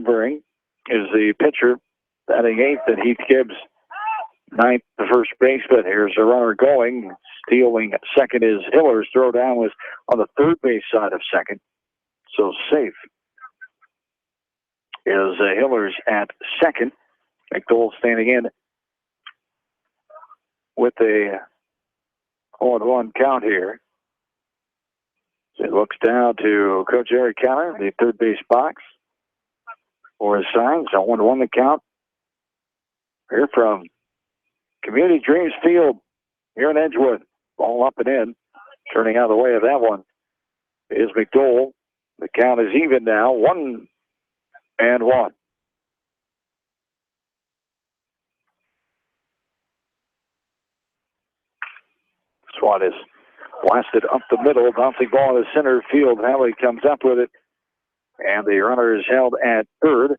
Sebring is the pitcher, batting eighth, and Heath Gibbs ninth, the first baseman. Here's a runner going. Stealing second is Hiller's. Throw down was on the third base side of second. So safe is Hiller's at second. McDowell standing in with a 0-1 count here. So he looks down to Coach Eric Keller, the third base box, for his signs. 0-1 the count. Here from Community Dreams Field here in Edgewood. Ball up and in. Turning out of the way of that one is McDowell. The count is even now. 1-1. Swat is blasted up the middle. Bouncing ball in the center field. Halley comes up with it. And the runner is held at third.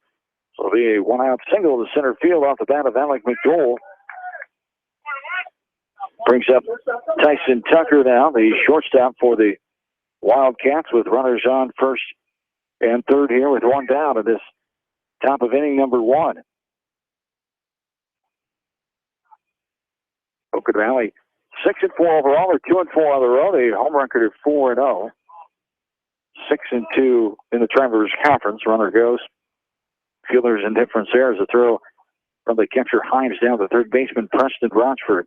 So it'll be a one-out single to center field off the bat of Alec McDowell. Brings up Tyson Tucker now, the shortstop for the Wildcats, with runners on first and third here with one down at this top of inning number one. Oakland Valley 6-4 overall. They're 2-4 on the road. A home record of 4-0. 6-2 in the Travelers Conference. Runner goes. Fielders indifference there as a throw from the catcher Himes down to third baseman Preston Rochford.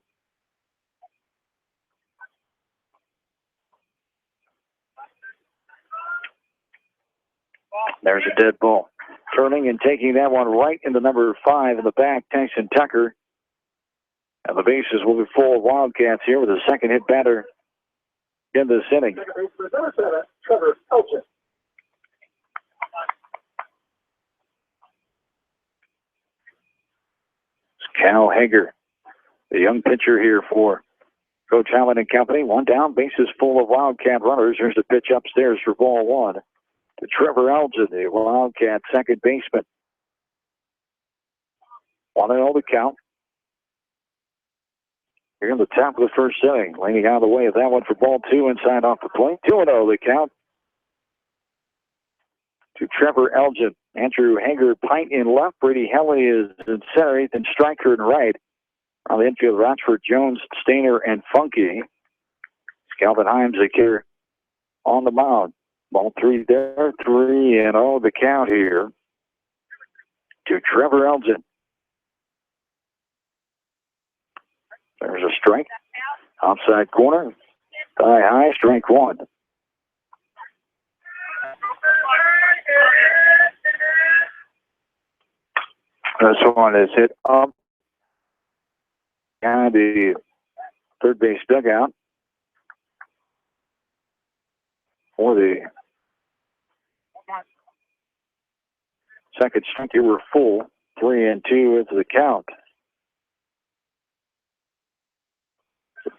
There's a dead ball. Turning and taking that one right into number 5 in the back, Tyson Tucker. And the bases will be full of Wildcats here with a second hit batter in this inning. Cal Hager, the young pitcher here for Coach Allen and company. One down, bases full of Wildcat runners. Here's the pitch upstairs for ball one to Trevor Elgin, the Wildcat second baseman. 1-0 the count. Here in the top of the first inning, leaning out of the way of that one for ball two, inside off the plate. 2-0 the count to Trevor Elgin. Andrew Hager, Pint in left. Brady Helly is in center. Ethan Stryker in right. On the infield, Rochford, Jones, Stainer, and Funky. Calvin Himes, the kicker, on the mound. Ball three there. 3-0 the count here to Trevor Elgin. There's a strike. Outside corner. Thigh high, strike one. This one is hit up behind the third base dugout for the second strike. Here we're full. 3-2 into the count.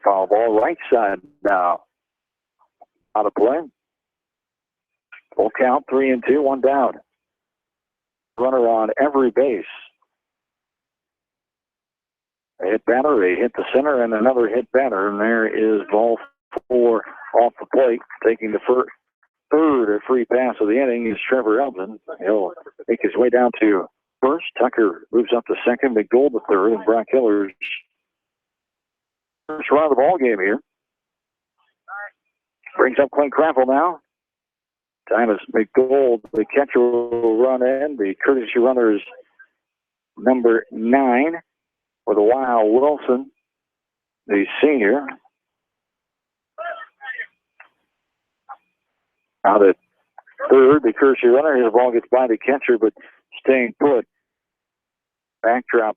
Foul ball right side now. Out of play. Full count, 3-2, one down. Runner on every base. A hit batter, a hit the center, and another hit batter. And there is ball four off the plate. Taking the third free pass of the inning is Trevor Elgin. He'll make his way down to first. Tucker moves up to second. McDowell to third, and Brock Hiller's first run of the ball game here. Brings up Clint Craffle now. Time is McDowell. The catcher will run in. The courtesy runner is number 9 for the Wild Wilson, the senior. Out at third, the courtesy runner. His ball gets by the catcher, but staying put. Backdrop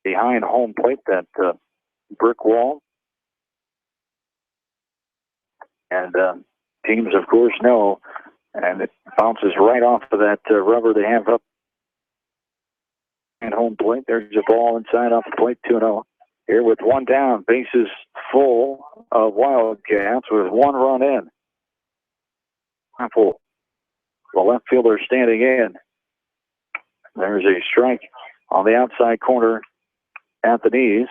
behind home plate, that brick wall. And teams, of course, know. And it bounces right off of that rubber they have up at home plate. There's a ball inside off the plate, 2-0. Here with one down, bases full of Wildcats with one run in. Full. The left fielder standing in. There's a strike on the outside corner at the knees.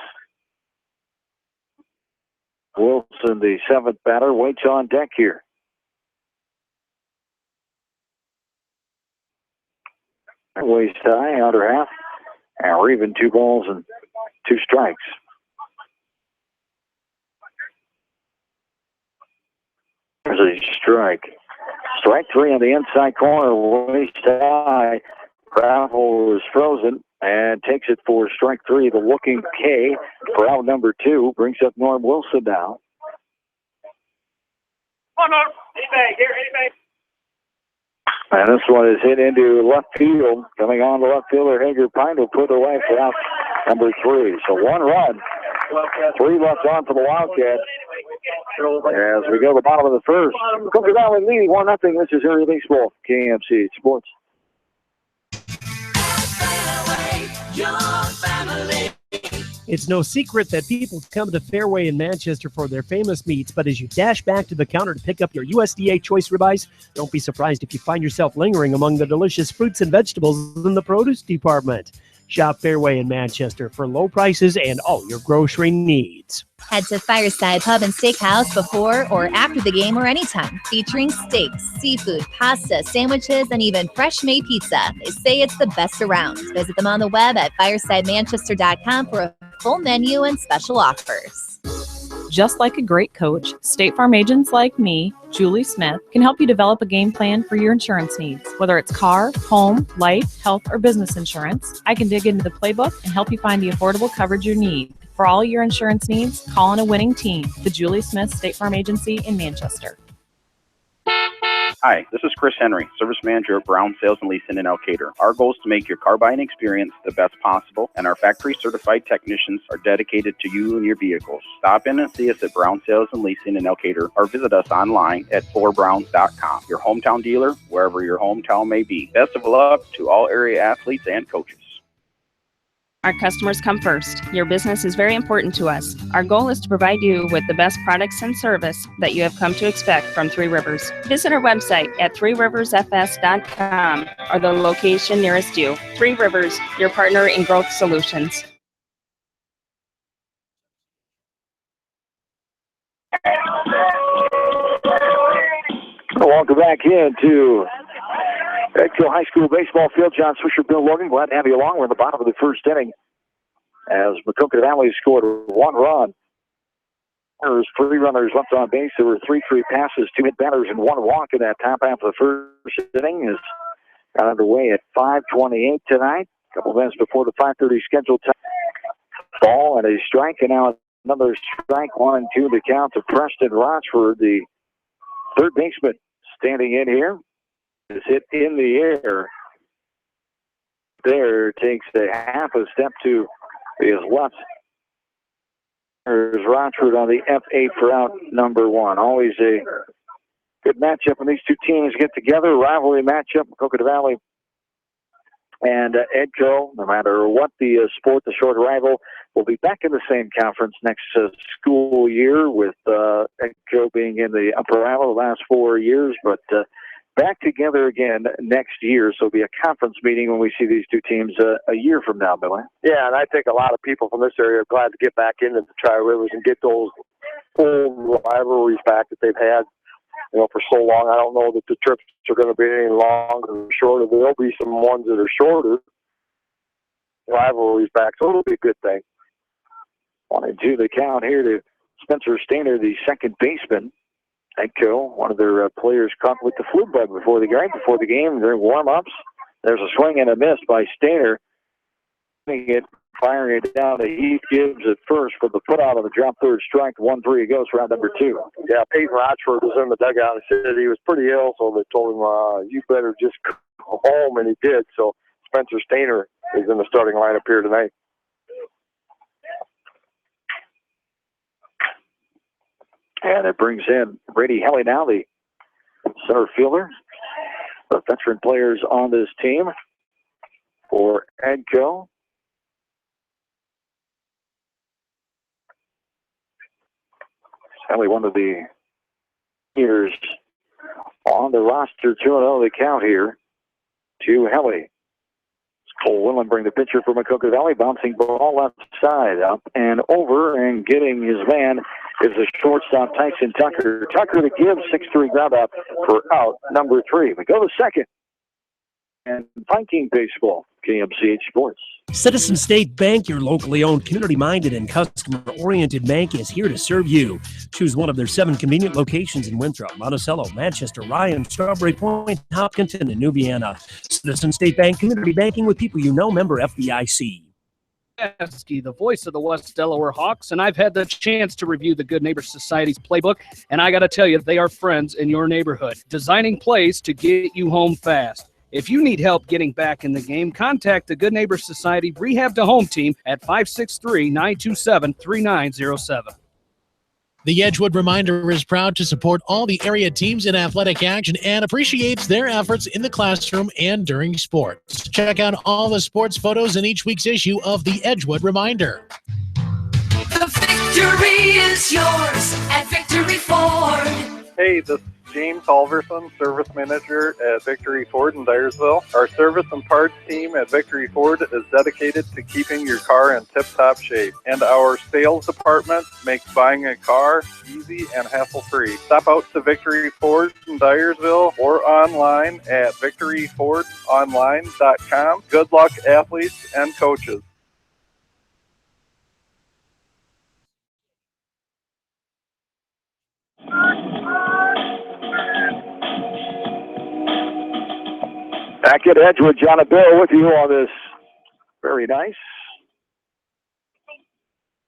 Wilson, the seventh batter, waits on deck here. Waist high, outer half. And we're even 2 balls and 2 strikes. There's a strike. Strike 3 on the inside corner, waist high. Gravel is frozen and takes it for strike 3. The looking K for out number 2 brings up Norm Wilson now. Oh, no. Hey, here, hey, And this one is hit into left field. Coming on the left fielder, Hager Pine will put away for out number 3. So 1 run, 3 left on for the Wildcats. As we go to the bottom of the first, Cooker Valley leading 1-0. This is Area Baseball, KMC Sports. It's no secret that people come to Fairway in Manchester for their famous meats, but as you dash back to the counter to pick up your USDA choice ribeyes, don't be surprised if you find yourself lingering among the delicious fruits and vegetables in the produce department. Shop Fairway in Manchester for low prices and all your grocery needs. Head to Fireside Pub and Steakhouse before or after the game or anytime, featuring steaks, seafood, pasta, sandwiches, and even fresh-made pizza. They say it's the best around. Visit them on the web at firesidemanchester.com for a full menu and special offers. Just like a great coach, State Farm agents like me, Julie Smith, can help you develop a game plan for your insurance needs. Whether it's car, home, life, health, or business insurance, I can dig into the playbook and help you find the affordable coverage you need. For all your insurance needs, call on a winning team. The Julie Smith State Farm Agency in Manchester. Hi, this is Chris Henry, Service Manager at Brown Sales and Leasing in Elkader. Our goal is to make your car buying experience the best possible, and our factory-certified technicians are dedicated to you and your vehicles. Stop in and see us at Brown Sales and Leasing in Elkader, or visit us online at 4browns.com. Your hometown dealer, wherever your hometown may be. Best of luck to all area athletes and coaches. Our customers come first. Your business is very important to us. Our goal is to provide you with the best products and service that you have come to expect from Three Rivers. Visit our website at threeriversfs.com or the location nearest you. Three Rivers, your partner in growth solutions. Welcome back into Edco High School baseball field. John Swisher, Bill Logan, glad to have you along. We're in the bottom of the first inning as Maquoketa Valley scored 1 run. There's 3 runners left on base. There were 3 free passes, 2 hit batters, and 1 walk in that top half of the first inning. Is got underway at 5:28 tonight. A couple minutes before the 5:30 scheduled time. Ball and a strike, and now another strike. 1 and 2 the count to Preston Rochford, the third baseman standing in here. Is hit in the air. There takes a half a step to his left. There's Rochford on the F8 for out number 1. Always a good matchup when these two teams get together. Rivalry matchup, Maquoketa Valley and Edco. No matter what the sport, the short rival will be back in the same conference next school year, with Edco being in the upper rival the last 4 years, but back together again next year. So it'll be a conference meeting when we see these two teams a year from now, Billy. Yeah, and I think a lot of people from this area are glad to get back into the Tri-Rivers and get those old rivalries back that they've had, for so long. I don't know that the trips are going to be any longer or shorter. There'll be some ones that are shorter rivalries back, so it'll be a good thing. 1-2 the count here to Spencer Stainer, the second baseman. Edco, one of their players caught with the flu bug before the game during warm-ups. There's a swing and a miss by Stainer. Firing it down to Heath Gibbs at first for the put out of the drop third strike. 1-3 goes round number 2. Yeah, Peyton Rochford was in the dugout and said he was pretty ill, so they told him, you better just go home, and he did. So Spencer Stainer is in the starting lineup here tonight. And it brings in Brady Helly now, the center fielder. The veteran players on this team for Edco. Helly, one of the years on the roster, 2-0 the count here to Helly. Cole Willen bring the pitcher for Maquoketa Valley. Bouncing ball left side, up and over, and getting his man is the shortstop Tyson Tucker. Tucker to give 6-3 ground out for out number 3. We go to second. and Viking baseball. KMCH Sports. Citizen State Bank, your locally owned, community-minded, and customer-oriented bank, is here to serve you. Choose one of their 7 convenient locations in Winthrop, Monticello, Manchester, Ryan, Strawberry Point, Hopkinton, and New Vienna. Citizen State Bank, community banking with people you know, member FDIC. The voice of the West Delaware Hawks, and I've had the chance to review the Good Neighbor Society's playbook, and I got to tell you, they are friends in your neighborhood, designing plays to get you home fast. If you need help getting back in the game, contact the Good Neighbor Society Rehab to Home team at 563-927-3907. The Edgewood Reminder is proud to support all the area teams in athletic action and appreciates their efforts in the classroom and during sports. Check out all the sports photos in each week's issue of the Edgewood Reminder. The victory is yours at Victory Ford. Hey, this is James Halverson, Service Manager at Victory Ford in Dyersville. Our service and parts team at Victory Ford is dedicated to keeping your car in tip-top shape. And our sales department makes buying a car easy and hassle-free. Stop out to Victory Ford in Dyersville or online at victoryfordonline.com. Good luck, athletes and coaches. Back at Edgewood, John and Bill with you on this very nice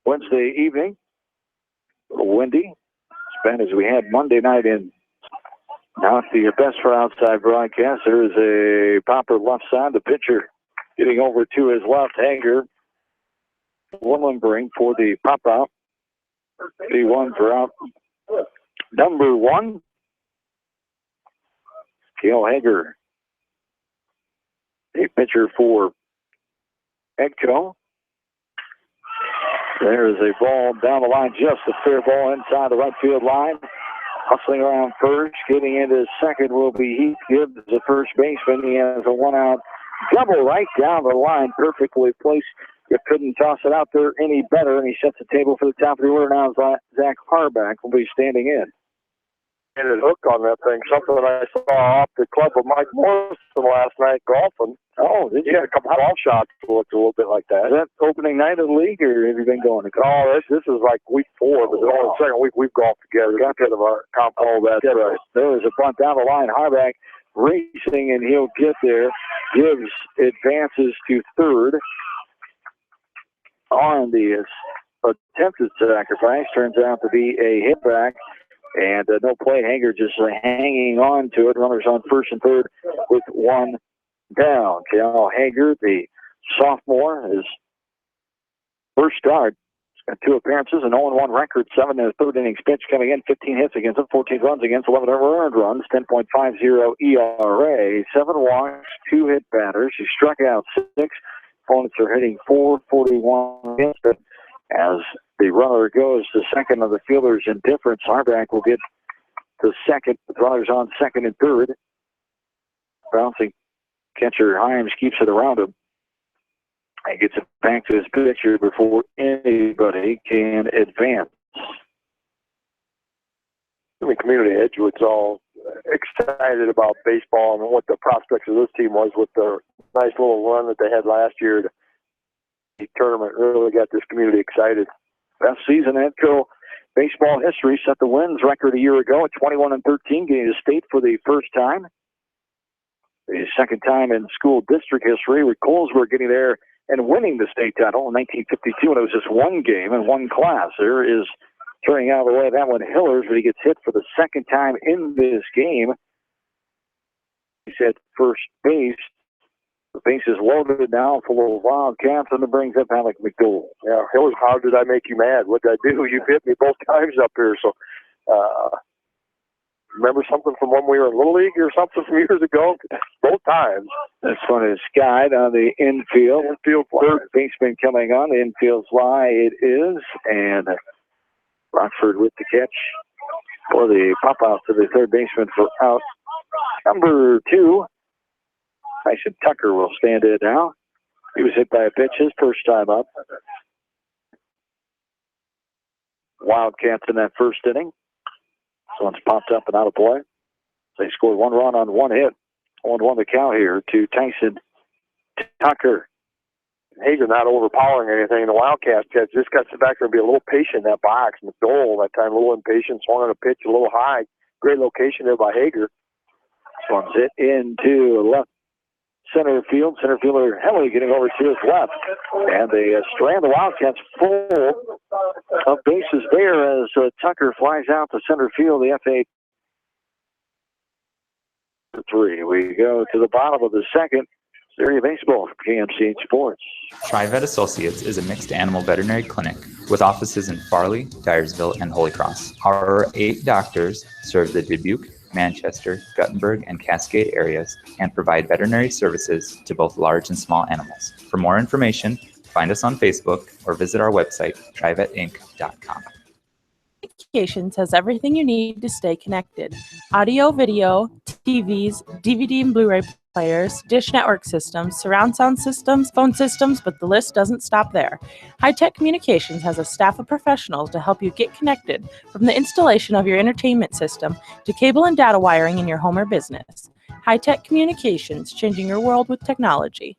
Wednesday evening. A little windy, as bad as we had Monday night in. Now to your best for outside broadcast. There is a popper left side. The pitcher getting over to his left hanger. Willenbring for the pop out. 3-1 for out. Number 1. Cale Hager. A pitcher for Edco. There is a ball down the line, just a fair ball inside the right field line. Hustling around first, getting into second will be Heath Gibbs, the first baseman. He has a 1-out double right down the line, perfectly placed. You couldn't toss it out there any better, and he sets the table for the top of the order now. Zach Harback will be standing in. And it hooked on that thing, something I saw off the club of Mike Morrison last night golfing. Oh, did you? He had a couple of golf shots that looked a little bit like that. Is that opening night of the league, or have you been going? Oh, this is like week 4, but it's only the second week we've golfed together. Got rid of our comp. Oh, that's right. There is a bunt down the line. Harback racing, and he'll get there. Gibbs advances to third on the attempted sacrifice. Turns out to be a hit back. And no play. Hager just hanging on to it. Runners on first and third with 1 down. Cale Hager, the sophomore, his first start. He's got 2 appearances, an 0-1 record, 7 in the third innings pitch coming in, 15 hits against him, 14 runs against, 11 earned runs, 10.50 ERA, 7 walks, 2 hit batters. He struck out 6. Opponents are hitting .441 against it. As the runner goes to second of the fielder's indifference, Harback will get to second with runners on second and third. Bouncing catcher Himes keeps it around him and gets it back to his pitcher before anybody can advance. I mean, community Edgewood's all excited about baseball and what the prospects of this team was with the nice little run that they had last year. The tournament really got this community excited. Best season in Edco baseball history. Set the wins record a year ago at 21-13, getting to state for the first time. The second time in school district history, with Colesburg getting there and winning the state title in 1952, and it was just 1 game and 1 class. There is turning out of the way that one Hillers, but he gets hit for the second time in this game. He's at first base. The base is loaded now full of Wildcats, and it brings up Alec McDowell. Yeah, Hillers, how did I make you mad? What did I do? You hit me both times up here. So, remember something from when we were in Little League or something from years ago? Both times. This one is skied on the infield. Third baseman coming on. The infield fly it is. And Rockford with the catch for the pop-out to the third baseman for out number 2. Tyson Tucker will stand in now. He was hit by a pitch his first time up. Wildcats in that first inning. This one's popped up and out of play. They scored 1 run on 1 hit. 1-1 the count here to Tyson Tucker. Hager not overpowering anything. The Wildcats just got to sit back there and be a little patient in that box. McDowell that time a little impatient, swung on a pitch a little high. Great location there by Hager. Swings it into left center field. Center fielder Helly getting over to his left. And they strand the Wildcats full of bases there as Tucker flies out to center field. The FA 3. We go to the bottom of the second. Area baseball from KMCH Sports. TriVet Associates is a mixed animal veterinary clinic with offices in Farley, Dyersville, and Holy Cross. Our 8 doctors serve the Dubuque, Manchester, Guttenberg, and Cascade areas and provide veterinary services to both large and small animals. For more information, find us on Facebook or visit our website, trivetinc.com. Communications has everything you need to stay connected. Audio, video, TVs, DVD and Blu-ray players, dish network systems, surround sound systems, phone systems, but the list doesn't stop there. High-Tech Communications has a staff of professionals to help you get connected, from the installation of your entertainment system to cable and data wiring in your home or business. High-Tech Communications, changing your world with technology.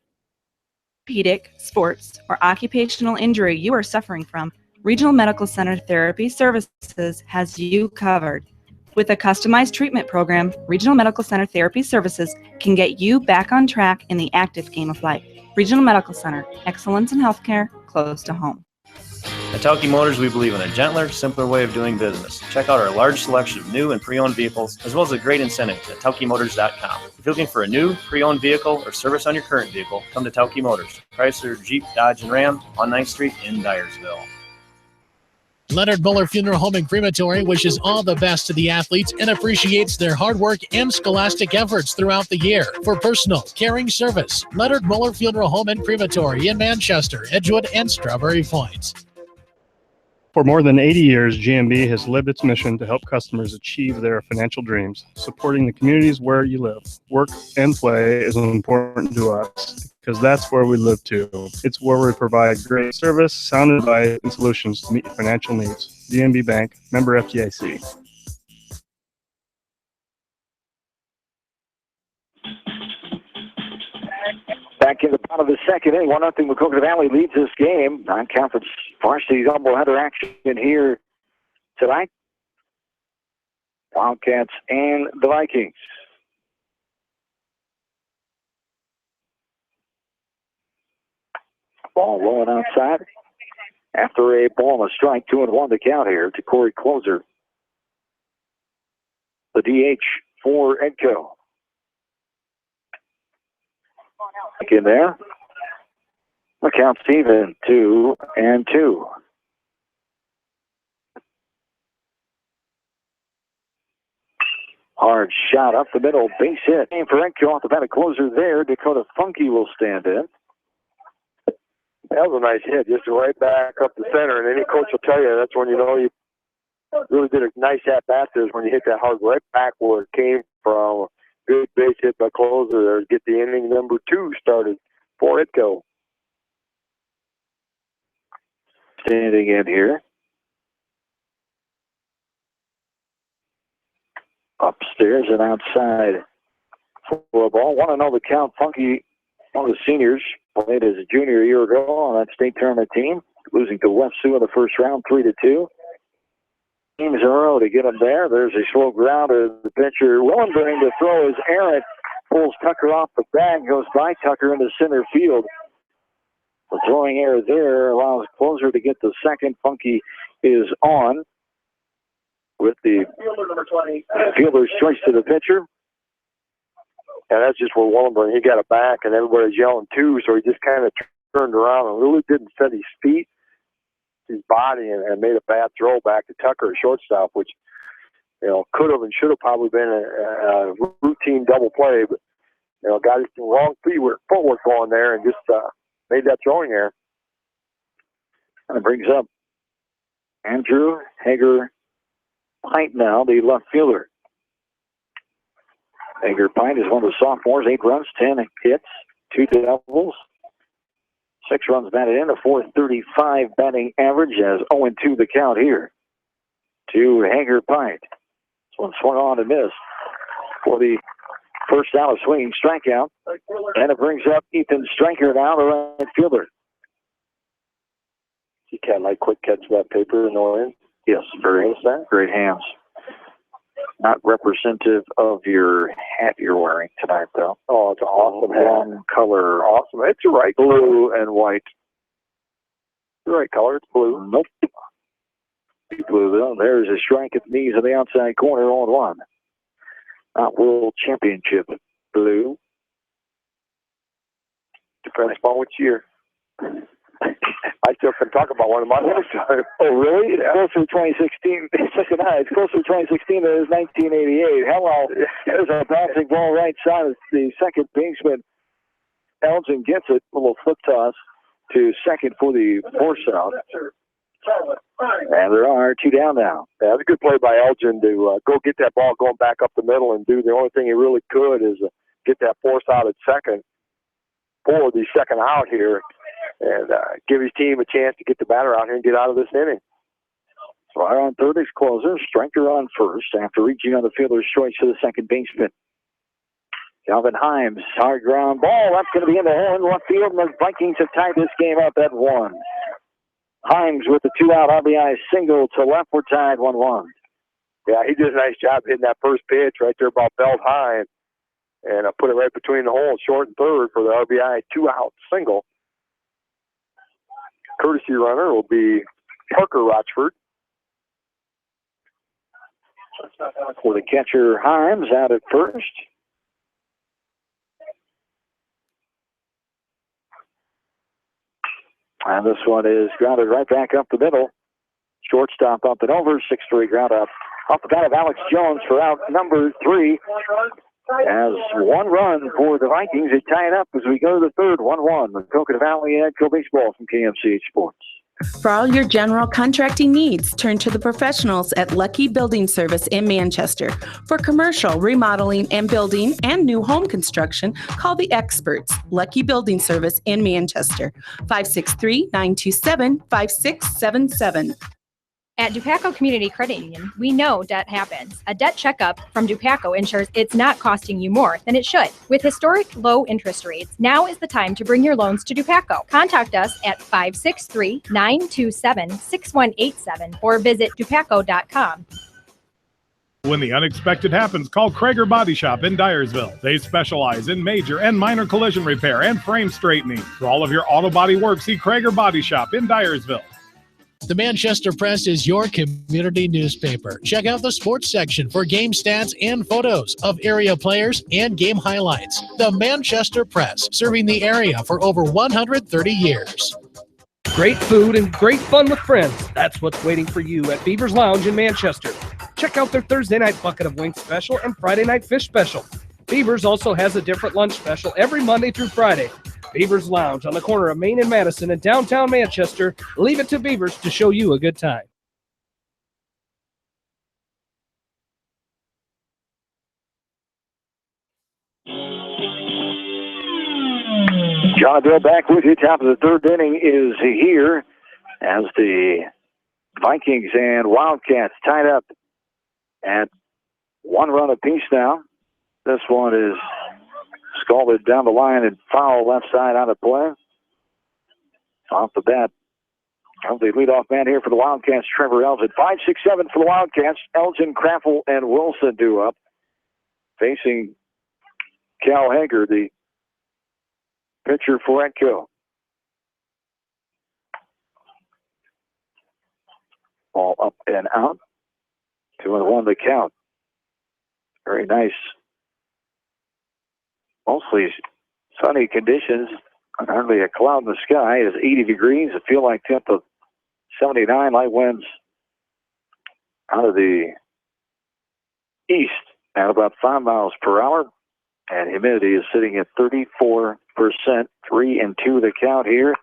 Orthopedic, sports, or occupational injury you are suffering from, Regional Medical Center Therapy Services has you covered. With a customized treatment program, Regional Medical Center Therapy Services can get you back on track in the active game of life. Regional Medical Center, excellence in healthcare close to home. At Tauke Motors, we believe in a gentler, simpler way of doing business. Check out our large selection of new and pre-owned vehicles, as well as a great incentive at TaukeMotors.com. If you're looking for a new, pre-owned vehicle or service on your current vehicle, come to Tauke Motors. Chrysler, Jeep, Dodge, and Ram on 9th Street in Dyersville. Leonard Muller Funeral Home and Crematory wishes all the best to the athletes and appreciates their hard work and scholastic efforts throughout the year. For personal, caring service, Leonard Muller Funeral Home and Crematory in Manchester, Edgewood, and Strawberry Points. For more than 80 years, GMB has lived its mission to help customers achieve their financial dreams. Supporting the communities where you live, work, and play is important to us because that's where we live too. It's where we provide great service, sound advice, and solutions to meet your financial needs. GMB Bank, member FDIC. Back in the bottom of the second inning, 1-0 Maquoketa Valley leads this game. Non-conference varsity doubleheader action here tonight. Wildcats and the Vikings. Ball rolling outside. After a ball and a strike, 2-1 to count here to Corey Closer. The DH for Edco. In there. The count's even, 2-2. Hard shot up the middle, base hit. Aim for Edco off the bat of Closer there. Dakota Funky will stand in. That was a nice hit, just right back up the center. And any coach will tell you that's when you know you really did a nice at-bat there, is when you hit that hard right back where it came from. Good base hit by Closer there to get the inning number 2 started for Edco. Standing in here. Upstairs and outside for a ball. 1-0 the count. Funky, one of the seniors, played as a junior a year ago on that state tournament team, losing to West Sioux in the first round, 3-2. Teams in a row to get him there. There's a slow grounder. The pitcher, Willenbring, to throw is errant. Pulls Tucker off the bag, goes by Tucker into center field. The throwing error there allows Closer to get the second. Funky is on with the fielder's choice to the pitcher. And that's just where Willenbring, he got it back, and everybody's yelling too, so he just kind of turned around and really didn't set his feet, his body, and made a bad throw back to Tucker, a shortstop, which, you know, could have and should have probably been a routine double play, but, you know, got his wrong footwork going there and just made that throwing error. And it brings up Andrew Hager-Pint now, the left fielder. Hager-Pint is one of the sophomores, 8 runs, 10 hits, 2 doubles. 6 runs batted in, a .435 batting average as 0-2 the count here to Hager-Pint. This one swung on and missed for the First down, a swinging strikeout. And it brings up Ethan Stryker now, the right fielder. You can't like quick catch that paper and all in. Yes, very great hands. Not representative of your hat you're wearing tonight, though. Oh, it's an awesome hat. One color. Awesome. It's your right. Blue and white. The right color. It's blue. Nope. Blue, though. There's a strike at the knees of the outside corner, 0-1. Not World Championship blue. Depends upon which year. I still can talk about one of my lifetime. Oh, really? It's closer to 2016. It's closer to 2016 than it is 1988. Hello. There's a bouncing ball right side of the second baseman. Elgin gets it. A little flip toss to second for the force out. And there are 2 down now. Yeah, it's a good play by Elgin to go get that ball going back up the middle and do the only thing he really could is get that force out at second for the second out here and give his team a chance to get the batter out here and get out of this inning. Right on third is closer. Stryker on first after reaching on the fielder's choice to the second baseman. Calvin Himes, hard ground ball. That's going to be in the hole in left field, and the Vikings have tied this game up at 1. Himes with the 2-out RBI single to left. We're tied 1-1. Yeah, he did a nice job hitting that first pitch right there about belt high and put it right between the holes, short and third for the RBI 2-out single. Courtesy runner will be Parker Rochford. For the catcher, Himes out at first. And this one is grounded right back up the middle. Shortstop up and over. 6-3 ground out. Off the bat of Alex Jones for out number 3. As 1 run for the Vikings. They tie it up as we go to the third. 1-1. The Coconut Valley Agco Baseball from KMCH Sports. For all your general contracting needs, turn to the professionals at Lucky Building Service in Manchester. For commercial, remodeling, and building and new home construction, call the experts. Lucky Building Service in Manchester. 563-927-5677. At Dupaco Community Credit Union, we know debt happens. A debt checkup from Dupaco ensures it's not costing you more than it should. With historic low interest rates, now is the time to bring your loans to Dupaco. Contact us at 563-927-6187 or visit dupaco.com. When the unexpected happens, call Krager Body Shop in Dyersville. They specialize in major and minor collision repair and frame straightening. For all of your auto body work, see Krager Body Shop in Dyersville. The Manchester Press is your community newspaper. Check out the sports section for game stats and photos of area players and game highlights. The Manchester Press, serving the area for over 130 years. Great food and great fun with friends. That's what's waiting for you at Beaver's Lounge in Manchester. Check out their Thursday night bucket of wings special and Friday night fish special. Beaver's also has a different lunch special every Monday through Friday. Beaver's Lounge on the corner of Main and Madison in downtown Manchester. Leave it to Beaver's to show you a good time. John Bill back with you. Top of the third inning is here as the Vikings and Wildcats tied up at 1 run apiece now. This one is scalded down the line and foul left side out of play. Off the bat of the leadoff man here for the Wildcats, Trevor Elgin. 5-6-7 for the Wildcats. Elgin, Kraffel, and Wilson due up. Facing Cal Hager, the pitcher for Edco. Ball up and out. 2-1 the count. Very nice. Mostly sunny conditions. Hardly a cloud in the sky. It's 80 degrees. It feels like temp of 79. Light winds out of the east at about 5 miles per hour. And humidity is sitting at 34%. 3-2 the count here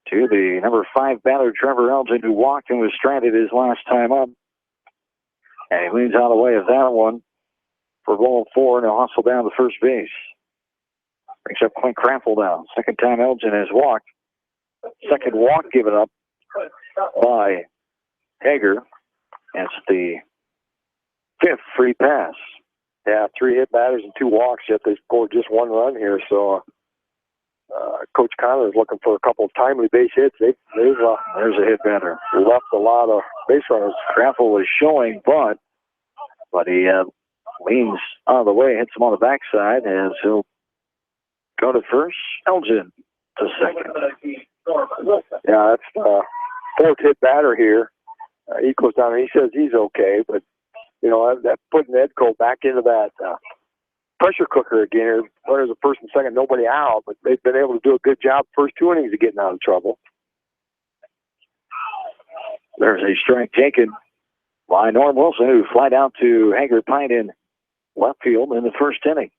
to the number 5 batter, Trevor Elgin, who walked and was stranded his last time up. And he leans out of the way of that one for ball 4, and he'll hustle down to first base. Brings up Clint Kraffel down. Second time Elgin has walked. Second walk given up by Hager. That's the 5th free pass. Yeah, 3 hit batters and 2 walks, yet they scored just 1 run here. So Coach Connor is looking for a couple of timely base hits. There's a hit batter. Left a lot of base runners. Kraffel was showing bunt, but he leans out of the way, hits him on the backside, as he'll go to first. Elgin to second. Yeah, that's the 4th hit batter here. He goes down and he says he's okay, but you know that putting Edco back into that pressure cooker again here. Runners at first and second, nobody out, but they've been able to do a good job first 2 innings of getting out of trouble. There's a strike taken by Norm Wilson, who flied out to Hager Pine in left field in the first inning.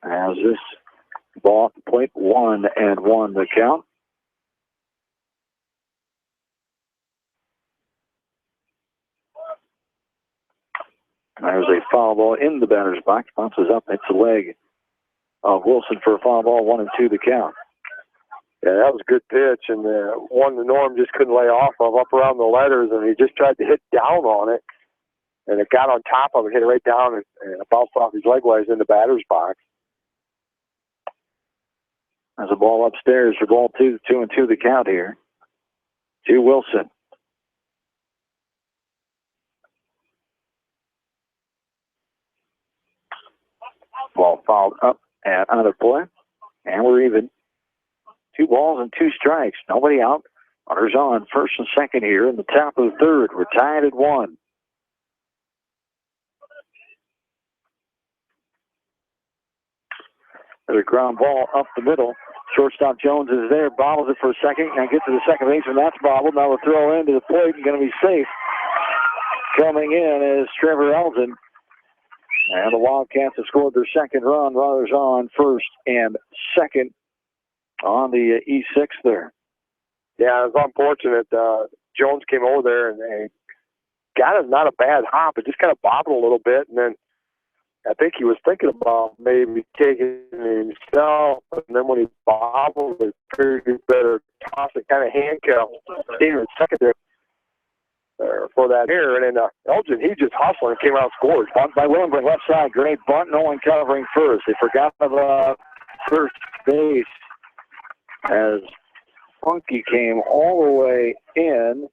As this ball at the plate, 1-1 the count. There's a foul ball in the batter's box. Bounces up, hits the leg of Wilson for a foul ball. 1-2 the count. Yeah, that was a good pitch, and one the Norm just couldn't lay off of up around the letters, and he just tried to hit down on it, and it got on top of it, hit it right down, and it bounced off his leg while he's in the batter's box. There's a ball upstairs for ball 2, 2-2 the count here. To Wilson. Ball fouled up and out of play, and we're even. 2 balls and 2 strikes. Nobody out. Runners on first and second here in the top of the third. We're tied at 1. There's a ground ball up the middle. Shortstop Jones is there, bobbles it for a second. Now get to the second baseman. That's bobbled. Now the throw into the plate and going to be safe. Coming in is Trevor Elgin. And the Wildcats have scored their second run. Runners on first and second on the E6 there. Yeah, it was unfortunate. Jones came over there and got it, not a bad hop. It just kind of bobbled a little bit, and then I think he was thinking about maybe taking it himself, and then when he bobbled, it figured he better toss it, kind of handcuff, stayed in second there for that here. And then Elgin, he just hustled and came out and scored. Bunt by Willenberg, left side, great bunt, no one covering first. They forgot about first base as Funky came all the way in.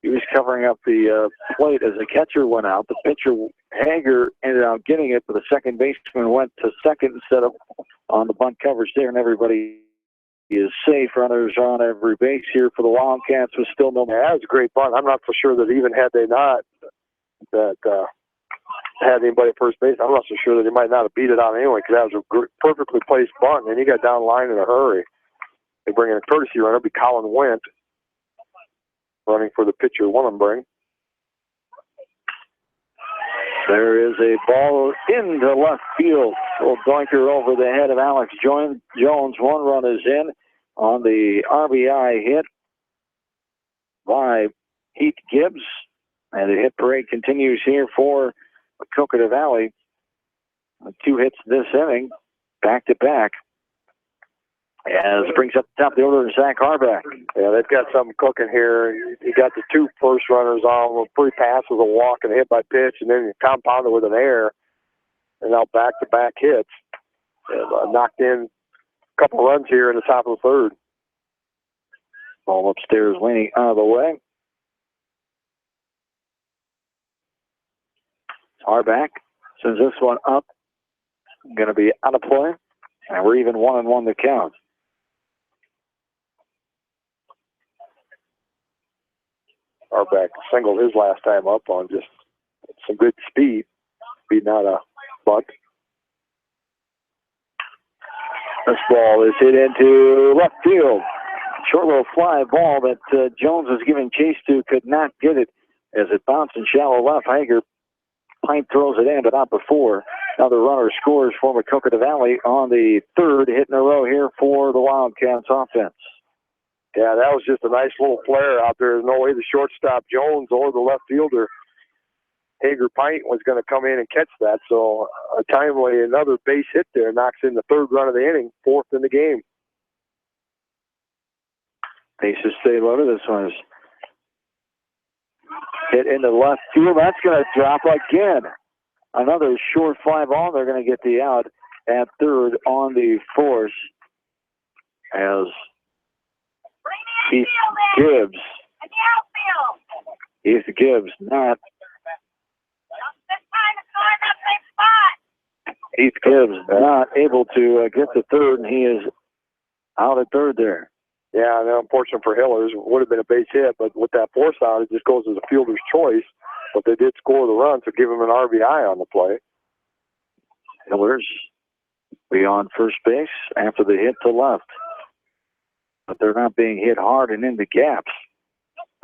He was covering up the plate as the catcher went out. The pitcher, Hager, ended up getting it, but the second baseman went to second instead of on the bunt coverage there, and everybody is safe. Runners on every base here for the Wildcats with still no. Yeah, that was a great bunt. I'm not so sure that even had they not had anybody at first base, I'm not so sure that he might not have beat it out anyway, because that was a perfectly placed bunt, and he got down the line in a hurry. They bring in a courtesy runner, be Colin Wendt, running for the pitcher Willenberg. There is a ball into left field. Little doinker over the head of Alex Jones. 1 run is in on the RBI hit by Heath Gibbs. And the hit parade continues here for Maquoketa Valley. 2 hits this inning, back-to-back. As brings up the top of the order, Zach Harback. Yeah, they've got something cooking here. You got the 2 first runners on, a free pass with a walk and a hit by pitch, and then you compounded with an error, and now back-to-back hits. And, knocked in a couple runs here in the top of the third. Ball upstairs, leaning out of the way. Harback sends this one up. Going to be out of play, and we're even 1-1 the count. Harback singled his last time up on just some good speed, beating out a bunt. This ball is hit into left field. Short little fly ball that Jones was giving chase to, could not get it as it bounced in shallow left. Hager Pint throws it in, but not before. Another runner scores for Maquoketa Valley on the 3rd hit in a row here for the Wildcats offense. Yeah, that was just a nice little flare out there. There's no way the shortstop Jones or the left fielder Hager Pint was going to come in and catch that. So a timely, another base hit there knocks in the 3rd run of the inning, 4th in the game. Bases stay loaded. This one is hit into left field. That's going to drop again. Another short fly ball. They're going to get the out at third on the force as Heath Gibbs not. Heath Gibbs not able to get to third, and he is out at third there. Yeah, and unfortunate for Hillers, would have been a base hit, but with that force out, it just goes as a fielder's choice. But they did score the run, so give him an RBI on the play. Hillers be on first base after the hit to left. But they're not being hit hard and into gaps.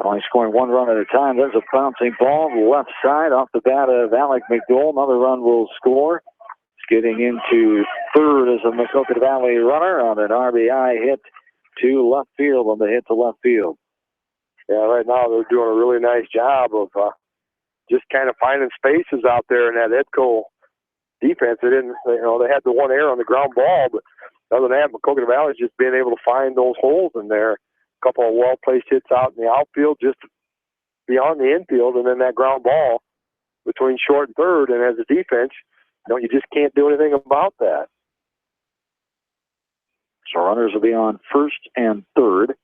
Only scoring one run at a time. There's a bouncing ball left side off the bat of Alec McDowell. Another run will score. Getting into third as a Maquoketa Valley runner on an RBI hit to left field on the hit to left field. Yeah, right now they're doing a really nice job of just kind of finding spaces out there in that Edco defense. They didn't, they had the one error on the ground ball, but other than that, Maquoketa Valley just being able to find those holes in there. A couple of well-placed hits out in the outfield, just beyond the infield, and then that ground ball between short and third. And as a defense, you just can't do anything about that. So runners will be on first and third.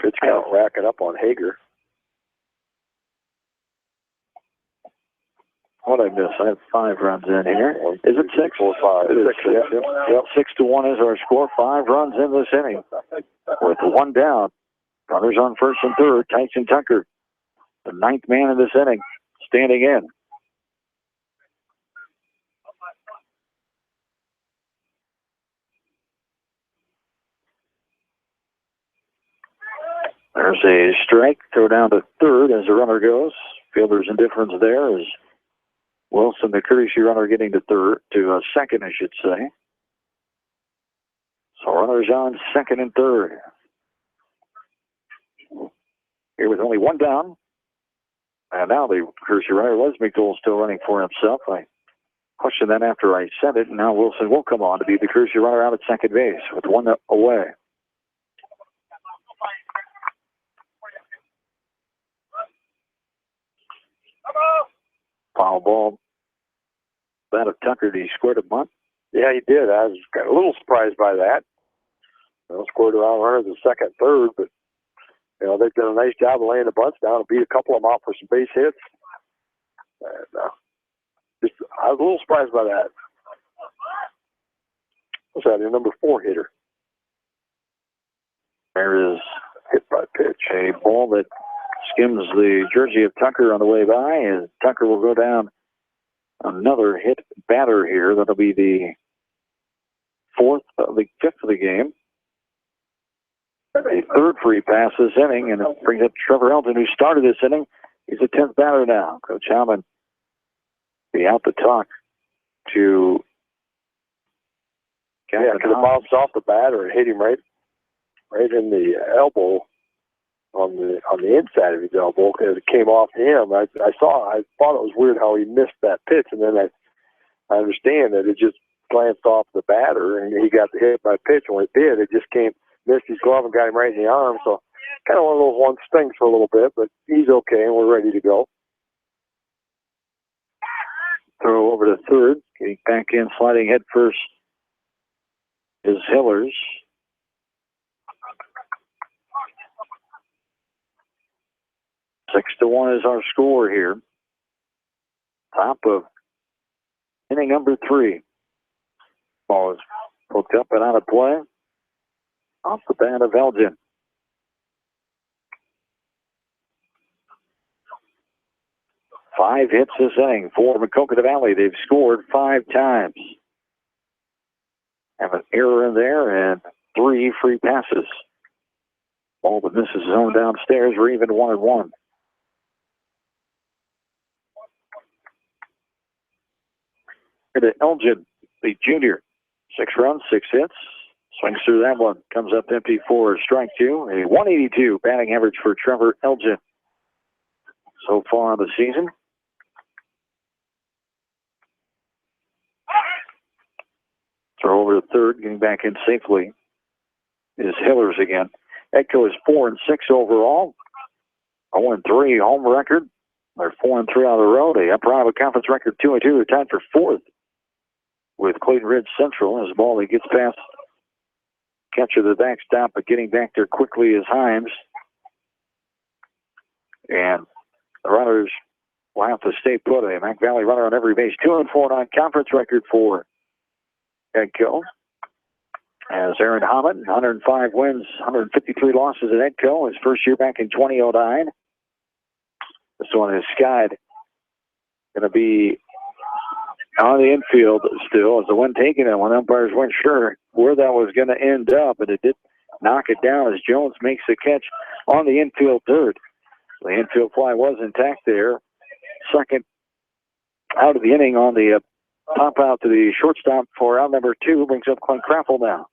Pitch count racking up on Hager. What I miss? I have 5 runs in here. Is it 6? 4, 5. It is 6. Yep. 6-1 is our score. 5 runs in this inning. With 1 down. Runners on first and third. Tyson Tucker, the 9th man in this inning, standing in. There's a strike. Throw down to third as the runner goes. Fielder's indifference there is Wilson, the courtesy runner, getting to second, I should say. So runners on second and third. Here with only 1 down. And now the courtesy runner, Les McDowell, still running for himself. I questioned that after I said it. And now Wilson will come on to be the courtesy runner out at second base with 1 away. Foul ball. That of Tucker, he scored a bunt. Yeah, he did. I was a little surprised by that. Scored around runners in second, third, but they've done a nice job of laying the bunts down and beat a couple of them out for some base hits. And I was a little surprised by that. What's that? Your number 4 hitter. There is hit by pitch. A ball that skims the jersey of Tucker on the way by, and Tucker will go down. Another hit batter here. That'll be the 5th of the game. A third free pass this inning, and it brings up Trevor Elton, who started this inning. He's the 10th batter now. Coach Howman be out to talk to Kevin. Yeah, because it bounced off the batter and hit him right in the elbow, on the inside of his elbow, because it came off him. I thought it was weird how he missed that pitch, and then I understand that it just glanced off the batter, and he got the hit by pitch. And when it did, it just missed his glove and got him right in the arm. So kind of one of those ones stings for a little bit, but he's okay, and we're ready to go. Throw over to third, getting back in, sliding head first is Hillers. Six to 1 is our score here. Top of inning number 3. Ball is poked up and out of play. Off the bat of Elgin. Five hits this inning for Maquoketa Valley. They've scored 5 times. Have an error in there and 3 free passes. Ball that misses zone downstairs. We're even 1-1. To Elgin, the junior. 6 runs, 6 hits. Swings through that one. Comes up empty for strike 2. A 182 batting average for Trevor Elgin so far in the season. Throw over to third, getting back in safely is Hillers again. Edco is 4-6 overall. 0-3 home record. They're 4-3 on the road. A Upper Iowa Conference record 2-2. They're tied for fourth with Clayton Ridge Central. As the ball that gets past catcher the backstop, but getting back there quickly is Himes. And the runners will have to stay put. A Mac Valley runner on every base. 2-4 non-conference record for Edco. As Aaron Hammond, 105 wins, 153 losses at Edco. His first year back in 2009. This one is skied. Going to be on the infield still as the wind taking it when umpires weren't sure where that was going to end up, but it did knock it down as Jones makes the catch on the infield third. The infield fly was intact there. Second out of the inning on the pop out to the shortstop for out number 2 brings up Clint Craffle now.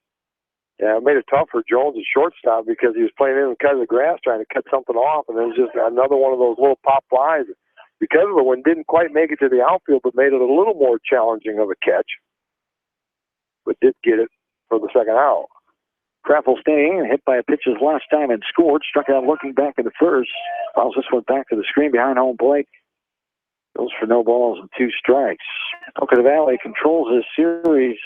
Yeah, it made it tough for Jones at shortstop because he was playing in the cut of the grass trying to cut something off, and it was just another one of those little pop flies. Because of the wind, didn't quite make it to the outfield, but made it a little more challenging of a catch. But did get it for the second out. Craffle staying and hit by a pitch his last time and scored. Struck out looking back in the first. Fouls this one back to the screen behind home plate. Goes for no balls and 2 strikes. Maquoketa Valley controls this series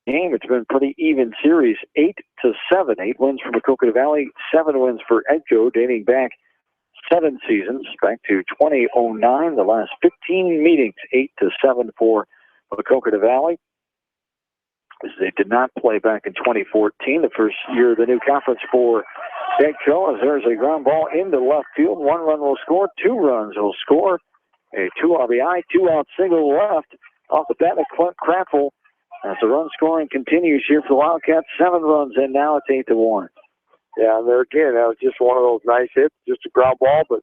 game. It's been a pretty even series, 8-7. 8 wins for Maquoketa Valley, 7 wins for Edco, dating back 7 seasons, back to 2009. The last 15 meetings, 8-7 for Maquoketa Valley. As they did not play back in 2014, the first year of the new conference for Edco. As there's a ground ball into left field. 1 run will score, 2 runs will score. A 2 RBI, 2 out single left off the bat of Clint Craffle. As the run scoring continues here for the Wildcats, 7 runs in now. It's 8-1. Yeah, and there again, that was just one of those nice hits, just a ground ball, but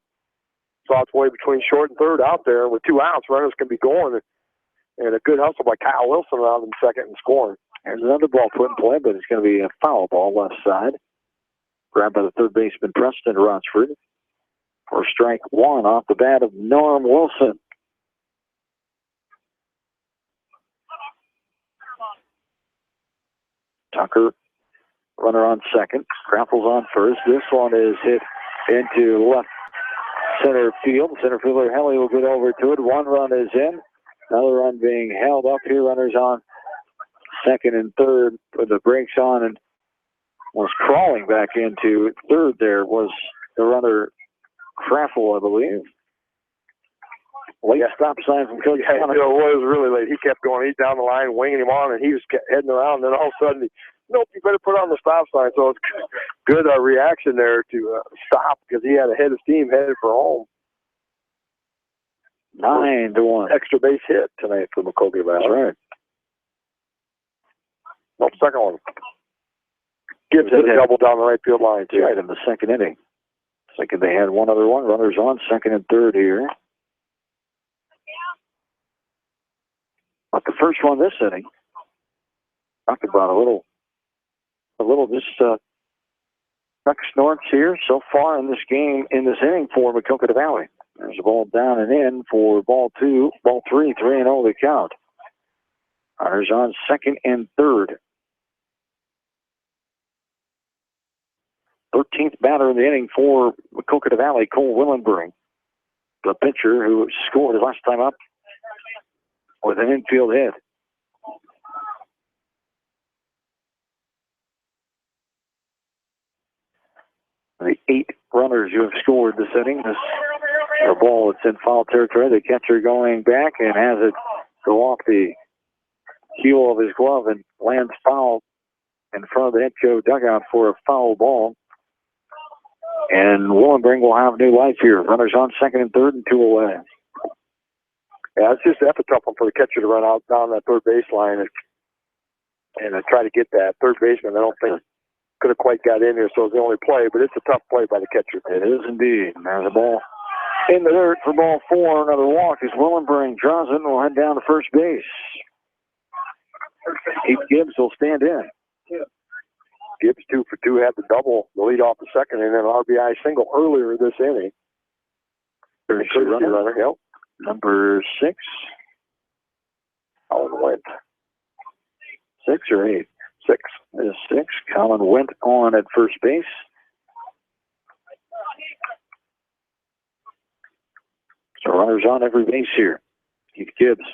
saw its way between short and third out there. With 2 outs, runners can be going, and a good hustle by Kyle Wilson around in second and scoring. There's another ball put in play, but it's going to be a foul ball left side. Grabbed by the third baseman, Preston Rochford. For strike 1 off the bat of Norm Wilson. Tucker, runner on second. Craffle's on first. This one is hit into left center field. Center fielder Helly will get over to it. 1 run is in. Another run being held up here. Runners on second and third with the brakes on, and was crawling back into third. There was the runner Craffle, I believe. Late stop sign from Coach Connor. It was really late. He kept going. He's down the line, winging him on, and he was heading around. And then all of a sudden, nope, you better put on the stop sign. So it's good reaction there to stop because he had a head of steam headed for home. 9-1. Extra base hit tonight for Maquoketa Valley. That's right. Nope, second one. Gibbs hit a double down the right field line, too. Right in the second inning. Second, they had one other one. Runners on second and third here. But the first one this inning, talked about a little just truck snorts here so far in this game, in this inning for Maquoketa Valley. There's a ball down and in for ball 3, 3-0 the count. Runners on second and third. 13th batter in the inning for Maquoketa Valley, Cole Willenberg. The pitcher who scored his last time up with an infield hit. The 8 runners who have scored this inning. This is a ball that's in foul territory. The catcher going back and has it go off the heel of his glove and lands foul in front of the Edco dugout for a foul ball. And Willenberg will have new life here. Runners on second and third and 2 away. Yeah, that's a tough one for the catcher to run out down that third baseline and try to get that third baseman. I don't think could have quite got in there, so it's the only play, but it's a tough play by the catcher. It is indeed. There's a ball in the dirt for ball 4. Another walk as Willenberg draws it and will head down to first base. Keith Gibbs will stand in. Gibbs 2 for 2 had the double, the lead off the second, and then an RBI single earlier this inning. There's a runner. Yep. Number 6. How it went. 6 or 8? 6. There's 6. Colin went on at first base. So runners on every base here. Keith Gibbs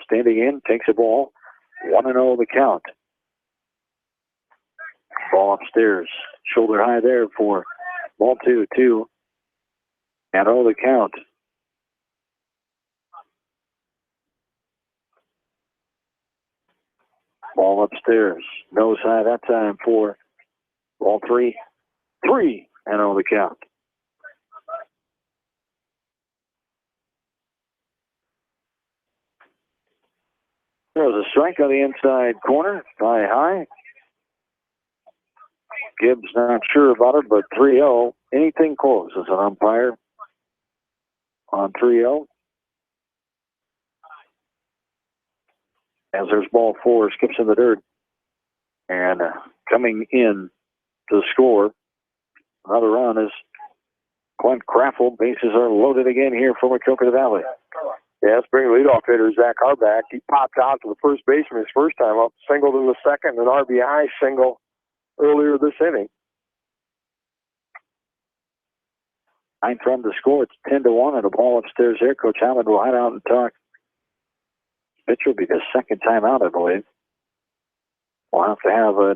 standing in, takes the ball. 1-0 the count. Ball upstairs. Shoulder high there for ball 2. 2-0 the count. Ball upstairs. Nose high that time for ball 3. 3-0 the count. There's a strike on the inside corner. Thigh high. Gibbs not sure about it, but 3-0. Anything close as an umpire on 3-0. As there's ball 4, skips in the dirt. And coming in to score another run is Clint Craffle. Bases are loaded again here for Maquoketa Valley. Yeah, spring leadoff hitter Zach Harback. He popped out to the first baseman his first time up, singled in the second, an RBI single earlier this inning. 9th run to score. It's 10-1 and a ball upstairs there. Coach Hammond will head out and talk. Pitch will be the second time out, I believe. We'll have to have a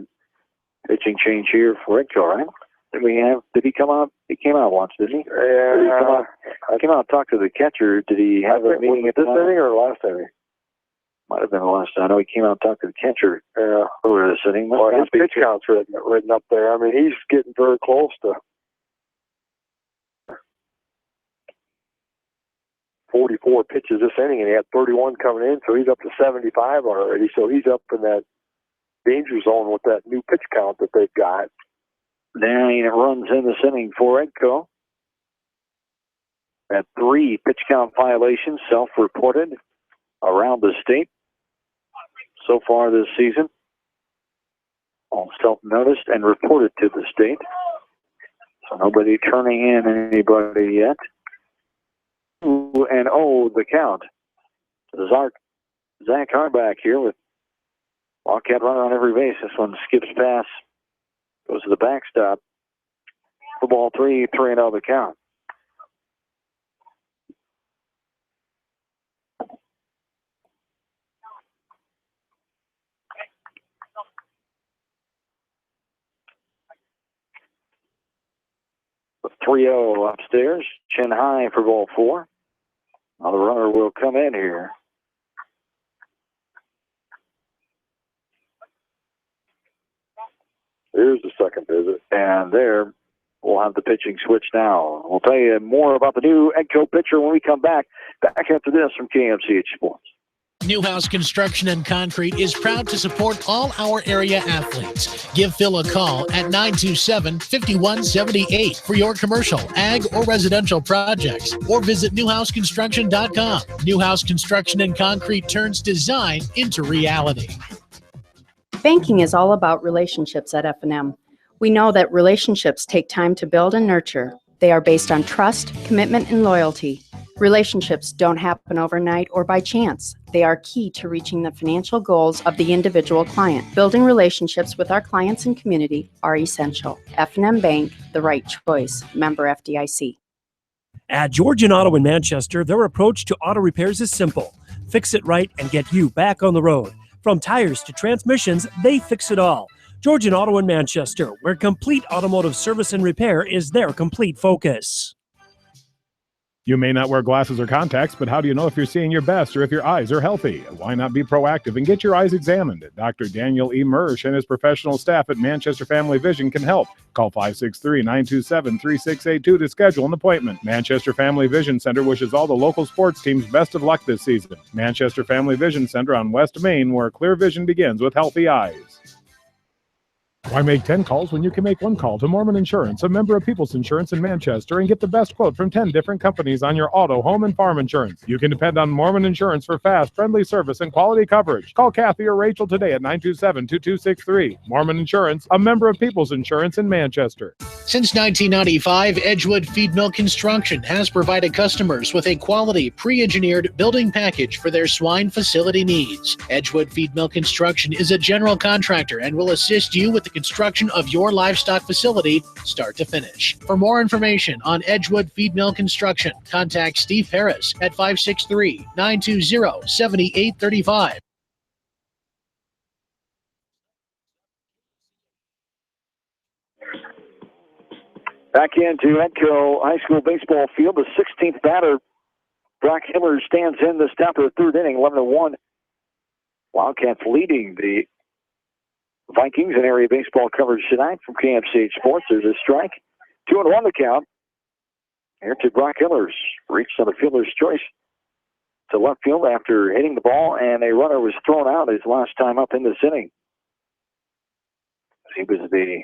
pitching change here for Edco, right? Did he come out? He came out once, didn't he? Yeah. He came out and talked to the catcher. Did he have a meeting at this inning or last inning? Might have been the last. I know he came out and talked to the catcher earlier this inning. Well, his pitch count's written up there. I mean, he's getting very close to 44 pitches this inning, and he had 31 coming in, so he's up to 75 already. So he's up in that danger zone with that new pitch count that they've got. 9 runs in this inning for Edco. At 3 pitch count violations self-reported around the state so far this season. All self-noticed and reported to the state. So nobody turning in anybody yet. 2-0 the count. Zach Harback here with Wildcat runner on every base. This one skips past, goes to the backstop. For ball 3, 3-0 the count. With 3-0 upstairs, chin high for ball 4. Now the runner will come in here. Here's the second visit. And there, we'll have the pitching switch now. We'll tell you more about the new Edco pitcher when we come back. Back after this from KMCH Sports. Newhouse Construction and Concrete is proud to support all our area athletes. Give Phil a call at 927-5178 for your commercial, ag, or residential projects, or visit newhouseconstruction.com. Newhouse Construction and Concrete turns design into reality. Banking is all about relationships at F&M. We know that relationships take time to build and nurture. They are based on trust, commitment, and loyalty. Relationships don't happen overnight or by chance. They are key to reaching the financial goals of the individual client. Building relationships with our clients and community are essential. F&M Bank, the right choice. Member FDIC. At Georgian Auto in Manchester, their approach to auto repairs is simple. Fix it right and get you back on the road. From tires to transmissions, they fix it all. Georgian Auto in Manchester, where complete automotive service and repair is their complete focus. You may not wear glasses or contacts, but how do you know if you're seeing your best or if your eyes are healthy? Why not be proactive and get your eyes examined? Dr. Daniel E. Mersch and his professional staff at Manchester Family Vision can help. Call 563-927-3682 to schedule an appointment. Manchester Family Vision Center wishes all the local sports teams best of luck this season. Manchester Family Vision Center on West Main, where clear vision begins with healthy eyes. Why make 10 calls when you can make one call to Mormon Insurance, a member of People's Insurance in Manchester, and get the best quote from 10 different companies on your auto, home, and farm insurance? You can depend on Mormon Insurance for fast, friendly service and quality coverage. Call Kathy or Rachel today at 927-2263. Mormon Insurance, a member of People's Insurance in Manchester. Since 1995, Edgewood Feed Mill Construction has provided customers with a quality, pre-engineered building package for their swine facility needs. Edgewood Feed Mill Construction is a general contractor and will assist you with the construction of your livestock facility, start to finish. For more information on Edgewood Feed Mill Construction, contact Steve Harris at 563-920-7835. Back into Edco High School baseball field. The 16th batter, Brock Hiller, stands in the top of the third inning, 11-1. Wildcats leading the Vikings in area baseball coverage tonight from KFCH Sports. There's a strike. 2-1 the count. Here to Brock Hillers. Reached on the fielder's choice to left field after hitting the ball, and a runner was thrown out his last time up in this inning. He was the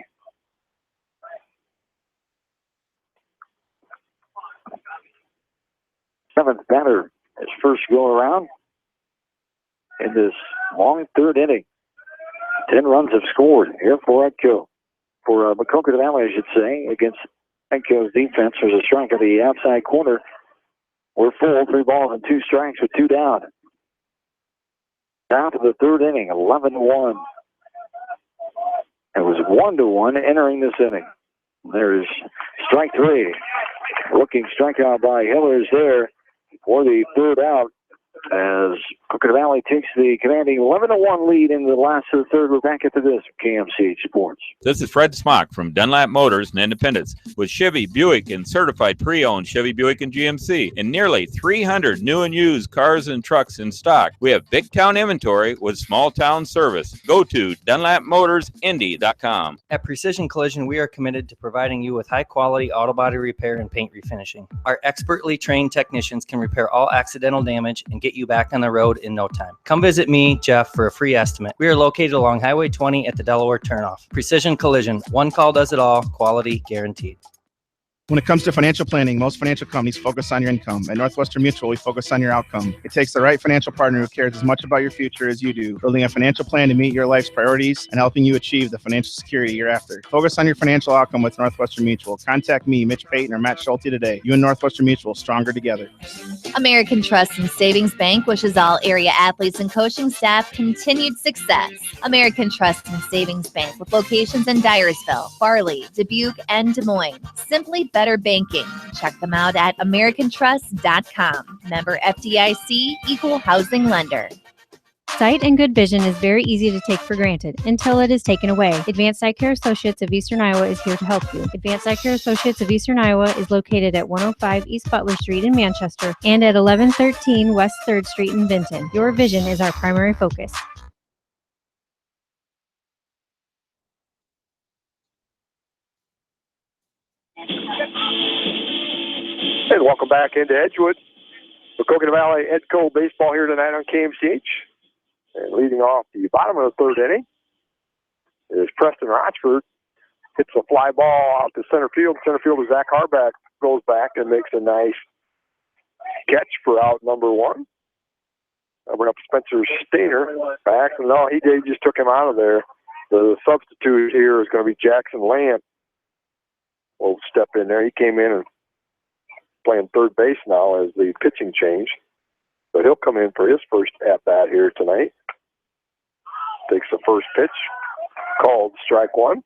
seventh batter, his first go around in this long third inning. 10 runs have scored here for Edco. For Maquoketa Valley, I should say, against Edco's defense. There's a strike on the outside corner. We're full, 3 balls and 2 strikes with 2 down. Down to the third inning, 11-1. It was 1-1 entering this inning. There's strike 3. Looking strikeout by Hillers there for the third out, as Maquoketa Valley takes the commanding 11-1 lead in the last of the third. We're back into this KMCH Sports. This is Fred Smock from Dunlap Motors and Independence with Chevy, Buick, and certified pre-owned Chevy, Buick, and GMC, and nearly 300 new and used cars and trucks in stock. We have big town inventory with small town service. Go to DunlapMotorsIndy.com. At Precision Collision, we are committed to providing you with high-quality auto body repair and paint refinishing. Our expertly trained technicians can repair all accidental damage and get you back on the road in no time. Come visit me, Jeff, for a free estimate. We are located along Highway 20 at the Delaware Turnoff. Precision Collision. One call does it all. Quality guaranteed. When it comes to financial planning, most financial companies focus on your income. At Northwestern Mutual, we focus on your outcome. It takes the right financial partner who cares as much about your future as you do, building a financial plan to meet your life's priorities and helping you achieve the financial security you're after. Focus on your financial outcome with Northwestern Mutual. Contact me, Mitch Payton, or Matt Schulte today. You and Northwestern Mutual, stronger together. American Trust and Savings Bank wishes all area athletes and coaching staff continued success. American Trust and Savings Bank, with locations in Dyersville, Farley, Dubuque, and Des Moines. Simply better banking. Check them out at AmericanTrust.com. Member FDIC, equal housing lender. Sight and good vision is very easy to take for granted until it is taken away. Advanced Eye Care Associates of Eastern Iowa is here to help you. Advanced Eye Care Associates of Eastern Iowa is located at 105 East Butler Street in Manchester and at 1113 West 3rd Street in Vinton. Your vision is our primary focus. And welcome back into Edgewood. Maquoketa Valley Edco baseball here tonight on KMCH. And leading off the bottom of the third inning is Preston Rochford. Hits a fly ball out to center field. Center fielder Zach Harback goes back and makes a nice catch for out number 1. We're up Spencer Stainer back. No, he just took him out of there. The substitute here is going to be Jackson Lamb. Will step in there. He came in and playing third base now as the pitching change. But he'll come in for his first at-bat here tonight. Takes the first pitch, called strike 1.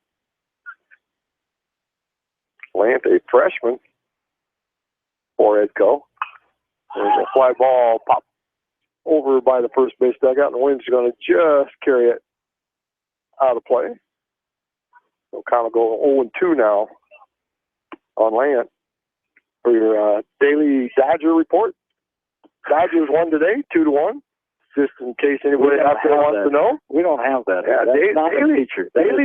Lant, a freshman for Edco. There's a fly ball pop over by the first base dugout, and the wind's going to just carry it out of play. They'll kind of go 0-2 now on Lant. For your daily Dodger report, Dodgers won today, 2-1. Just in case anybody out there wants to know. We don't have that. Yeah, daily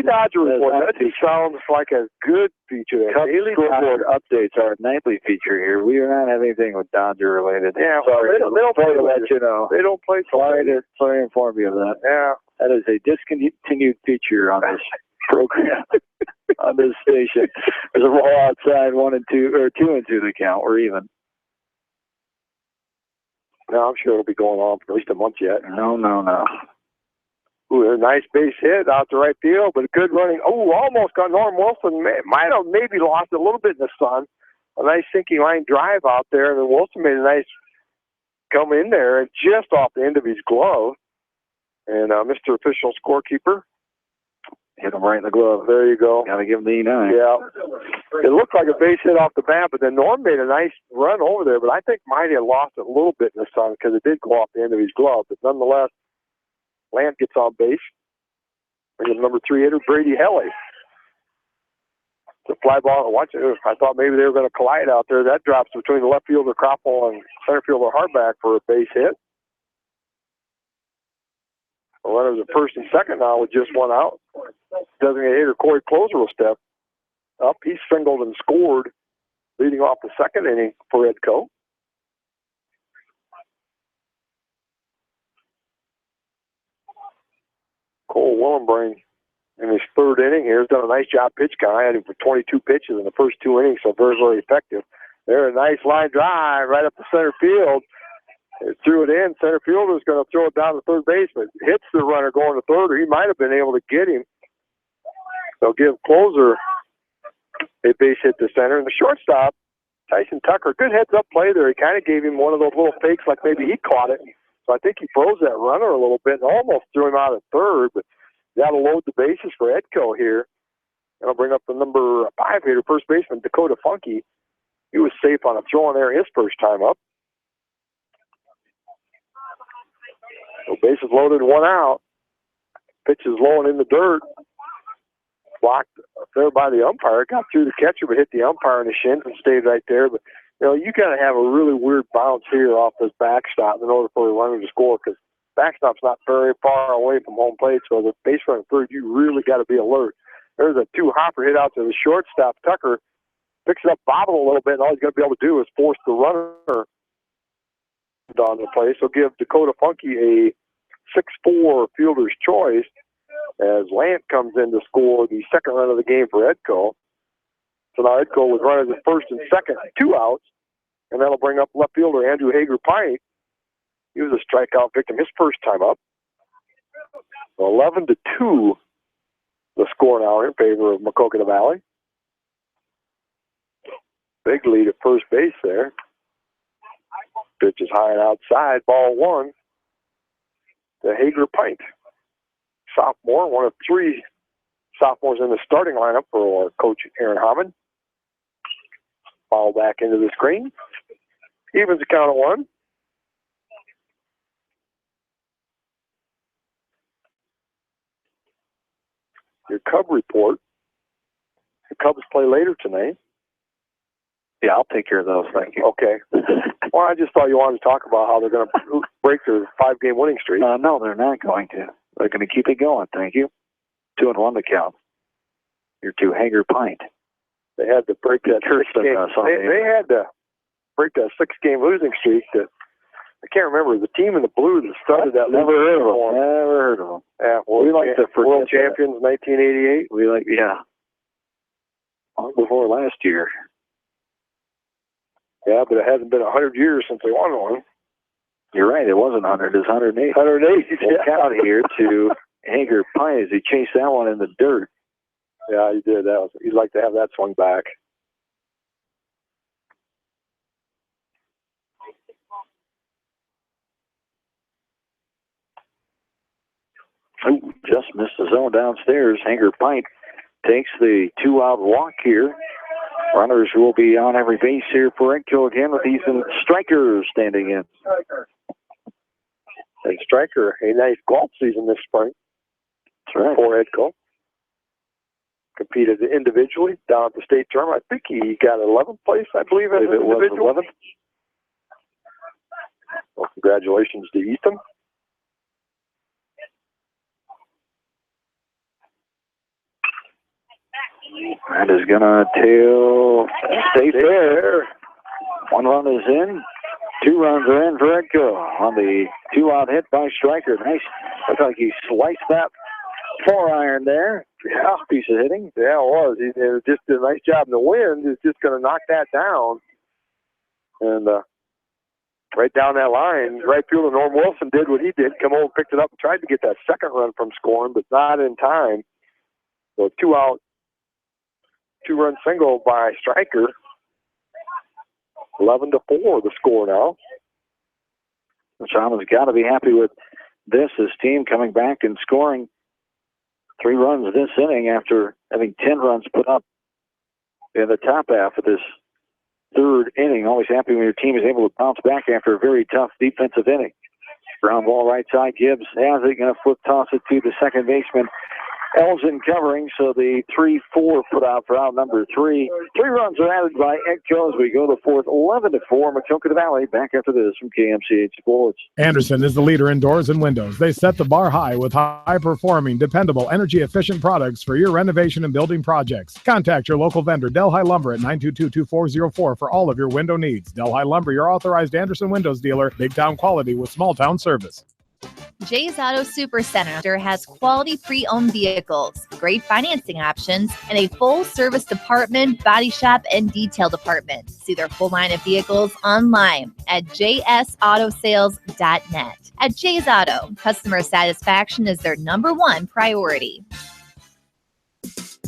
Dodger report. That just sounds like a good feature. Daily report updates are a nightly feature here. We are not having anything with Dodger related. Yeah, sorry. They don't play to let you know. They don't play. Sorry to inform you of that. Yeah, that is a discontinued feature on this program on this station. There's a ball outside, 1 and 2, or 2 and 2 the count. We're even. No, I'm sure it'll be going on for at least a month yet. No. Ooh, a nice base hit out to right field, but a good running. Oh, almost got Norm Wilson. Might have maybe lost a little bit in the sun. A nice sinking line drive out there, and then Wilson made a nice come in there and just off the end of his glove. And Mr. Official Scorekeeper hit him right in the glove. There you go. Got to give him the E9. Yeah. It looked like a base hit off the bat, but then Norm made a nice run over there. But I think might have lost it a little bit in the sun because it did go off the end of his glove. But nonetheless, Lant gets on base. Bring number 3 hitter, Brady Helly. It's a fly ball. Watch it. I thought maybe they were going to collide out there. That drops between the left fielder Kroppel and center fielder Hardback for a base hit. The runners at first and second now with just one out. Designated hitter Corey Closer will step up. He singled and scored, leading off the second inning for Edco. Cole Willenbrain in his third inning here has done a nice job pitch count. I had him for 22 pitches in the first 2 innings, so very, very effective. There, a nice line drive right up the center field. It threw it in. Center fielder is going to throw it down to third baseman. Hits the runner going to third, or he might have been able to get him. They'll give Closer a base hit to center. And the shortstop, Tyson Tucker, good heads-up play there. He kind of gave him one of those little fakes like maybe he caught it. So I think he froze that runner a little bit and almost threw him out at third. But that'll load the bases for Edco here. And I'll bring up the number 5 hitter, first baseman Dakota Funky. He was safe on a throw in there his first time up. So bases loaded, 1 out. Pitch is low and in the dirt. Blocked there by the umpire. Got through the catcher, but hit the umpire in the shins and stayed right there. But, you know, you got to have a really weird bounce here off this backstop in order for the runner to score, because backstop's not very far away from home plate. So the base runner third, you really got to be alert. There's a 2-hopper hit out to the shortstop. Tucker picks it up, bobble a little bit, and all he's going to be able to do is force the runner down the play. So give Dakota Funky a 6-4 fielder's choice as Lant comes in to score the second run of the game for Edco. So now Edco with runners at first and second, 2 outs, and that'll bring up left fielder Andrew Hager-Pike. He was a strikeout victim his first time up. So 11-2 the score now in favor of Maquoketa Valley. Big lead at first base there. Pitch is high and outside, ball 1 to Hager-Pike. Sophomore, one of 3 sophomores in the starting lineup for Coach Aaron Hammond. Foul back into the screen. Evens the count of 1. Your Cub report. The Cubs play later tonight. Yeah, I'll take care of those. Thank you. Okay. Well, I just thought you wanted to talk about how they're going to break their 5-game winning streak. No, they're not going to. They're going to keep it going. Thank you. 2-1 the count. You're to Hager-Pike. They had to break that 6-game. They had to break that 6-game losing streak. That I can't remember the team in the blue that started that. Never heard of them. Never heard of them. Yeah, well, we like the world champions, 1988. We like, yeah. Before last year. Yeah, but it hasn't been 100 years since they won one. You're right. It wasn't 100. It's 108. 108. We'll count here to Hager-Pike as he chased that one in the dirt. Yeah, he did. He'd like to have that swung back. Ooh, just missed the zone downstairs. Hager-Pike takes the 2-out walk here. Runners will be on every base here for Edco again with Ethan Stryker standing in. And Stryker, a nice golf season this spring. That's right. For Edco. Competed individually down at the state tournament. I think he got 11th place, I believe, as an individual. 11th. Well, congratulations to Ethan. That is going to stay fair. 1 run is in. 2 runs are in for Edco on the 2-out hit by Stryker. Nice. Looks like he sliced that 4-iron there. Yeah, piece of hitting. Yeah, it was. He just did a nice job in the wind. Is just going to knock that down. And right down that line, right fielder Norm Wilson did what he did, come over, picked it up, and tried to get that second run from scoring, but not in time. So 2-out, 2-run single by Stryker. 11-4 the score now. Chalmers got to be happy with this. His team coming back and scoring 3 runs this inning after having 10 runs put up in the top half of this third inning. Always happy when your team is able to bounce back after a very tough defensive inning. Ground ball right side. Gibbs has it. Going to flip toss it to the second baseman. Elgin covering, so the 3-4 put out for out number 3. 3 runs are added by Echo as we go to the fourth. 11-4, Maquoketa Valley. Back after this from KMCH Sports. Anderson is the leader in doors and windows. They set the bar high with high-performing, dependable, energy-efficient products for your renovation and building projects. Contact your local vendor, Delhi Lumber, at 922-2404 for all of your window needs. Delhi Lumber, your authorized Anderson Windows dealer. Big town quality with small town service. Jay's Auto Supercenter has quality pre-owned vehicles, great financing options, and a full-service department, body shop, and detail department. See their full line of vehicles online at jsautosales.net. At Jay's Auto, customer satisfaction is their #1 priority.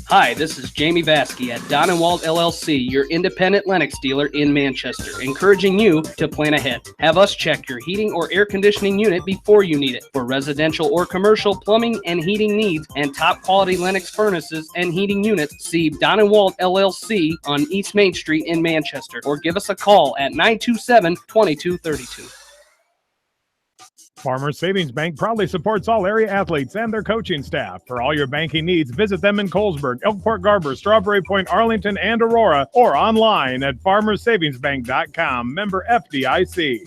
Hi, this is Jamie Vasky at Don & Walt LLC, your independent Lennox dealer in Manchester, encouraging you to plan ahead. Have us check your heating or air conditioning unit before you need it. For residential or commercial plumbing and heating needs and top quality Lennox furnaces and heating units, see Don & Walt LLC on East Main Street in Manchester, or give us a call at 927-2232. Farmers Savings Bank proudly supports all area athletes and their coaching staff. For all your banking needs, visit them in Colesburg, Elkport Garber, Strawberry Point, Arlington, and Aurora, or online at farmersavingsbank.com. Member FDIC.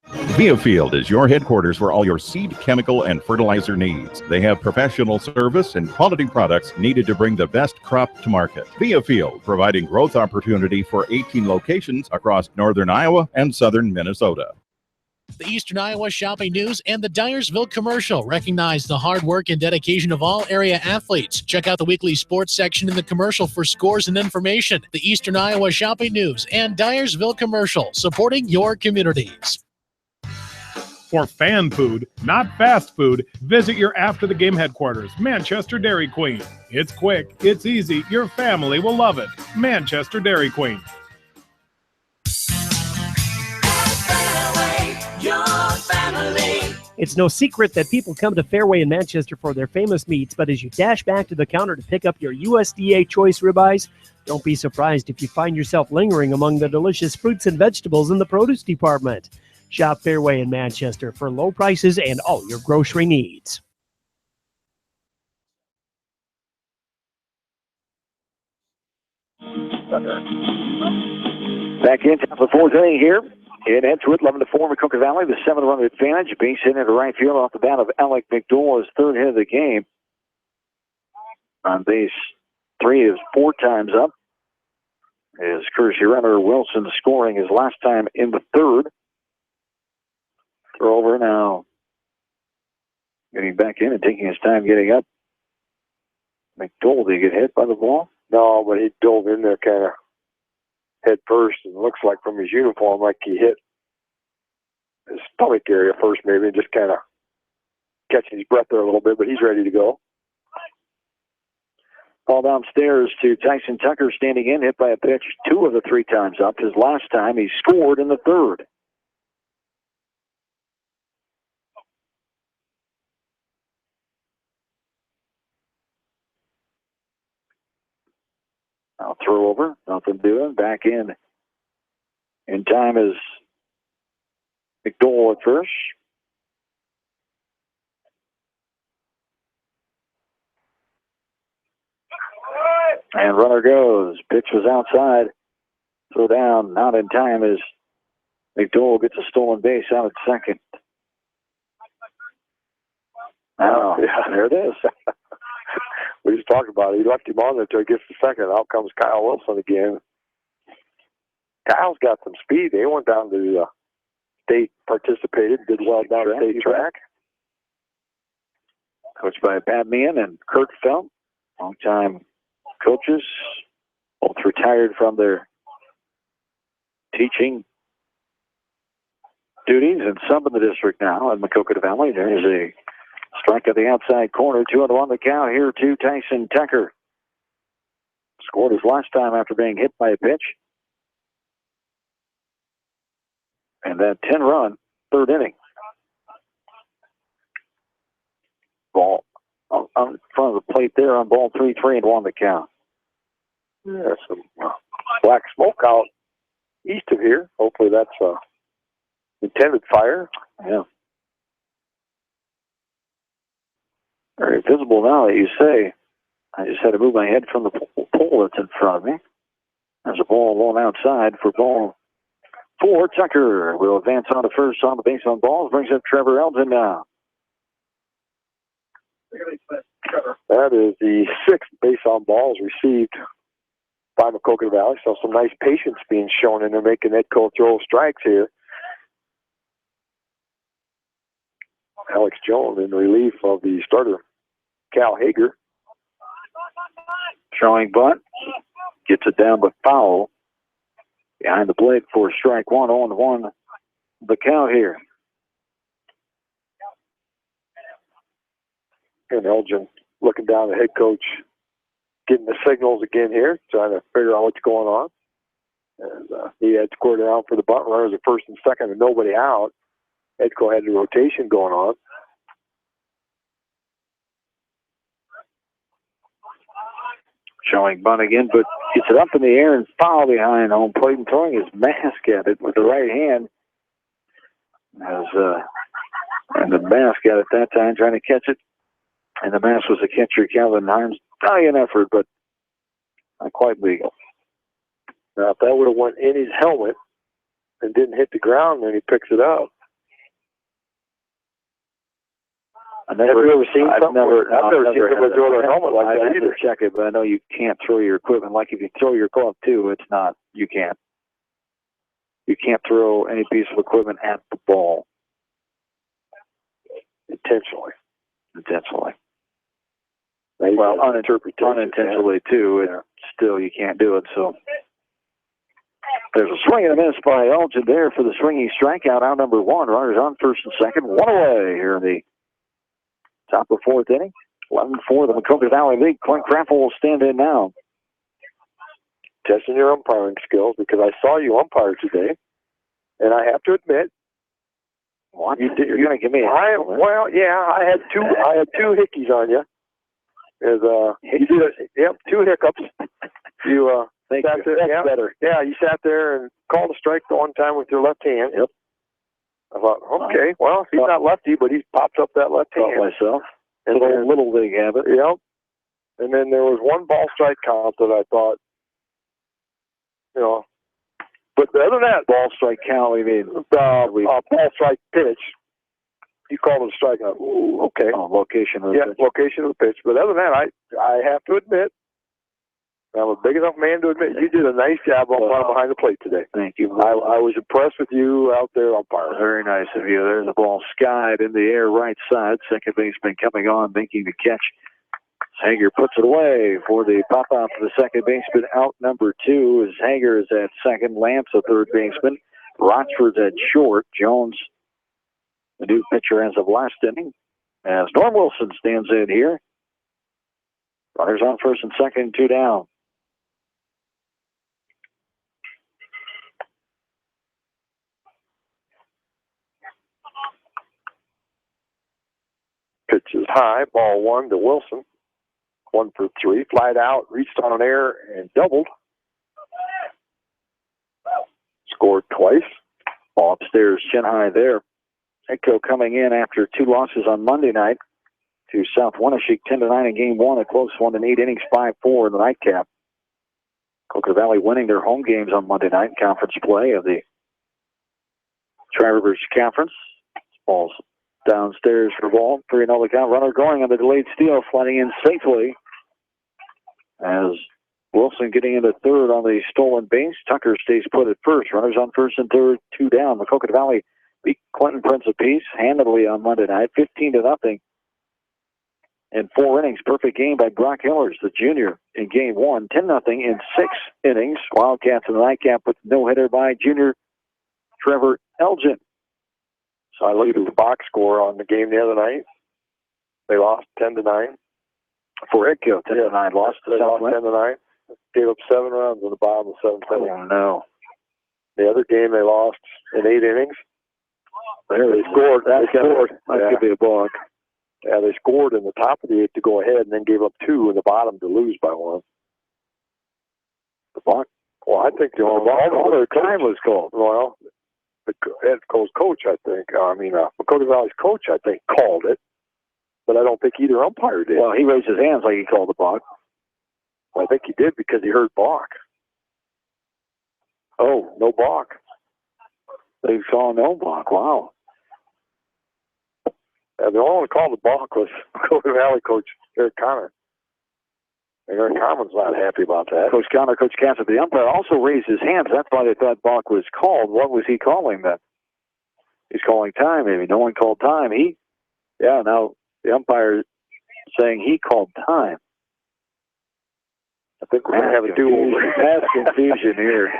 Viafield is your headquarters for all your seed, chemical, and fertilizer needs. They have professional service and quality products needed to bring the best crop to market. Viafield, providing growth opportunity for 18 locations across northern Iowa and southern Minnesota. The Eastern Iowa Shopping News and the Dyersville Commercial recognize the hard work and dedication of all area athletes. Check out the weekly sports section in the commercial for scores and information. The Eastern Iowa Shopping News and Dyersville Commercial, supporting your communities. For fan food, not fast food, visit your after-the-game headquarters, Manchester Dairy Queen. It's quick, it's easy, your family will love it. Manchester Dairy Queen. Your family. It's no secret that people come to Fairway in Manchester for their famous meats, but as you dash back to the counter to pick up your USDA choice ribeyes, don't be surprised if you find yourself lingering among the delicious fruits and vegetables in the produce department. Shop Fairway in Manchester for low prices and all your grocery needs. Back into the fourth inning here. It ends with 11-4 Maquoketa Valley, the 7-run advantage. Base hit into right field off the bat of Alec McDowell, his third hit of the game. On base 3 is 4 times up. His courtesy runner Wilson scoring his last time in the third. Throw over now. Getting back in and taking his time getting up. McDowell, did he get hit by the ball? No, but he dove in there kind of head first, and looks like from his uniform like he hit his stomach area first, maybe, and just kind of catching his breath there a little bit, but he's ready to go. Ball downstairs to Tyson Tucker, standing in, hit by a pitch 2 of the 3 times up. His last time he scored in the third. Now throw over, nothing doing. Back in time is McDowell at first. And runner goes. Pitch was outside. Throw down, not in time as McDowell gets a stolen base out at second. Oh, yeah, there it is. We just talked about it. He left him on there until he gets to second. Out comes Kyle Wilson again. Kyle's got some speed. They went down to state, participated, did well down at state track. coached by Pat Meehan and Kurt Felt, longtime coaches, both retired from their teaching duties and sub in the district now in Maquoketa Valley. There is a strike at the outside corner, 2-1 the count here to Tyson Tucker. Scored his last time after being hit by a pitch. And that 10-run third inning. Ball on front of the plate there on ball 3-1 the count. There's some black smoke out east of here. Hopefully that's intended fire. Yeah. Very visible now that you say. I just had to move my head from the pole that's in front of me. There's a ball along outside for ball 4. Tucker will advance on to first on the base on balls. Brings up Trevor Elgin now. That is the 6th base on balls received by Maquoketa Valley. So some nice patience being shown in there, making Edco throw strikes here. Alex Jones in relief of the starter, Cal Hager. Showing bunt. Gets it down but foul. Behind the plate for strike 1 on 1. The count here. And Elgin looking down the head coach, getting the signals again here, trying to figure out what's going on. And he had scored around for the bunt runners at first and second and nobody out. Edco had the rotation going on. Showing bunt again, but gets it up in the air and foul behind home plate and throwing his mask at it with the right hand. And the mask at it that time, trying to catch it. And the mask was the catcher, Calvin Harms. Valiant effort, but not quite legal. Now, if that would have went in his helmet and didn't hit the ground, then he picks it up. Have you ever seen something? I've never seen somebody throw their helmet like that either. I either. have to check it, but I know you can't throw your equipment. Like if you throw your glove too, it's not. You can't. You can't throw any piece of equipment at the ball intentionally. Well, unintentionally too. Still, you can't do it. So there's a swing and a miss by Elgin there for the swinging strikeout. Out number 1. Runners on first and second. 1 away here in the top of 4th inning. 11-4 the Maquoketa Valley League. Clint Craffle will stand in now. Testing your umpiring skills because I saw you umpire today, and I have to admit, what? You're going to give me I had two hickeys on you. You did 2 hiccups. You sat there. Better. Yeah, you sat there and called a strike the one time with your left hand. Yep. I thought, okay, well, he's not lefty, but he pops up that left hand. Myself. And little league habit. Yep. And then there was one ball strike count that I thought, but other than that, ball strike count, we mean ball strike pitch. You called it a strikeout. Ooh, okay. Location of the pitch. Location of the pitch. But other than that, I have to admit, I'm a big enough man to admit you did a nice job behind the plate today. Thank you. I was impressed with you out there umpiring. Very nice of you. There's the ball skied in the air right side. Second baseman coming on, making the catch. Hager puts it away for the pop-out to the second baseman. Out number 2 is Hager is at second. Lance, the third baseman. Rochford's at short. Jones, the new pitcher as of last inning. As Norm Wilson stands in here. Runners on first and second, 2 down. Pitch is high. Ball 1 to Wilson. 1 for 3. Flied out, reached on an air, and doubled. Scored twice. Ball upstairs, chin high there. Edco coming in after 2 losses on Monday night to South Wenatchee, 10-9 in game 1, a close one in 8 innings, 5-4 in the nightcap. Maquoketa Valley winning their home games on Monday night in conference play of the Tri-Rivers Conference. Ball's downstairs for ball. 3-0 the count. Runner going on the delayed steal, sliding in safely as Wilson getting into third on the stolen base. Tucker stays put at first. Runners on first and third, 2 down. Maquoketa Valley beat Clinton Prince of Peace handily on Monday night, 15-0. in 4 innings. Perfect game by Brock Hillers, the junior, in game 1. 10-0 in 6 innings. Wildcats in the nightcap with no-hitter by junior Trevor Elgin. So I looked at the box score on the game the other night. They lost 10-9. For Idco, 10-9 lost to They lost Southwest. 10-9. Gave up 7 runs in the bottom of 7th inning. Oh, no. The other game they lost in 8 innings. There They scored. That Yeah. could be a balk. Yeah, they scored in the top of the 8th to go ahead, and then gave up 2 in the bottom to lose by 1. The balk? Well, I think the time was called. Well, the head coach, I think. Maquoketa Valley's coach, I think, called it, but I don't think either umpire did. Well, he raised his hands like he called the balk. I think he did because he heard balk. Oh, no balk. They saw no balk. Wow. The only one who called the balk was Maquoketa Valley coach Eric Connor. And Eric Connor's not happy about that. Coach Connor, Coach Cassett, the umpire also raised his hands. That's why they thought balk was called. What was he calling then? He's calling time, maybe. No one called time. Now the umpire saying he called time. I think we're going to have a do-over. Mass confusion here.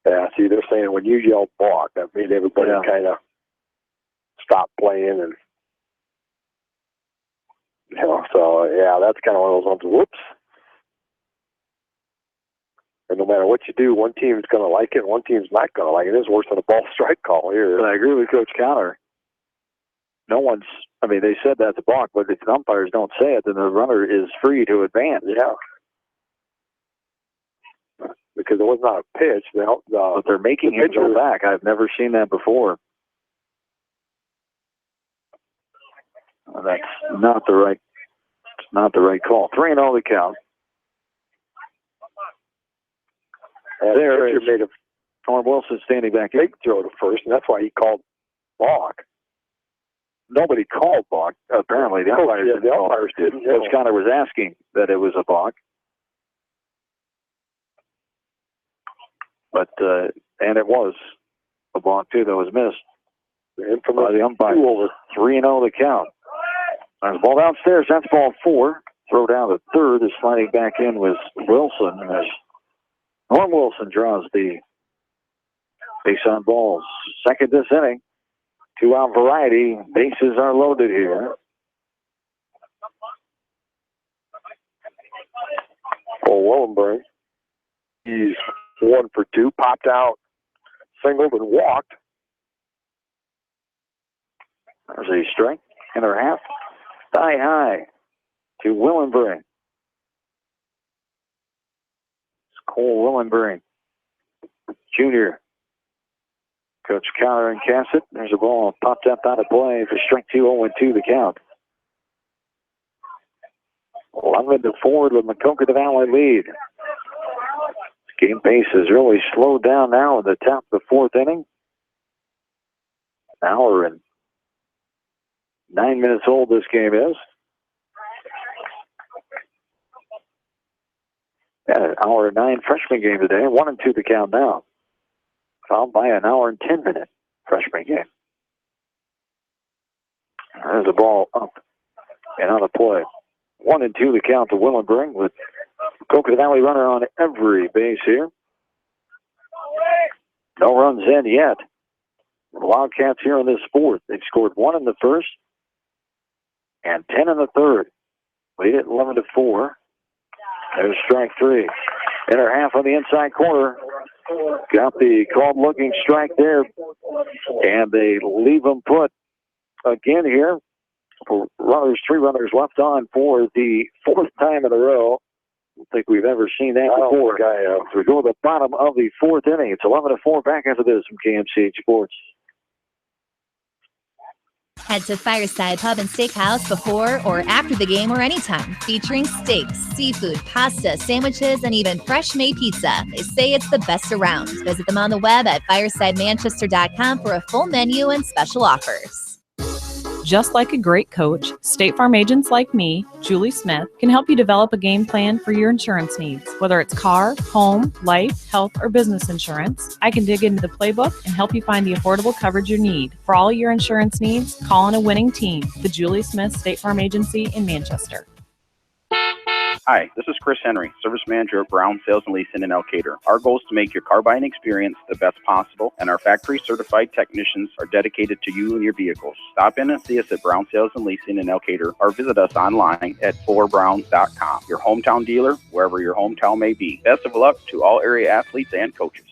Yeah, see, they're saying when you yell balk, that made everybody kind of stop playing. And, so, that's kind of one of those ones, whoops. And no matter what you do, one team's going to like it, and one team's not going to like it. It's worse than a ball strike call here. But I agree with Coach Connor. They said that's a balk, but if the umpires don't say it, then the runner is free to advance. Yeah. Because it was not a pitch. But they're making him go back. I've never seen that before. That's not the right call. 3-0 the count. There is Norm Wilson standing back in. Big throw to first, and that's why he called balk. Nobody called balk. Apparently, the umpires didn't. Coach Connor was asking that it was a balk. But, and it was a balk, too, that was missed. By the umpire. 3-0 the count. There's a ball downstairs. That's ball 4. Throw down to third. The sliding back in was Wilson. As Norm Wilson draws the base on balls. Second this inning. 2-out variety. Bases are loaded here. Willenberg. He's 1 for 2. Popped out, singled, and walked. There's a strike in her half. Thigh high to Willenberg. It's Cole Willenberg, Jr. Coach Connor and Cassett. There's a ball popped up out of play for strike 2, 0-2 the count. 11-4 with Maquoketa Valley lead. Game pace has really slowed down now in the top of the 4th inning. An hour and 9 minutes old this game is. An hour and 9 freshman game today. 1-2 the count now. Followed by an hour and 10 minute freshman game. There's a ball up and on the play. 1-2 the count to Willenberg with Maquoketa Valley runner on every base here. No runs in yet. The Wildcats here in this 4th. They've scored 1 in the 1st and 10 in the 3rd. Lead it 11-4. There's strike 3. Inner half on the inside corner. Got the called looking strike there. And they leave them put again here. For runners, 3 runners left on for the 4th time in a row. I don't think we've ever seen that before. So we go to the bottom of the 4th inning. It's 11-4 back after this from KMCH Sports. Head to Fireside Pub and Steakhouse before or after the game or anytime, featuring steaks, seafood, pasta, sandwiches, and even fresh-made pizza. They say it's the best around. Visit them on the web at firesidemanchester.com for a full menu and special offers. Just like a great coach, State Farm agents like me, Julie Smith, can help you develop a game plan for your insurance needs. Whether it's car, home, life, health, or business insurance, I can dig into the playbook and help you find the affordable coverage you need. For all your insurance needs, call on a winning team, the Julie Smith State Farm Agency in Manchester. Hi, this is Chris Henry, Service Manager at Brown Sales and Leasing in Elkader. Our goal is to make your car buying experience the best possible, and our factory certified technicians are dedicated to you and your vehicles. Stop in and see us at Brown Sales and Leasing in Elkader, or visit us online at fullerbrowns.com. Your hometown dealer, wherever your hometown may be. Best of luck to all area athletes and coaches.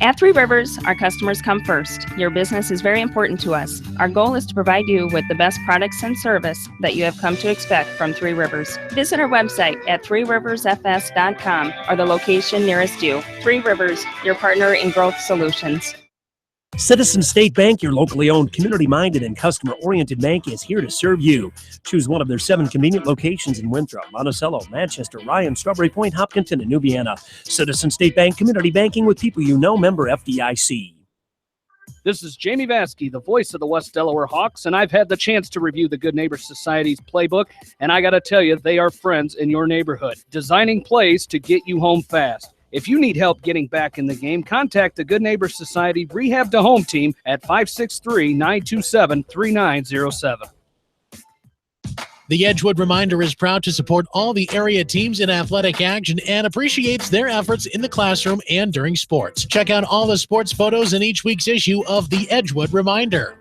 At Three Rivers, our customers come first. Your business is very important to us. Our goal is to provide you with the best products and service that you have come to expect from Three Rivers. Visit our website at threeriversfs.com or the location nearest you. Three Rivers, your partner in growth solutions. Citizen State Bank, your locally owned, community-minded, and customer-oriented bank, is here to serve you. Choose one of their 7 convenient locations in Winthrop, Monticello, Manchester, Ryan, Strawberry Point, Hopkinton, and Nubiana. Citizen State Bank, community banking with people you know, member FDIC. This is Jamie Vaskey, the voice of the West Delaware Hawks, and I've had the chance to review the Good Neighbor Society's playbook, and I got to tell you, they are friends in your neighborhood, designing plays to get you home fast. If you need help getting back in the game, contact the Good Neighbor Society Rehab to Home team at 563-927-3907. The Edgewood Reminder is proud to support all the area teams in athletic action and appreciates their efforts in the classroom and during sports. Check out all the sports photos in each week's issue of the Edgewood Reminder.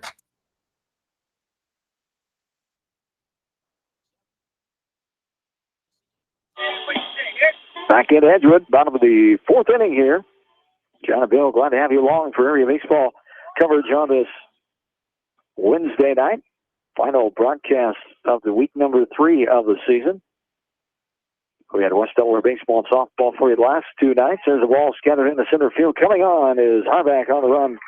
Back in Edgewood, bottom of the 4th inning here. John and Bill, glad to have you along for area baseball coverage on this Wednesday night. Final broadcast of the week number 3 of the season. We had West Delaware baseball and softball for you the last 2 nights. There's the ball scattered in the center field. Coming on is Harback on the run.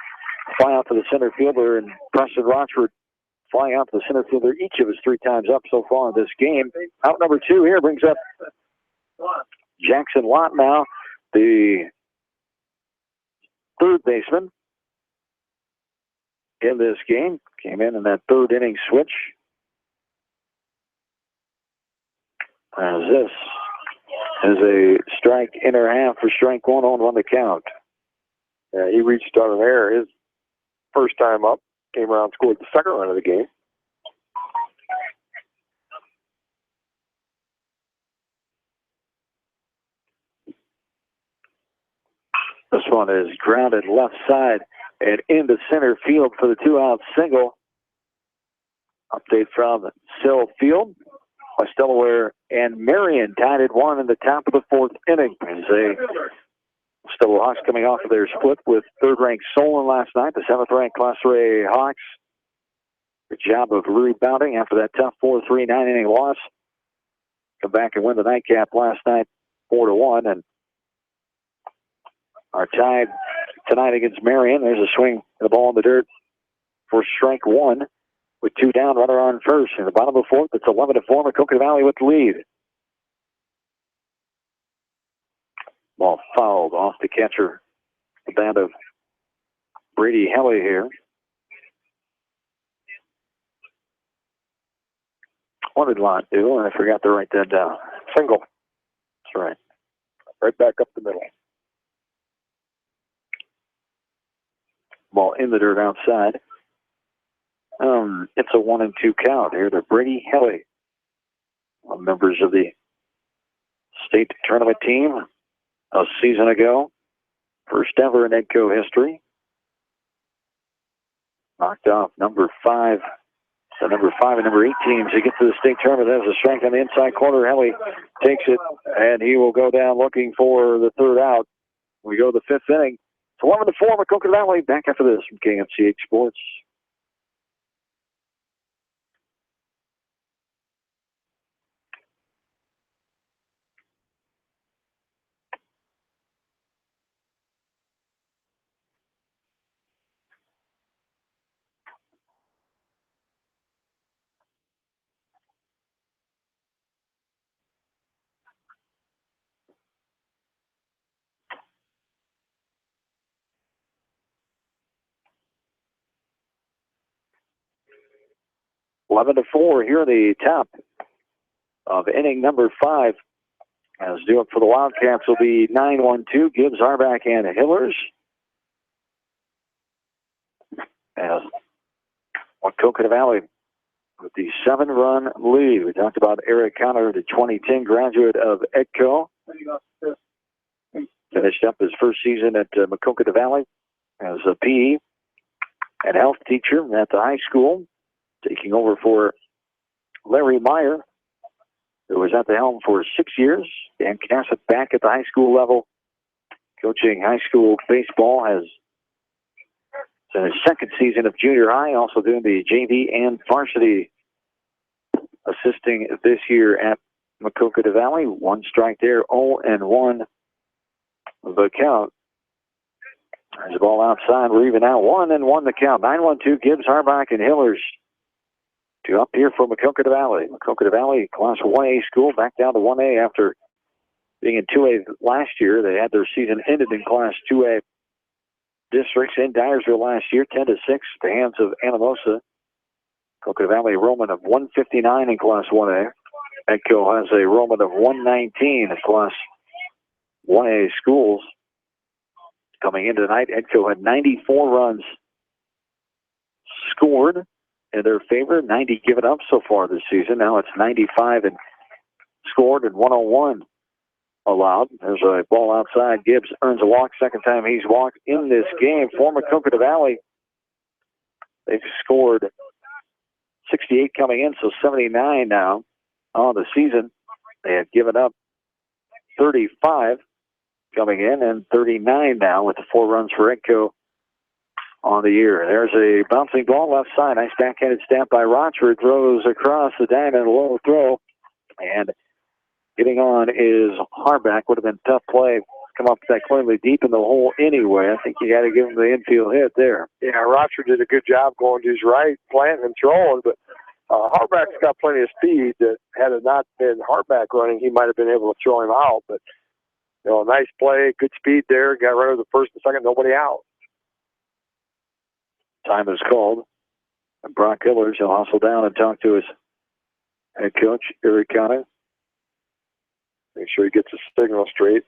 Fly out to the center fielder, and Preston Rochford flying out to the center fielder each of his 3 times up so far in this game. Out number 2 here brings up Jackson Lott now, the third baseman in this game. Came in that 3rd inning switch. As this is a strike inner half for strike 1 on the count. Yeah, he reached on an error his first time up, came around, scored the 2nd run of the game. This one is grounded left side and into center field for the 2-out single. Update from Sill Field. West Delaware and Marion tied at 1 in the top of the 4th inning. As they West Delaware Hawks coming off of their split with 3rd-ranked Solon last night. The 7th-ranked Class A Hawks. Good job of rebounding after that tough 4-3 9-inning loss. Come back and win the nightcap last night 4-1, and are tied tonight against Marion. There's a swing, the ball in the dirt for strike 1 with 2 down, runner on first. In the bottom of the 4th, it's 11-4, Maquoketa Valley with the lead. Ball fouled off the catcher, the band of Brady Helly here. What did Lott do? I forgot to write that down. Single. That's right. Right back up the middle. Ball in the dirt outside. It's a 1-2 count here to Brady Helly, members of the state tournament team a season ago. First ever in EDCO history. Knocked off number 5. So number 5 and number 8 teams to get to the state tournament. There's a strike on the inside corner. Helly takes it, and he will go down looking for the 3rd out. We go to the 5th inning. It's 11-4, Maquoketa Valley. Back after this from KMCH Sports. 11-4 here in the top of inning number 5. As do it for the Wildcats will be 9-1-2, Gibbs, Harbach, and Hillers. As Maquoketa Valley with the 7-run lead. We talked about Eric Connor, the 2010 graduate of EDCO. Finished up his first season at Maquoketa Valley as a PE and health teacher at the high school, taking over for Larry Meyer, who was at the helm for 6 years. Dan Cassett back at the high school level, coaching high school baseball, has in his second season of junior high, also doing the JV and varsity, assisting this year at Maquoketa Valley. 1 strike there, 0-1 the count. There's the ball outside. We're even now 1-1 the count. 9-1-2 Gibbs, Harbach, and Hillers to up here for Maquoketa Valley. Maquoketa Valley, Class 1A school, back down to 1A after being in 2A last year. They had their season ended in Class 2A districts in Dyersville last year, 10-6, the hands of Anamosa. Maquoketa Valley enrollment of 159 in Class 1A. EDCO has a enrollment of 119 in Class 1A schools. Coming into tonight, EDCO had 94 runs scored in their favor, 90 given up so far this season. Now it's 95 and scored and 101 allowed. There's a ball outside. Gibbs earns a walk. Second time he's walked in this game for Maquoketa Valley. They've scored 68 coming in, so 79 now on the season. They had given up 35 coming in and 39 now with the 4 runs for EDCO on the year. There's a bouncing ball left side. Nice backhanded stamp by Rochford. Throws across the diamond, low throw. And getting on is Harbach. Would have been tough play. Come up that clearly deep in the hole anyway. I think you got to give him the infield hit there. Yeah, Rochford did a good job going to his right, planting and throwing, but Harbach's got plenty of speed that had it not been Harbach running, he might have been able to throw him out. But, you know, nice play, good speed there. Got rid of the first and second, nobody out. Time is called. And Brock Hillers, he'll hustle down and talk to his head coach, Eric Connor. Make sure he gets his signal straight.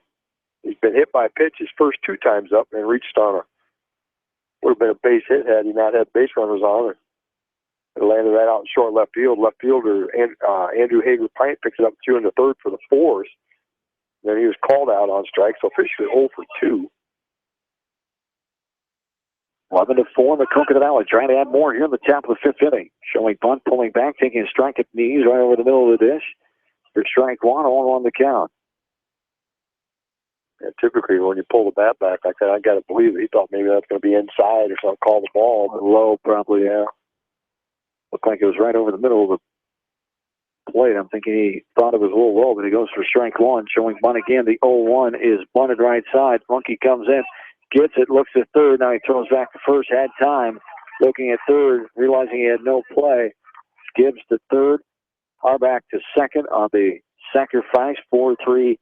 He's been hit by a pitch his first 2 times up and reached on would have been a base hit had he not had base runners on. It landed right out in short left field. Left fielder Andrew Hager-Pint picks it up 2 in the third for the Force. Then he was called out on strike, so officially 0 for 2. 11-4, Maquoketa Valley trying to add more here in the top of the 5th inning. Showing bunt, pulling back, taking a strike at knees right over the middle of the dish. For strike 1, 0-1 the count. Yeah, typically, when you pull the bat back like that, I got to believe it. He thought maybe that's going to be inside or something, call the ball. But low, probably, yeah. Looked like it was right over the middle of the plate. I'm thinking he thought it was a little low, but he goes for strike 1. Showing bunt again. The 0-1 is bunted right side. Funky comes in, gets it, looks at third. Now he throws back to first, had time. Looking at third, realizing he had no play. Gibbs to third. Harbach to second on the sacrifice. 4-3.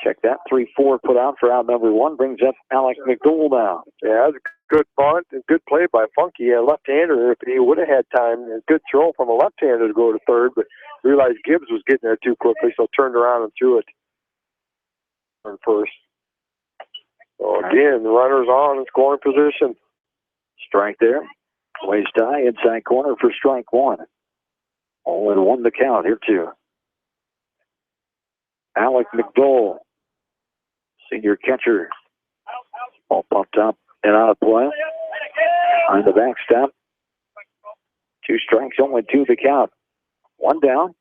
Check that. 3-4 put out for out number 1. Brings up Alec McDowell now. Yeah, that was a good bunt and good play by Funky. A left-hander, if he would have had time, a good throw from a left-hander to go to third, but realized Gibbs was getting there too quickly, so turned around and threw it on first. So again, the runner's on in scoring position. Strike there. Waist high, inside corner for strike 1. 0-1 the count here too. Alec McDowell, senior catcher. Ball pumped up and out of play. On the backstop. 2 strikes, 0-2 the count. 1 down.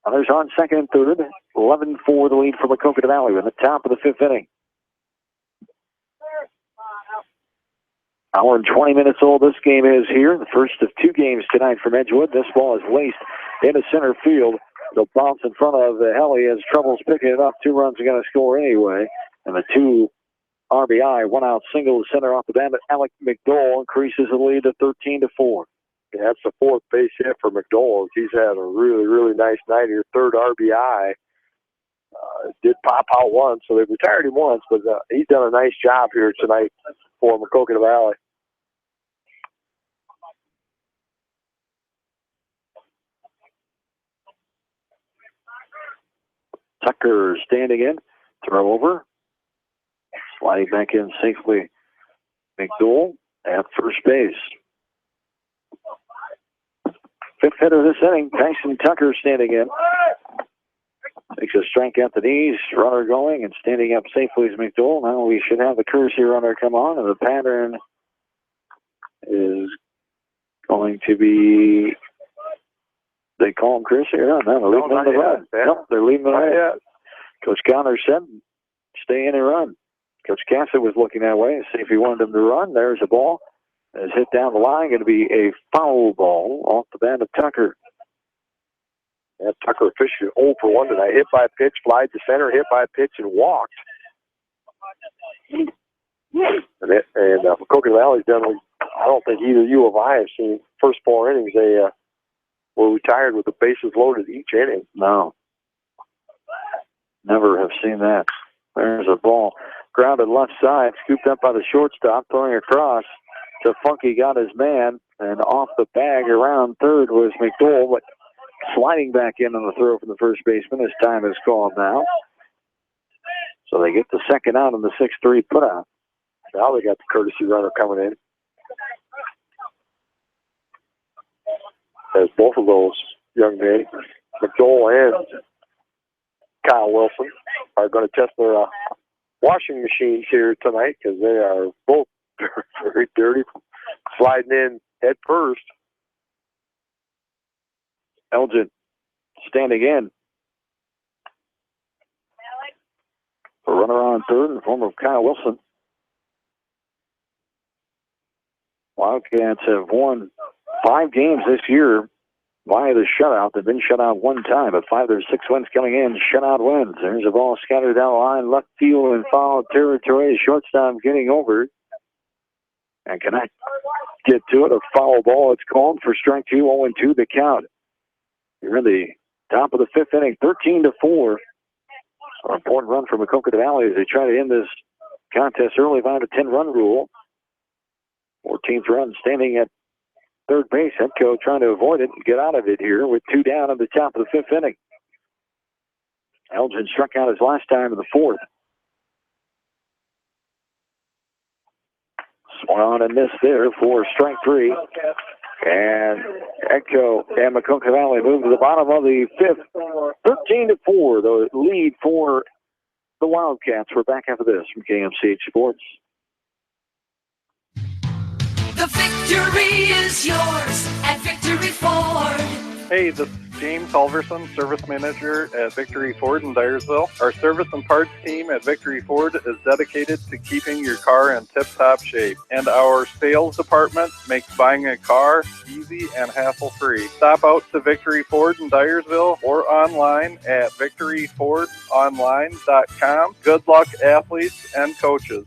Others on second and third. 11-4 the lead for Maquoketa Valley in the top of the 5th inning. Hour and 20 minutes old this game is here. The first of 2 games tonight from Edgewood. This ball is laced into center field. It'll bounce in front of the Helly. Has troubles picking it up. 2 runs are going to score anyway. And the 2 RBI, 1 out single to center off the bat. Alec McDowell increases the lead to 13-4. Yeah, that's the 4th base hit for McDowell. He's had a really, really nice night here. 3rd RBI. Did pop out once, so they retired him once, but he's done a nice job here tonight for Maquoketa Valley. Tucker standing in. Throw over. Sliding back in safely. McDowell at first base. Fifth hitter this inning, Tyson Tucker standing in. Takes a strike at the knees, runner going, and standing up safely is McDowell. Now we should have the courtesy runner come on, and the pattern is going to be, they call him courtesy run. No, they're leaving him the run. Nope, they're leaving him the run. Coach Connor said, stay in and run. Coach Cassett was looking that way to see if he wanted him to run. There's a ball. It's hit down the line. Going to be a foul ball off the bat of Tucker. Yeah, Tucker officially 0 for 1 tonight. Hit by a pitch, fly to center, hit by a pitch, and walked. And Maquoketa Valley's done. I don't think either U of I have seen first 4 innings. They were retired with the bases loaded each inning. No, never have seen that. There's a ball grounded left side, scooped up by the shortstop, throwing across. So Funky got his man, and off the bag around third was McDowell, but sliding back in on the throw from the first baseman. His time is called now. So they get the second out on the 6-3 putout. Now they got the courtesy runner coming in. As both of those young men, McDowell and Kyle Wilson, are going to test their washing machines here tonight because they are both very dirty, sliding in head first. Elgin standing in. A runner on third in the form of Kyle Wilson. Wildcats have won 5 games this year via the shutout. They've been shut out 1 time, but 5 of their 6 wins coming in, shutout wins. There's a ball scattered down the line, left field and foul territory. Shortstop getting over. And can I get to it? A foul ball. It's called for strike 2, 0-2 the count. You're in the top of the 5th inning, 13-4. An important run for Maquoketa Valley as they try to end this contest early via the 10-run rule. 14th run standing at third base. Edco trying to avoid it and get out of it here with 2 down at the top of the 5th inning. Elgin struck out his last time in the 4th. Swung on and missed there for strike 3. And Edco and Maquoketa Valley move to the bottom of the 5th. 13-4, the lead for the Wildcats. We're back after this from KMCH Sports. The victory is yours at Victory Ford. Hey, this is James Halverson, Service Manager at Victory Ford in Dyersville. Our service and parts team at Victory Ford is dedicated to keeping your car in tip-top shape. And our sales department makes buying a car easy and hassle-free. Stop out to Victory Ford in Dyersville or online at victoryfordonline.com. Good luck, athletes and coaches.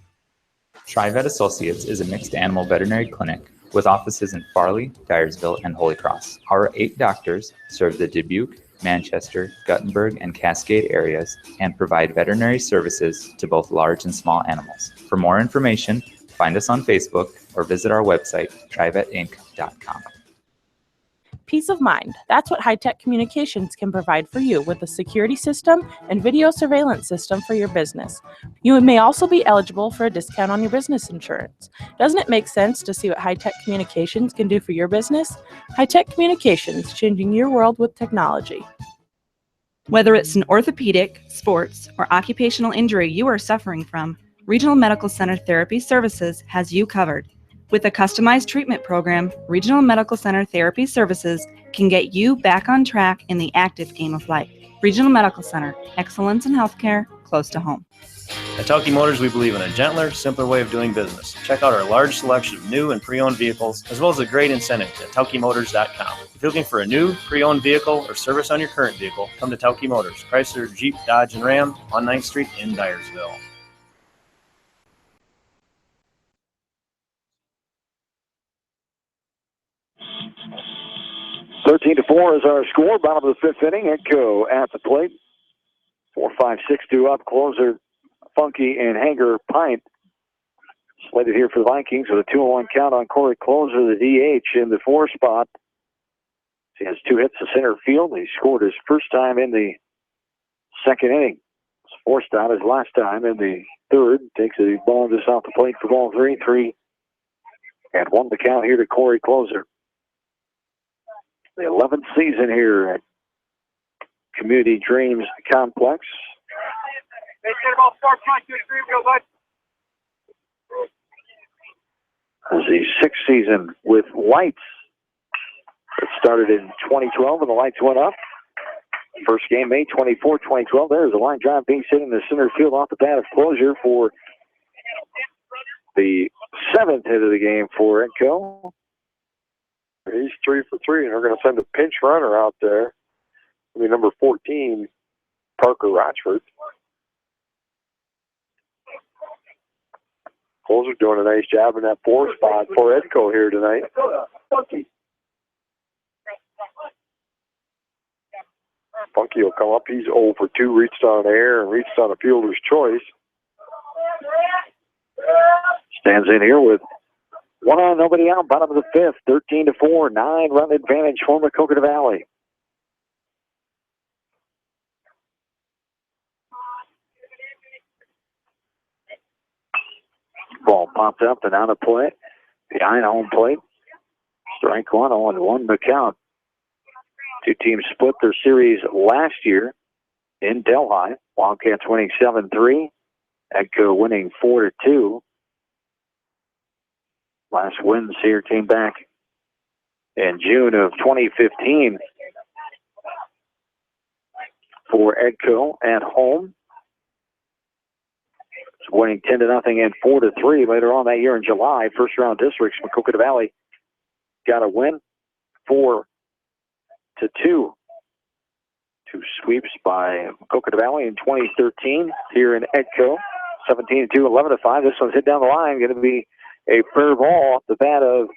TriVet Associates is a mixed animal veterinary clinic with offices in Farley, Dyersville, and Holy Cross. Our 8 doctors serve the Dubuque, Manchester, Guttenberg, and Cascade areas and provide veterinary services to both large and small animals. For more information, find us on Facebook or visit our website, trivetinc.com. Peace of mind. That's what high-tech communications can provide for you with a security system and video surveillance system for your business. You may also be eligible for a discount on your business insurance. Doesn't it make sense to see what high-tech communications can do for your business? High-tech communications, changing your world with technology. Whether it's an orthopedic, sports, or occupational injury you are suffering from, Regional Medical Center Therapy Services has you covered. With a customized treatment program, Regional Medical Center Therapy Services can get you back on track in the active game of life. Regional Medical Center, excellence in healthcare, close to home. At Tauke Motors, we believe in a gentler, simpler way of doing business. Check out our large selection of new and pre-owned vehicles, as well as a great incentive at TaukeMotors.com. If you're looking for a new, pre-owned vehicle or service on your current vehicle, come to Tauke Motors, Chrysler, Jeep, Dodge, and Ram on 9th Street in Dyersville. $13-4 is our score. Bottom of the 5th inning. Edco at the plate. 4-5-6-2 up. Closer Funky and Hanger Pint slated here for the Vikings with a 2-1 count on Corey Closer, the DH, in the 4 spot. He has 2 hits to center field. He scored his first time in the second inning. Was forced out his last time in the third. Takes the ball just off the plate for ball 3-3. And 1 the count here to Corey Closer. The 11th season here at Community Dreams Complex. This is the 6th season with Lights. It started in 2012 and the lights went up. First game, May 24, 2012. There's a line drive base hit in the center field off the bat of Closure for the 7th hit of the game for Edco. He's 3 for 3, and they're going to send a pinch runner out there. I mean, number 14, Parker Rochford. Closer doing a nice job in that 4 spot for Edco here tonight. Funky will come up. He's 0 for 2, reached on air and reached on a fielder's choice. Stands in here with 1 on, nobody out, bottom of the 5th, 13-4, 9-run advantage for Maquoketa Valley. Ball popped up and out of play. Behind home plate. Strike 1 on 1 the count. Two teams split their series last year in Delhi. Wildcats winning 7-3. Edco winning 4-2. Last wins here came back in June of 2015 for Edco at home. It's winning 10-0 and 4-3 later on that year in July. First round districts, Maquoketa Valley got a win 4-2. 2 sweeps by Maquoketa Valley in 2013 here in Edco. 17-2, 11-5. This one's hit down the line. Going to be a fair ball off the bat of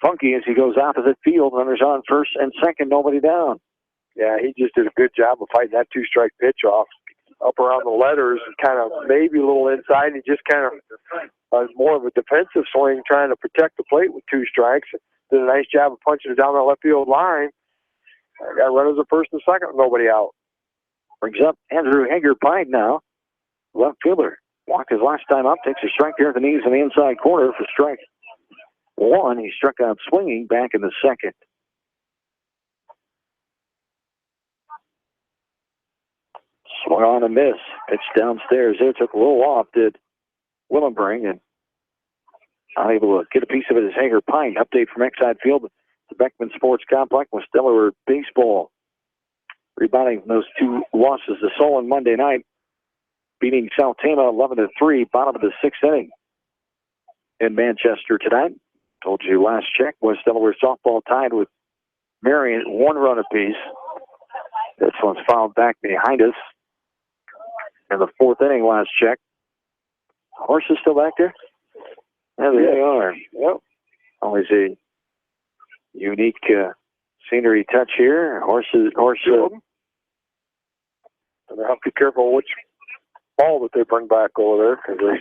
Funky as he goes opposite field. Runners on first and second, nobody down. Yeah, he just did a good job of fighting that 2-strike pitch off. Up around the letters, kind of maybe a little inside. He just kind of was more of a defensive swing, trying to protect the plate with 2 strikes. Did a nice job of punching it down the left field line. Got runners at first and second, nobody out. Brings up Andrew Hager-Pine now. Left fielder. Walked his last time up, takes a strike here at the knees in the inside corner for strike 1. He struck out swinging back in the second. Swung on a miss. Pitch downstairs there. Took a little off, did Willenbring, and not able to get a piece of it as Hager-Pine. Update from Exide Field, the Beckman Sports Complex with Delaware baseball. Rebounding from those 2 losses to Solon Monday night, beating South Tama 11-3, bottom of the 6th inning in Manchester tonight. Told you last check, West Delaware softball tied with Marion, 1 run apiece. This one's fouled back behind us in the 4th inning last check. Horses still back there? Yeah, they are. Yep. Always a unique scenery touch here. Horses. And they have to be careful which ball that they bring back over there, because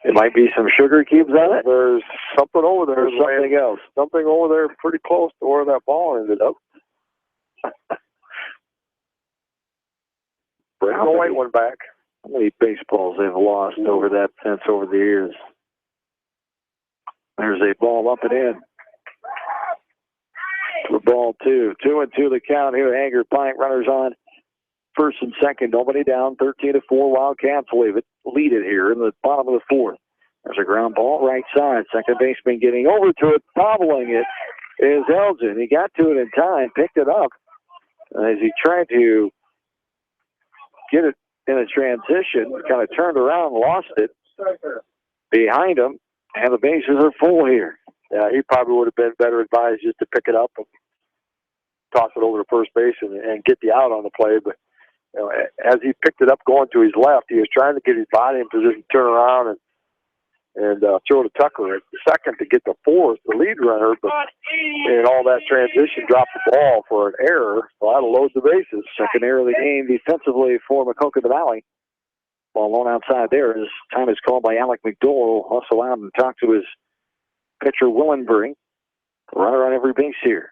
it might be some sugar cubes on it. There's something over there. There's something else. Something over there pretty close to where that ball ended up. Bring the white one back. How many baseballs they've lost over that fence over the years. There's a ball up and in. For ball 2. 2-2 the count here. Hager-Pine runners on first and second. Nobody down. 13-4. Wildcats lead it here in the bottom of the 4th. There's a ground ball right side. Second baseman getting over to it. Bobbling it is Elgin. He got to it in time. Picked it up as he tried to get it in a transition. Kind of turned around, lost it behind him, and the bases are full here. Yeah, he probably would have been better advised just to pick it up and toss it over to first base and get the out on the play. But you know, as he picked it up going to his left, he was trying to get his body in position, turn around, and throw to Tucker at second to get the 4th, the lead runner. But in all that transition, dropped the ball for an error. So that'll load the bases. Second error of the game defensively for Maquoketa Valley. Ball alone outside there. His time is called by Alec McDowell. Hustle out and talk to his pitcher, Willenbring. Runner on every base here.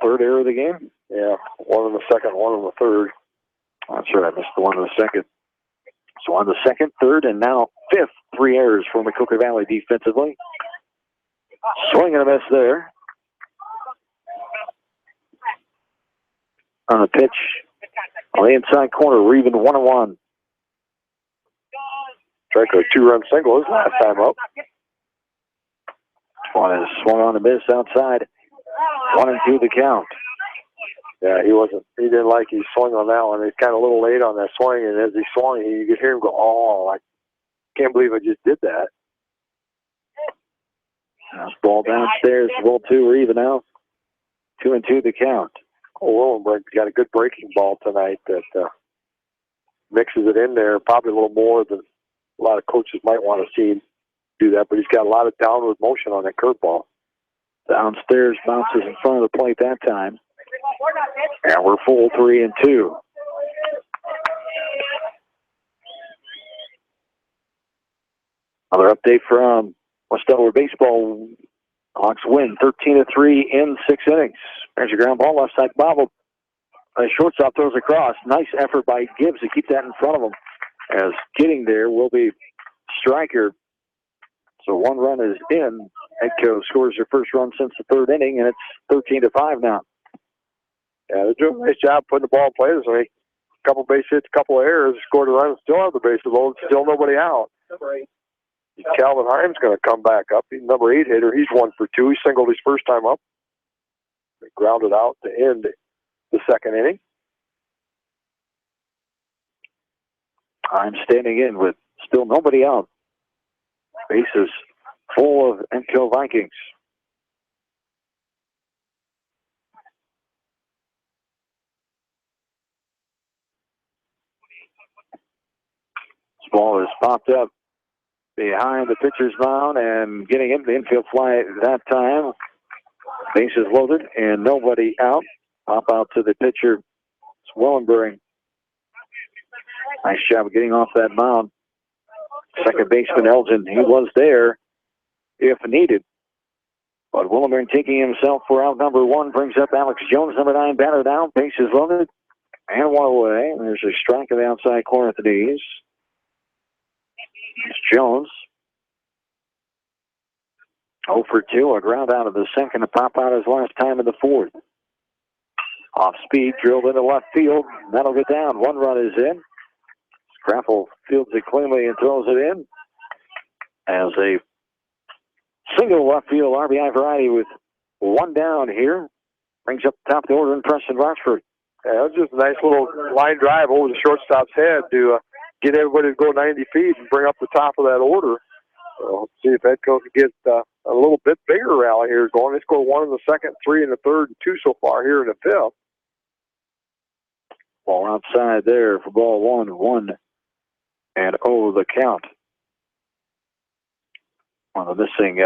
third error of the game? Yeah, one in the second, one in the third. That's right. I missed the one in the second. So on the second, third, and now fifth, 3 errors for Maquoketa Valley defensively. Swing and a miss there. On the pitch, on the inside corner, we're even 1-1. Tried a 2-run single his last time up. One is swung on the miss outside. 1-2 the count. Yeah, he didn't like he swung on that one. He's kind of a little late on that swing, and as he swung, you could hear him go, "Oh, I can't believe I just did that." Ball downstairs, ball 2, we're even out. 2-2 the count. Willenberg's got a good breaking ball tonight that mixes it in there, probably a little more than a lot of coaches might want to see him do that, but he's got a lot of downward motion on that curveball. Downstairs bounces in front of the plate that time. And we're full 3-2. Another update from West Delaware Baseball. Hawks win 13-3 in 6 innings. There's your ground ball, left side bobbled. Shortstop throws across. Nice effort by Gibbs to keep that in front of him. As getting there will be Stryker. So 1 run is in. Edco scores their first run since the 3rd inning, and it's 13-5 now. Yeah, they're doing a nice job putting the ball in play this week. A couple base hits, a couple of errors, scored a run, still have the bases loaded, still nobody out. Calvin Himes going to come back up. He's number 8 hitter. He's 1 for 2. He singled his first time up. They grounded out to end the 2nd inning. I'm standing in with still nobody out. Bases full of Enco Vikings. This ball is popped up behind the pitcher's mound and getting into the infield fly that time. Bases loaded and nobody out. Pop out to the pitcher. It's Wellenberg. Nice job of getting off that mound. Second baseman Elgin, he was there if needed. But Wellenberg taking himself for out number 1 brings up Alex Jones, number 9, batter down. Bases loaded and 1 away. There's a strike in the outside corner at the knees. It's Jones. 0 for 2, a ground out of the second to pop out his last time in the 4th. Off speed, drilled into left field. That'll get down. 1 run is in. Craffle fields it cleanly and throws it in. As a single left field RBI variety with 1 down here. Brings up the top of the order in Preston Rochford. Yeah, it was just a nice little line drive over the shortstop's head to get everybody to go 90 feet and bring up the top of that order. So see if Edco can get a little bit bigger rally here going. They scored 1 in the 2nd, 3 in the 3rd, and 2 so far here in the 5th. Ball outside there for ball 1, 1-0 the count. One of the missing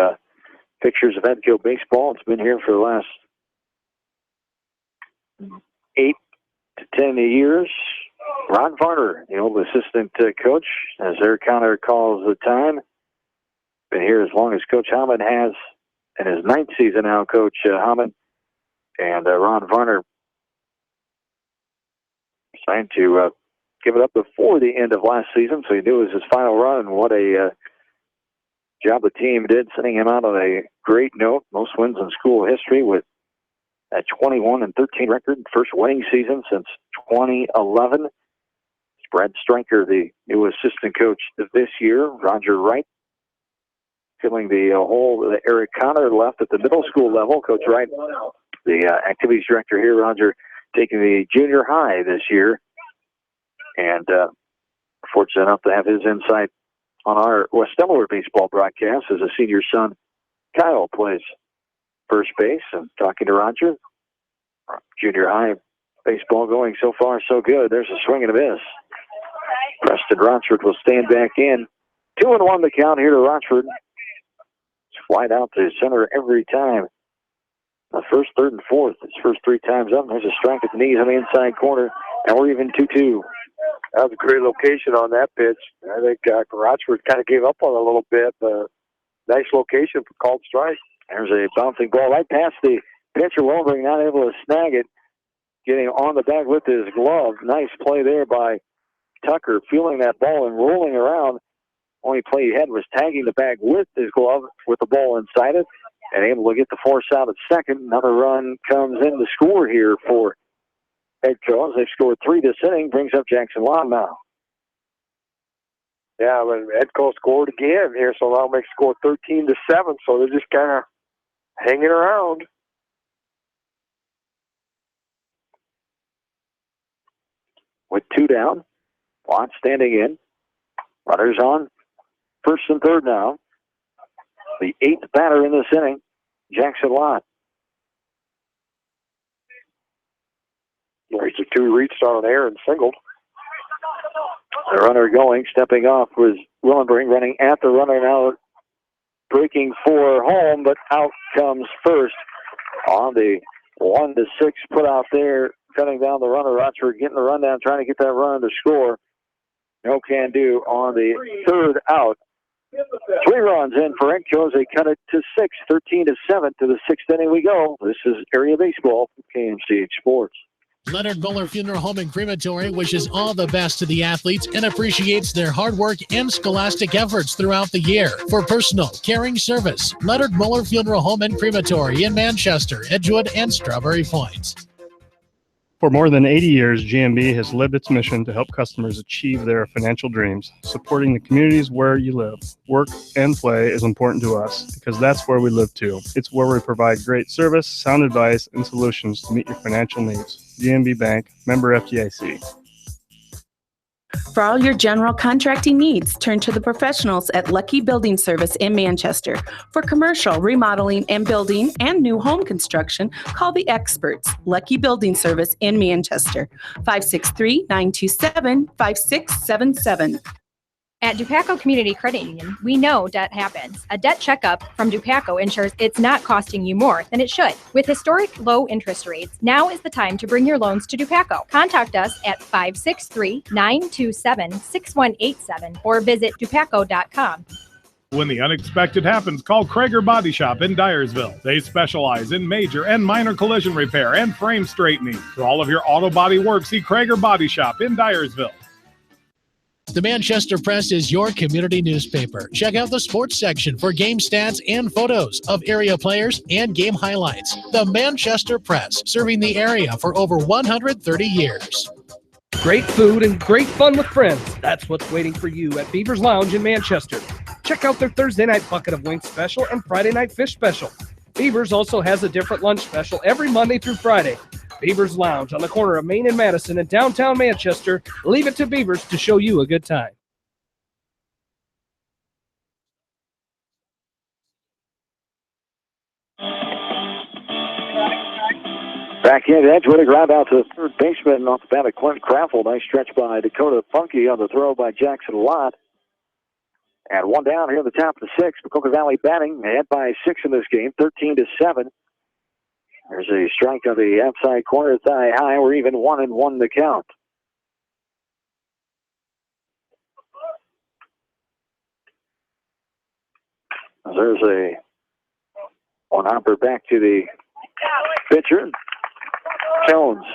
pictures of Edco baseball. It's been here for the last 8 to 10 years. Ron Varner, the old assistant coach, as Eric Conner calls the time. Been here as long as Coach Hammond has in his 9th season now, Coach Hammond. And Ron Varner signed to give it up before the end of last season, so he knew it was his final run, and what a job the team did, sending him out on a great note. Most wins in school history with a 21-13 record, first winning season since 2011. Brad Stryker, the new assistant coach this year. Roger Wright filling the hole that Eric Conner left at the middle school level. Coach Wright, the activities director here. Roger taking the junior high this year. And fortunate enough to have his insight on our West Delaware baseball broadcast as a senior son, Kyle, plays first base. And talking to Roger, junior high baseball going so far so good. There's a swing and a miss. Preston Rochford will stand back in. 2-1 the count here to Rochford. Flight out to center every time. The first, 3rd, and 4th. His first 3 times up. There's a strike at the knees on the inside corner. And we're even 2-2. That was a great location on that pitch. I think Rochford kind of gave up on it a little bit. Nice location for called strike. There's a bouncing ball right past the pitcher, Wolverine, not able to snag it. Getting on the bag with his glove. Nice play there by Tucker, feeling that ball and rolling around. Only play he had was tagging the bag with his glove with the ball inside it and able to get the force out at second. Another run comes in to score here for Edco. They've scored 3 this inning, brings up Jackson Lott now. Yeah, but Edco scored again here, so that'll make score 13-7. So they're just kind of hanging around. With 2 down, Lott standing in. Runners on first and third now. The 8th batter in this inning, Jackson Lott. There's a 2 reached on an air and singled. The runner going, stepping off was Willenbring, running at the runner now, breaking for home, but out comes first on the 1-6 put out there, cutting down the runner. Rochford getting the run down, trying to get that runner to score. No can do on the 3rd out. 3 runs in for Edco as they cut it to 6, 13-7 to the 6th inning we go. This is Area Baseball from KMCH Sports. Leonard Muller Funeral Home and Crematory wishes all the best to the athletes and appreciates their hard work and scholastic efforts throughout the year. For personal, caring service, Leonard Muller Funeral Home and Crematory in Manchester, Edgewood, and Strawberry Point. For more than 80 years, GMB has lived its mission to help customers achieve their financial dreams. Supporting the communities where you live, work, and play is important to us because that's where we live too. It's where we provide great service, sound advice, and solutions to meet your financial needs. GMB Bank, member FDIC. For all your general contracting needs, turn to the professionals at Lucky Building Service in Manchester. For commercial, remodeling, and building and new home construction, call the experts. Lucky Building Service in Manchester. 563-927-5677. At Dupaco Community Credit Union, we know debt happens. A debt checkup from Dupaco ensures it's not costing you more than it should. With historic low interest rates, now is the time to bring your loans to Dupaco. Contact us at 563-927-6187 or visit dupaco.com. When the unexpected happens, call Krager Body Shop in Dyersville. They specialize in major and minor collision repair and frame straightening. For all of your auto body work, see Krager Body Shop in Dyersville. The Manchester Press is your community newspaper. Check out the sports section for game stats and photos of area players and game highlights. The Manchester Press, serving the area for over 130 years. Great food and great fun with friends. That's what's waiting for you at Beaver's Lounge in Manchester. Check out their Thursday night bucket of wings special and Friday night fish special. Beaver's also has a different lunch special every Monday through Friday. Beaver's Lounge on the corner of Main and Madison in downtown Manchester. Leave it to Beaver's to show you a good time. Back in Edgewood, a ground out to the third baseman off the bat of Clint Craffle. Nice stretch by Dakota Funky on the throw by Jackson Lott. And 1 down here at the top of the 6th. Maquoketa Valley batting ahead by 6 in this game, 13-7. There's a strike on the outside corner, thigh high. We're even 1-1 the count. There's a one hopper back to the pitcher. Jones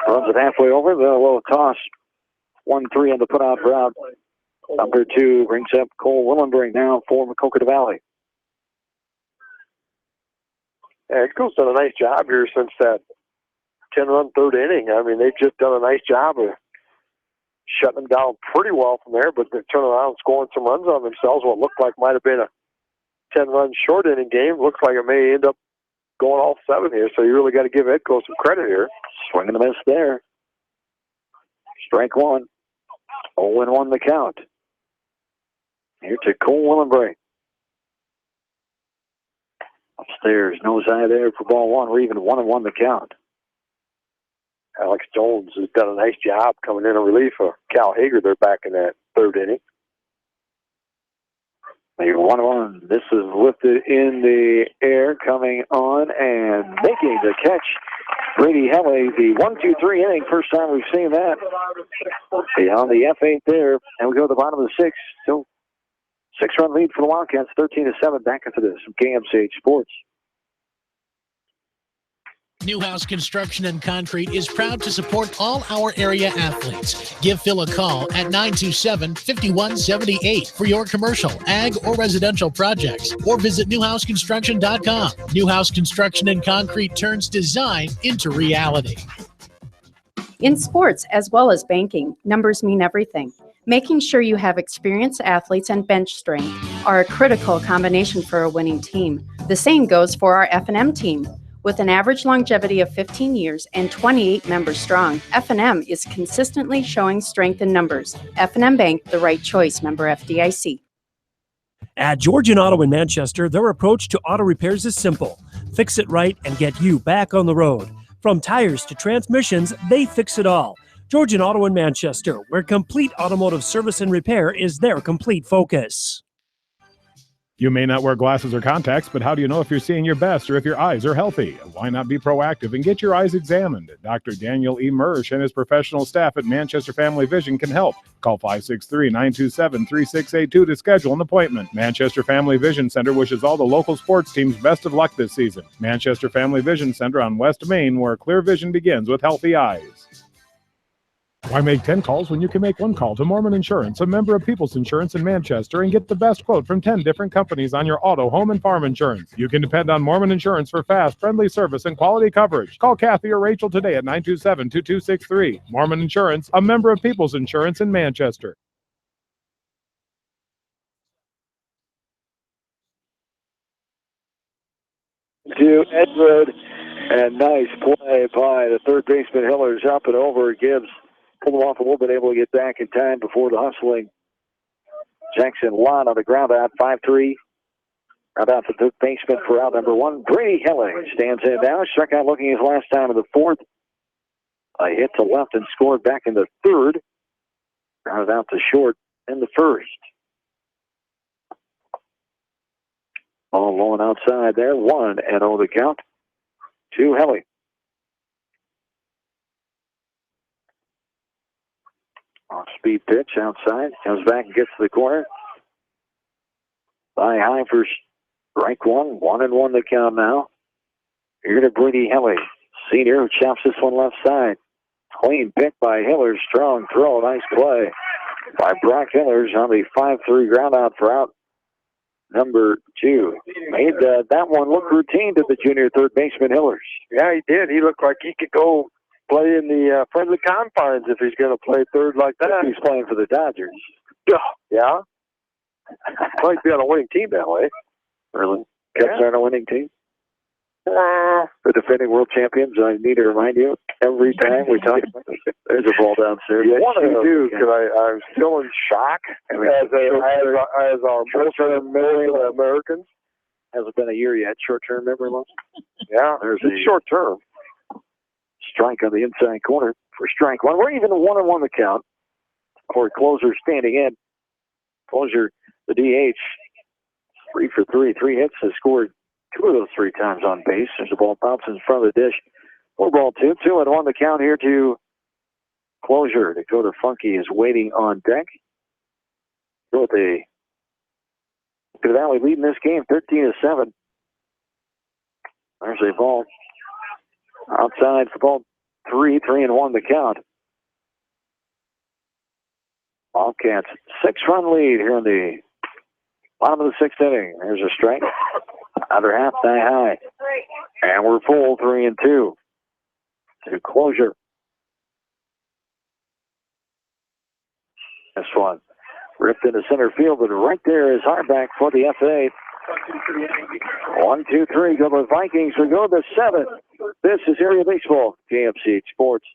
runs it halfway over. The low toss. 1-3 on the put out route. Number 2 brings up Cole Willenbring now for Maquoketa Valley. Yeah, Edco's done a nice job here since that 10-run 3rd inning. I mean, they've just done a nice job of shutting them down pretty well from there, but they're turning around and scoring some runs on themselves. What looked like might have been a 10-run short inning game. Looks like it may end up going all 7 here, so you really got to give Edco some credit here. Swing and a miss there. Strike 1. 0-1 the count. Here to Cole Willenbring. Upstairs, nose eye there for ball 1. We're even 1-1 the count. Alex Jones has done a nice job coming in relief of Cal Hager. They're back in that 3rd inning. Maybe 1-1. This is lifted in the air, coming on and making the catch. Brady Helly, the 1-2-3 inning. First time we've seen that. Beyond the F8 there. And we go to the bottom of the 6th. So 6-run lead for the Wildcats, 13-7. Back into this from KMCH Sports. Newhouse Construction and Concrete is proud to support all our area athletes. Give Phil a call at 927-5178 for your commercial, ag, or residential projects, or visit newhouseconstruction.com. Newhouse Construction and Concrete turns design into reality. In sports, as well as banking, numbers mean everything. Making sure you have experienced athletes and bench strength are a critical combination for a winning team. The same goes for our F&M team. With an average longevity of 15 years and 28 members strong, F&M is consistently showing strength in numbers. F&M Bank, the right choice, member FDIC. At Georgian Auto in Manchester, their approach to auto repairs is simple. Fix it right and get you back on the road. From tires to transmissions, they fix it all. Georgian Auto in Manchester, where complete automotive service and repair is their complete focus. You may not wear glasses or contacts, but how do you know if you're seeing your best or if your eyes are healthy? Why not be proactive and get your eyes examined? Dr. Daniel E. Mersch and his professional staff at Manchester Family Vision can help. Call 563-927-3682 to schedule an appointment. Manchester Family Vision Center wishes all the local sports teams best of luck this season. Manchester Family Vision Center on West Main, where clear vision begins with healthy eyes. Why make 10 calls when you can make one call to Mormon Insurance, a member of People's Insurance in Manchester, and get the best quote from 10 different companies on your auto, home, and farm insurance? You can depend on Mormon Insurance for fast, friendly service and quality coverage. Call Kathy or Rachel today at 927-2263. Mormon Insurance, a member of People's Insurance in Manchester. To Edgewood, and nice play by the third baseman Hillers, up and over. Gibbs pulled him off a little bit, able to get back in time before the hustling Jackson Lott on the ground out, 5-3. Ground out the third baseman for out number one. Brady Hilling stands in now. Struck out looking his last time in the fourth. A hit to left and scored back in the third. Grounded out to short in the first. Ball low and outside there. 1-0 the count to Helly. Off-speed pitch outside. Comes back and gets to the corner. By high for strike one. 1-1 the count now. Here to Brady Helly. Senior who chops this one left side. Clean pick by Hillers. Strong throw. Nice play by Brock Hillers on the 5-3 ground out for out number two. Made that one look routine to the junior third baseman Hillers. Yeah, he did. He looked like he could go play in the friendly confines if he's going to play third like that. He's playing for the Dodgers. Yeah. Might be on a winning team that way. Really? Cubs are on a winning team? The defending world champions, I need to remind you, every time we talk about this, there's a ball downstairs. Yes, you do, because I'm still in shock as our short-term memory Americans. Hasn't been a year yet, short-term memory loss. Yeah, there's a short-term. Strike on the inside corner for strike one. We're even 1-1 the count. Corey Closer standing in. Closer, the DH, 3 for 3. 3 hits, has scored 2 of those 3 times on base. There's a ball bounces in front of the dish. 4-2. 2-1 the count here to Closer. Dakota Funky is waiting on deck. Go with the Valley leading this game 13-7. There's a ball outside for ball 3-1 the count. Bobcats 6-run lead here in the bottom of the 6th inning. There's a strike. Under half die high. And we're full 3-2. To Closure. This one ripped into center field, but right there is Harback for the FA. 1-2-3. Go the Vikings. We go to 7. This is Area Baseball, KFC Sports.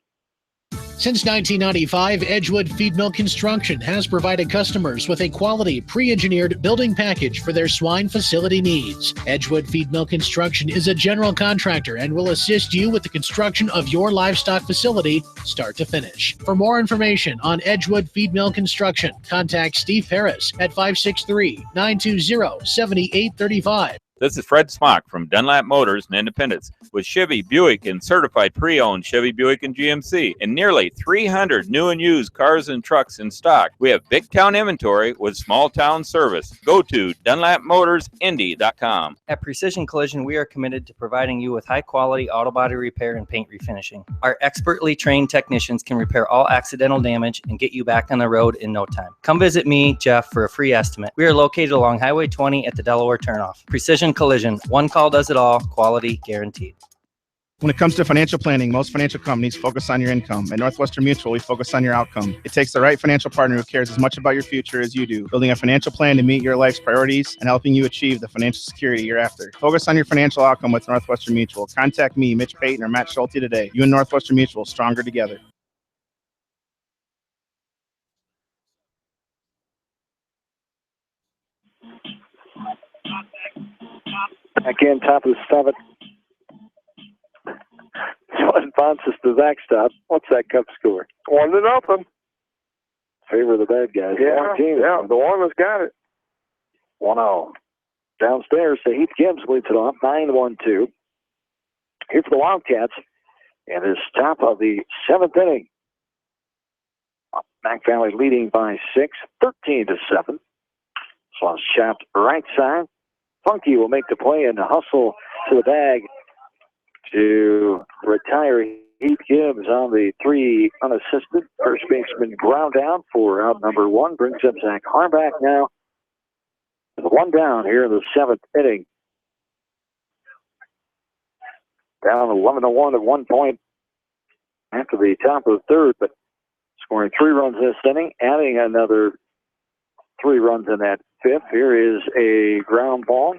Since 1995, Edgewood Feed Mill Construction has provided customers with a quality, pre-engineered building package for their swine facility needs. Edgewood Feed Mill Construction is a general contractor and will assist you with the construction of your livestock facility, start to finish. For more information on Edgewood Feed Mill Construction, contact Steve Harris at 563-920-7835. This is Fred Smock from Dunlap Motors in Independence with Chevy, Buick, and certified pre-owned Chevy, Buick, and GMC, and nearly 300 new and used cars and trucks in stock. We have big town inventory with small town service. Go to DunlapMotorsIndy.com. At Precision Collision, we are committed to providing you with high-quality auto body repair and paint refinishing. Our expertly trained technicians can repair all accidental damage and get you back on the road in no time. Come visit me, Jeff, for a free estimate. We are located along Highway 20 at the Delaware turnoff. Precision Collision, one call does it all, quality guaranteed. When it comes to financial planning, most financial companies focus on your income. At Northwestern Mutual, we focus on your outcome. It takes the right financial partner who cares as much about your future as you do, building a financial plan to meet your life's priorities and helping you achieve the financial security you're after. Focus on your financial outcome with Northwestern Mutual. Contact me, Mitch Payton, or Matt Schulte today. You and Northwestern Mutual, stronger together. Again, top of the seventh. Pontus to Zach stop. What's that cup score? 1-0. Favor of the bad guys. Yeah, the one that's got it. 1-0. Downstairs, so Heath Gibbs leads it off, 9-1-2. Here for the Wildcats, and it's top of the seventh inning. Mac Valley leading by 6, 13-7. So shaft right side. Funky will make the play and hustle to the bag to retire Heath Gibbs on the 3 unassisted. First baseman ground out for out number 1. Brings up Zach Harback now. With 1 down here in the 7th inning. Down 11-1 at 1 point after the top of the 3rd, but scoring 3 runs this inning, adding another 3 runs in that 5th. Here is a ground ball.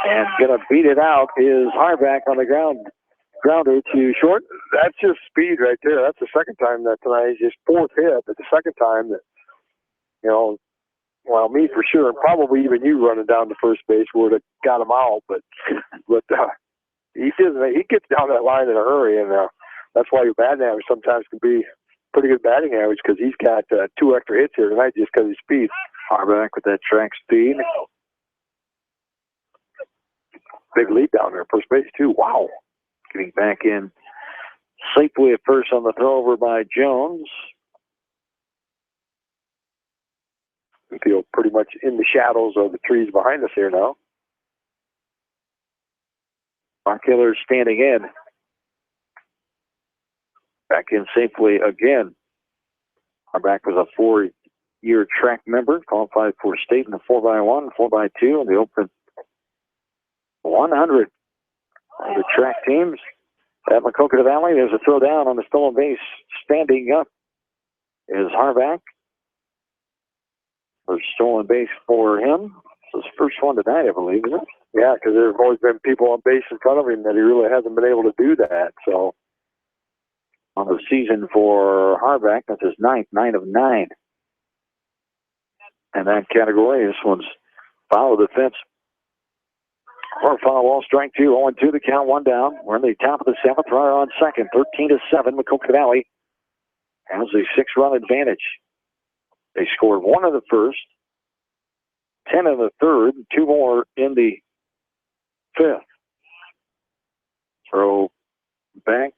And going to beat it out is Harback on the grounder to short. That's just speed right there. That's the second time that tonight. His 4th hit, but the second time that, well, me for sure, and probably even you running down to first base would have got him out. But he gets down that line in a hurry, and that's why your batting average sometimes can be pretty good batting average, because he's got 2 extra hits here tonight just because of his speed. Harback with that track speed. Big lead down there, first base too. Wow. Getting back in safely at first on the throw over by Jones. We feel pretty much in the shadows of the trees behind us here now. Mark Hiller standing in. Back in safely again. Harback was a 4-year track member, qualified for state in the 4x1, 4x2, and the open 100 of the track teams at Maquoketa Valley. There's a throw down on the stolen base. Standing up is Harback. First stolen base for him. It's his first one tonight, I believe, isn't it? Yeah, because there have always been people on base in front of him that he really hasn't been able to do that. So on the season for Harback, that's his 9th, 9 of 9. And that category, this one's follow the fence. Or foul ball, strike 2, 0-2 the count, 1 down. We're in the top of the 7th, runner on second, 13-7. Maquoketa Valley has a 6-run advantage. They scored 1 in the first, 10 in the third, 2 more in the 5th. Throw back,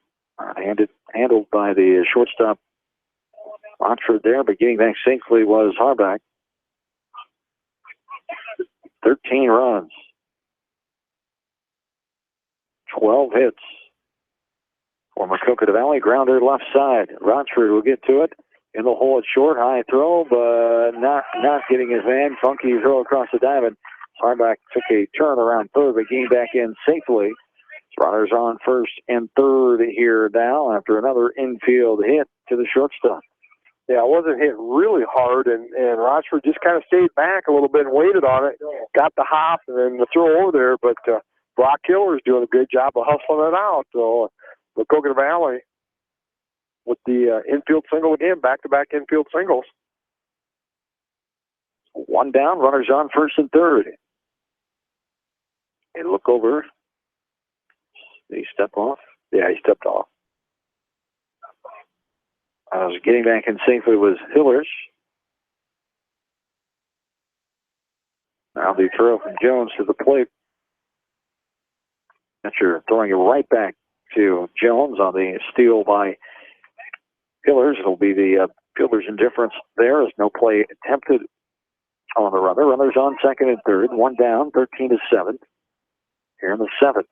handled by the shortstop Oxford there, but getting back safely was Harback. 13 runs. 12 hits for Maquoketa Valley. Grounder left side. Rochford will get to it. In the hole at short. High throw, but not getting his man. Funky throw across the diamond. Harback took a turn around third, but getting back in safely. Runners on first and third here now after another infield hit to the shortstop. Yeah, it wasn't hit really hard, and Rochford just kind of stayed back a little bit and waited on it. Got the hop and then the throw over there, but Brock Killer's doing a good job of hustling it out. So Maquoketa Valley with the infield single again, back-to-back infield singles. 1 down, runners on first and third. And look over. Did he step off? Yeah, he stepped off. Getting back in safely was Hillers. Now the throw from Jones to the plate Catcher throwing it right back to Jones on the steal by Pillars. It'll be the Pillars indifference there as no play attempted on the runner. Runners on second and third. One down, 13-7 here in the seventh.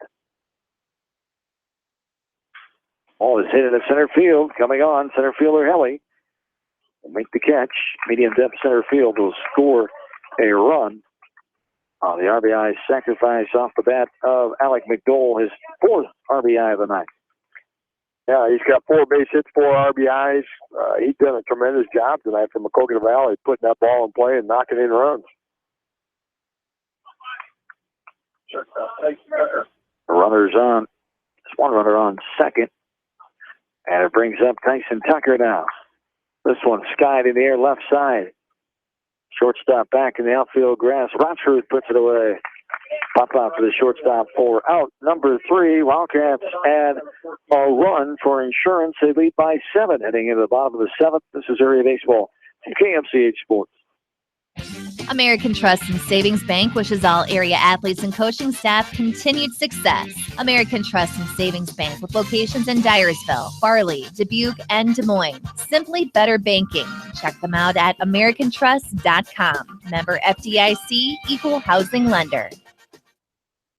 Ball is hit into center field. Coming on, center fielder Helly will make the catch. Medium depth center field will score a run. The RBI sacrifice off the bat of Alec McDowell, his fourth RBI of the night. Yeah, he's got 4 base hits, 4 RBIs. He's done a tremendous job tonight for Maquoketa Valley, putting that ball in play and knocking in runs. The runner's on. There's one runner on second. And it brings up Tyson Tucker now. This one skied in the air left side. Shortstop back in the outfield grass. Rochford puts it away. Pop out for the shortstop for out number 3. Wildcats add a run for insurance. They lead by 7 heading into the bottom of the 7th. This is Area Baseball from KMCH Sports. American Trust and Savings Bank wishes all area athletes and coaching staff continued success. American Trust and Savings Bank with locations in Dyersville, Farley, Dubuque, and Des Moines. Simply better banking. Check them out at americantrust.com. Member FDIC, equal housing lender.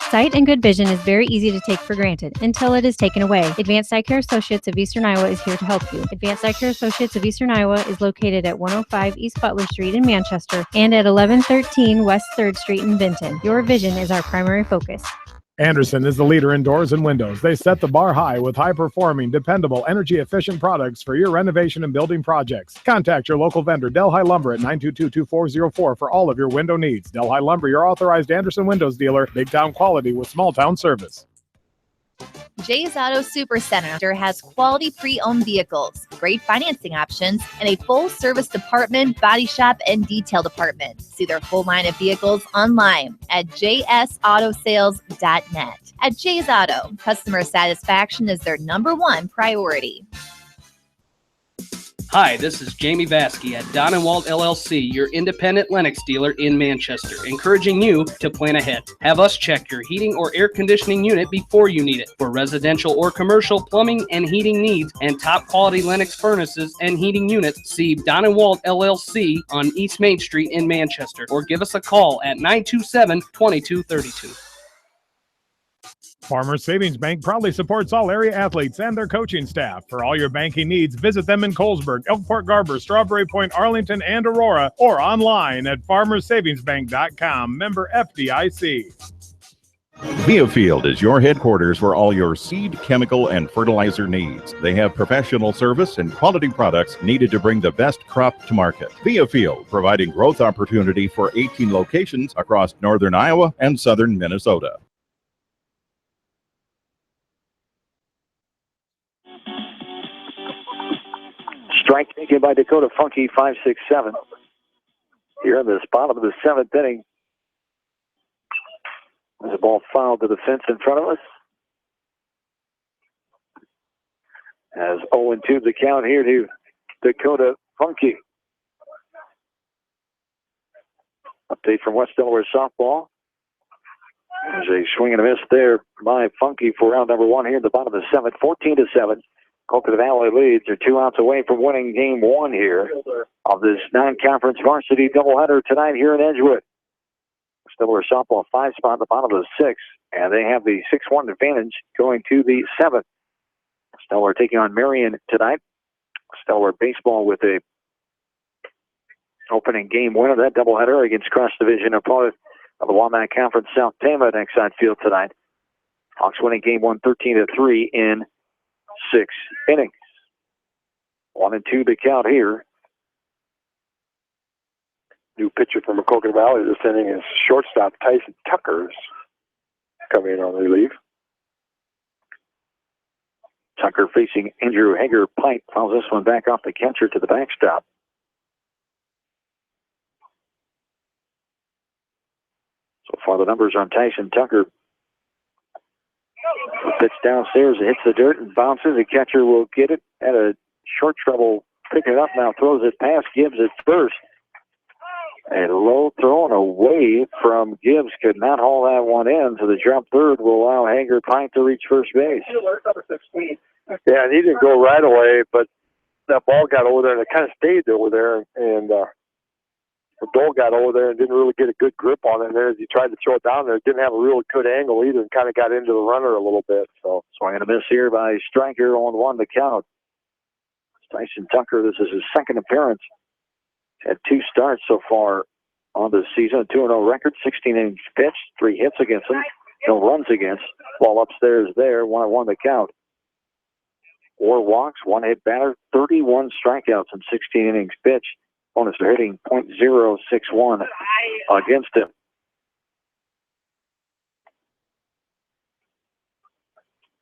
Sight and good vision is very easy to take for granted until it is taken away. Advanced Eye Care Associates of Eastern Iowa is here to help you. Advanced Eye Care Associates of Eastern Iowa is located at 105 East Butler Street in Manchester and at 1113 West 3rd Street in Vinton. Your vision is our primary focus. Anderson is the leader in doors and windows. They set the bar high with high-performing, dependable, energy-efficient products for your renovation and building projects. Contact your local vendor, Delhi Lumber, at 922-2404 for all of your window needs. Delhi Lumber, your authorized Anderson Windows dealer, big-town quality with small-town service. Jay's Auto Supercenter has quality pre-owned vehicles, great financing options, and a full-service department, body shop, and detail department. See their full line of vehicles online at jsautosales.net. At Jay's Auto, customer satisfaction is their #1 priority. Hi, this is Jamie Vasky at Don & Walt LLC, your independent Lennox dealer in Manchester, encouraging you to plan ahead. Have us check your heating or air conditioning unit before you need it. For residential or commercial plumbing and heating needs and top quality Lennox furnaces and heating units, see Don & Walt LLC on East Main Street in Manchester, or give us a call at 927-2232. Farmers Savings Bank proudly supports all area athletes and their coaching staff. For all your banking needs, visit them in Colesburg, Elkport Garber, Strawberry Point, Arlington, and Aurora, or online at farmersavingsbank.com. Member FDIC. Biofield is your headquarters for all your seed, chemical, and fertilizer needs. They have professional service and quality products needed to bring the best crop to market. Biofield, providing growth opportunity for 18 locations across northern Iowa and southern Minnesota. Strike taken by Dakota Funky, 5-6-7. Here in the bottom of the 7th inning. There's a ball fouled to the fence in front of us. As 0-2 the count here to Dakota Funky. Update from West Delaware softball. There's a swing and a miss there by Funky for round number 1 here at the bottom of the 7th, 14-7. Maquoketa Valley leads. They're 2 outs away from winning game 1 here of this non-conference varsity doubleheader tonight here in Edgewood. Delaware softball 5 spot at the bottom of the 6th, and they have the 6-1 advantage going to the 7th. Delaware taking on Marion tonight. Delaware baseball with a opening game winner, that doubleheader against cross-division opponent of the Walnut Conference, South Tama, next side field tonight. Hawks winning game 1 13-3 in 6 innings. 1-2 the count here. New pitcher from Maquoketa Valley this inning is shortstop Tyson Tucker's coming in on relief. Tucker facing Andrew Hager. Pike fouls this one back off the catcher to the backstop. So far the numbers on Tyson Tucker. The pitch downstairs, it hits the dirt and bounces. The catcher will get it. Had a short trouble picking it up now. Throws it past Gibbs at first. A low throw and away from Gibbs. Could not haul that one in. So the jump third will allow Hager Pint to reach first base. Yeah, and he didn't go right away, but that ball got over there and it kind of stayed over there. And the Dole got over there and didn't really get a good grip on it. And then as he tried to throw it down there, it didn't have a real good angle either and kind of got into the runner a little bit. So swing and a miss here by Stryker on 1 to count. Tyson Tucker, this is his second appearance. Had 2 starts so far on the season, a 2-0 record, 16 innings pitched, 3 hits against him, no runs against. Ball upstairs there, 1-1 to count. 4 walks, 1 hit batter, 31 strikeouts in 16 innings pitched. Opponents are hitting .061 against him.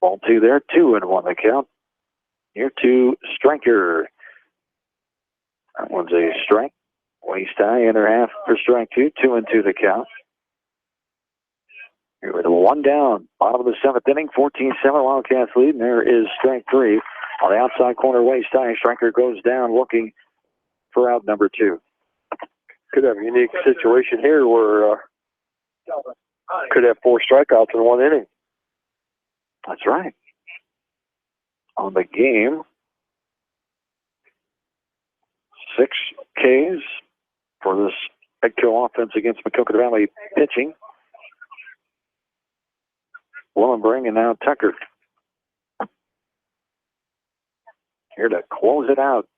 Ball 2 there, 2-1 to count. Here to Stryker. That one's a strike. Waist high, inner half for strike 2. 2-2 the count. Here with 1 down. Bottom of the 7th inning. 14-7 Wildcats lead. And there is strike 3. On the outside corner, waist high. Stryker goes down looking for out number 2. Could have a unique situation here where could have 4 strikeouts in 1 inning. That's right. On the game, 6 Ks for this Edco offense against Maquoketa Valley pitching. Willenbring and now Tucker. Here to close it out.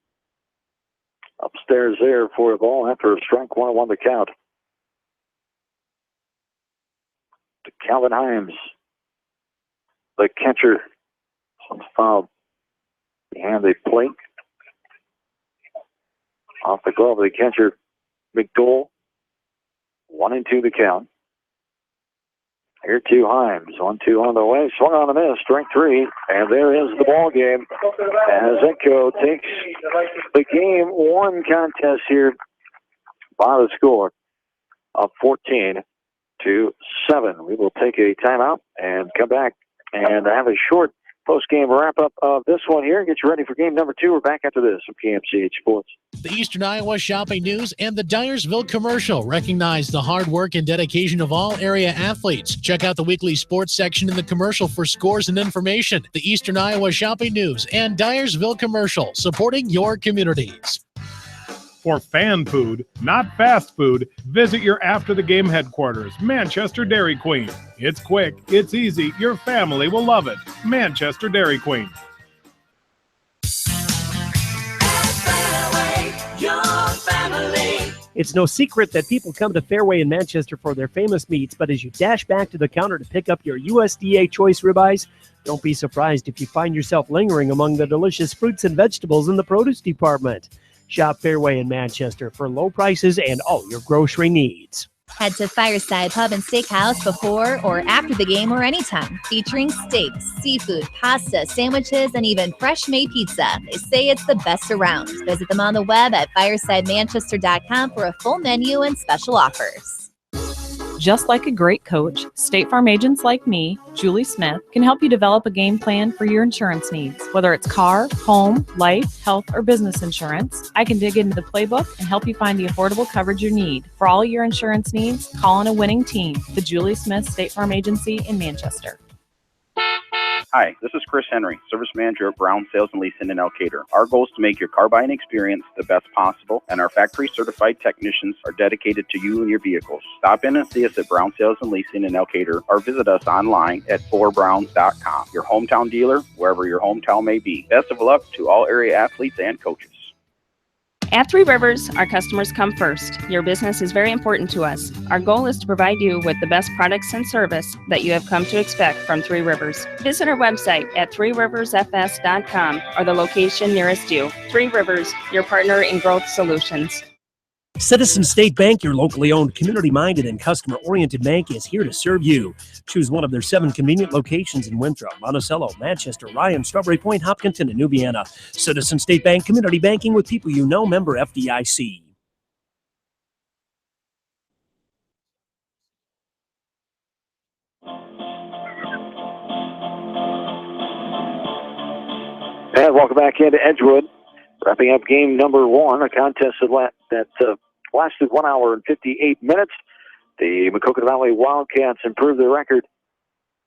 Upstairs there for the ball after a strike, 1-1 to count. To Calvin Himes, the catcher. Some foul behind the plate. Off the glove of the catcher, McDowell. 1-2 the count. Here to Himes. 1-2 on the way. Swung on a miss. Strike 3. And there is the ball game. As Edco takes the game 1 contest here by the score of 14-7. We will take a timeout and come back and have a short post-game wrap-up of this one here. Get you ready for game number 2. We're back after this from KMCH Sports. The Eastern Iowa Shopping News and the Dyersville Commercial recognize the hard work and dedication of all area athletes. Check out the weekly sports section in the commercial for scores and information. The Eastern Iowa Shopping News and Dyersville Commercial, supporting your communities. For fan food, not fast food, visit your after-the-game headquarters, Manchester Dairy Queen. It's quick, it's easy, your family will love it. Manchester Dairy Queen. It's no secret that people come to Fairway in Manchester for their famous meats, but as you dash back to the counter to pick up your USDA choice ribeyes, don't be surprised if you find yourself lingering among the delicious fruits and vegetables in the produce department. Shop Fairway in Manchester for low prices and all your grocery needs. Head to Fireside Pub and Steakhouse before or after the game or anytime, featuring steaks, seafood, pasta, sandwiches, and even fresh-made pizza. They say it's the best around. Visit them on the web at firesidemanchester.com for a full menu and special offers. Just like a great coach, State Farm agents like me, Julie Smith, can help you develop a game plan for your insurance needs. Whether it's car, home, life, health, or business insurance, I can dig into the playbook and help you find the affordable coverage you need. For all your insurance needs, call on a winning team, the Julie Smith State Farm Agency in Manchester. Hi, this is Chris Henry, Service Manager at Brown Sales and Leasing in Elkader. Our goal is to make your car buying experience the best possible, and our factory-certified technicians are dedicated to you and your vehicles. Stop in and see us at Brown Sales and Leasing in Elkader, or visit us online at 4browns.com. Your hometown dealer, wherever your hometown may be. Best of luck to all area athletes and coaches. At Three Rivers, our customers come first. Your business is very important to us. Our goal is to provide you with the best products and service that you have come to expect from Three Rivers. Visit our website at threeriversfs.com or the location nearest you. Three Rivers, your partner in growth solutions. Citizen State Bank, your locally owned, community-minded, and customer-oriented bank, is here to serve you. Choose one of their 7 convenient locations in Winthrop, Monticello, Manchester, Ryan, Strawberry Point, Hopkinton, and New Vienna. Citizen State Bank, community banking with people you know, member FDIC. And welcome back into Edgewood. Wrapping up game number 1, a contest that lasted 1 hour and 58 minutes. The Maquoketa Valley Wildcats improved their record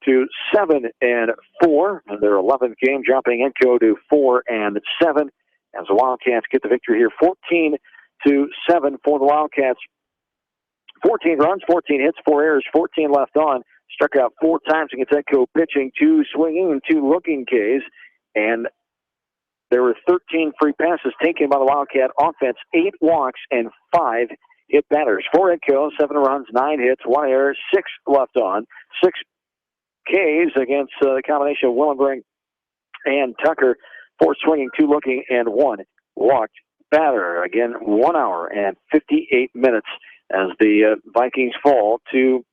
to 7-4, and their 11th game, dropping Enco to 4-7. As the Wildcats get the victory here, 14-7 for the Wildcats. 14 runs, 14 hits, 4 errors, 14 left on. Struck out 4 times against Enco pitching, 2 swinging and 2 looking Ks. And there were 13 free passes taken by the Wildcat offense, 8 walks and 5 hit batters. For Enco, 7 runs, 9 hits, 1 error, 6 left on, 6 Ks against the combination of Willenbrink and Tucker. 4 swinging, 2 looking, and 1 walked batter. Again, 1 hour and 58 minutes as the Vikings fall to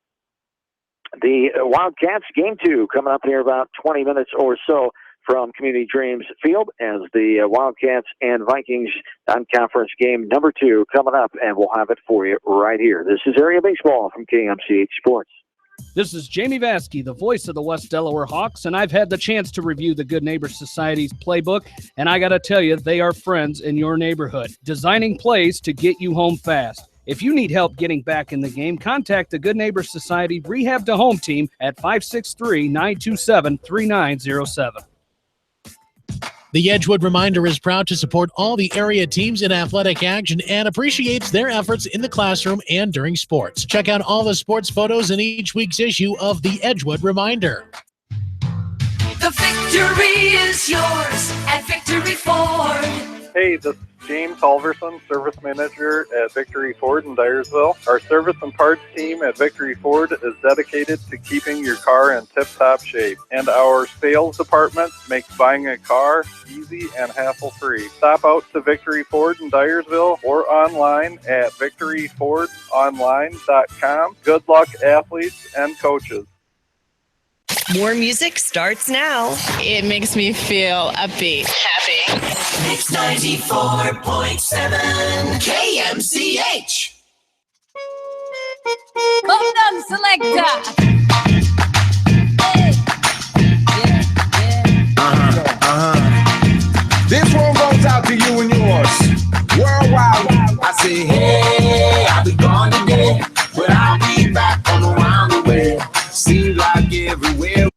the Wildcats. Game 2 coming up here about 20 minutes or so from Community Dreams Field as the Wildcats and Vikings non-conference game number 2 coming up, and we'll have it for you right here. This is Area Baseball from KMCH Sports. This is Jamie Vaskey, the voice of the West Delaware Hawks, and I've had the chance to review the Good Neighbor Society's playbook, and I got to tell you, they are friends in your neighborhood, designing plays to get you home fast. If you need help getting back in the game, contact the Good Neighbor Society Rehab to Home team at 563-927-3907. The Edgewood Reminder is proud to support all the area teams in athletic action and appreciates their efforts in the classroom and during sports. Check out all the sports photos in each week's issue of the Edgewood Reminder. The victory is yours at Victory Ford. Hey, this is James Halverson, Service Manager at Victory Ford in Dyersville. Our service and parts team at Victory Ford is dedicated to keeping your car in tip-top shape. And our sales department makes buying a car easy and hassle-free. Stop out to Victory Ford in Dyersville or online at victoryfordonline.com. Good luck, athletes and coaches. More music starts now. It makes me feel upbeat, happy. It's 94.7 KMCH. Come down, selector. This one goes out to you and yours. Worldwide. I say, hey, I'll be gone today, but I'll be back on around the way. Seems like everywhere.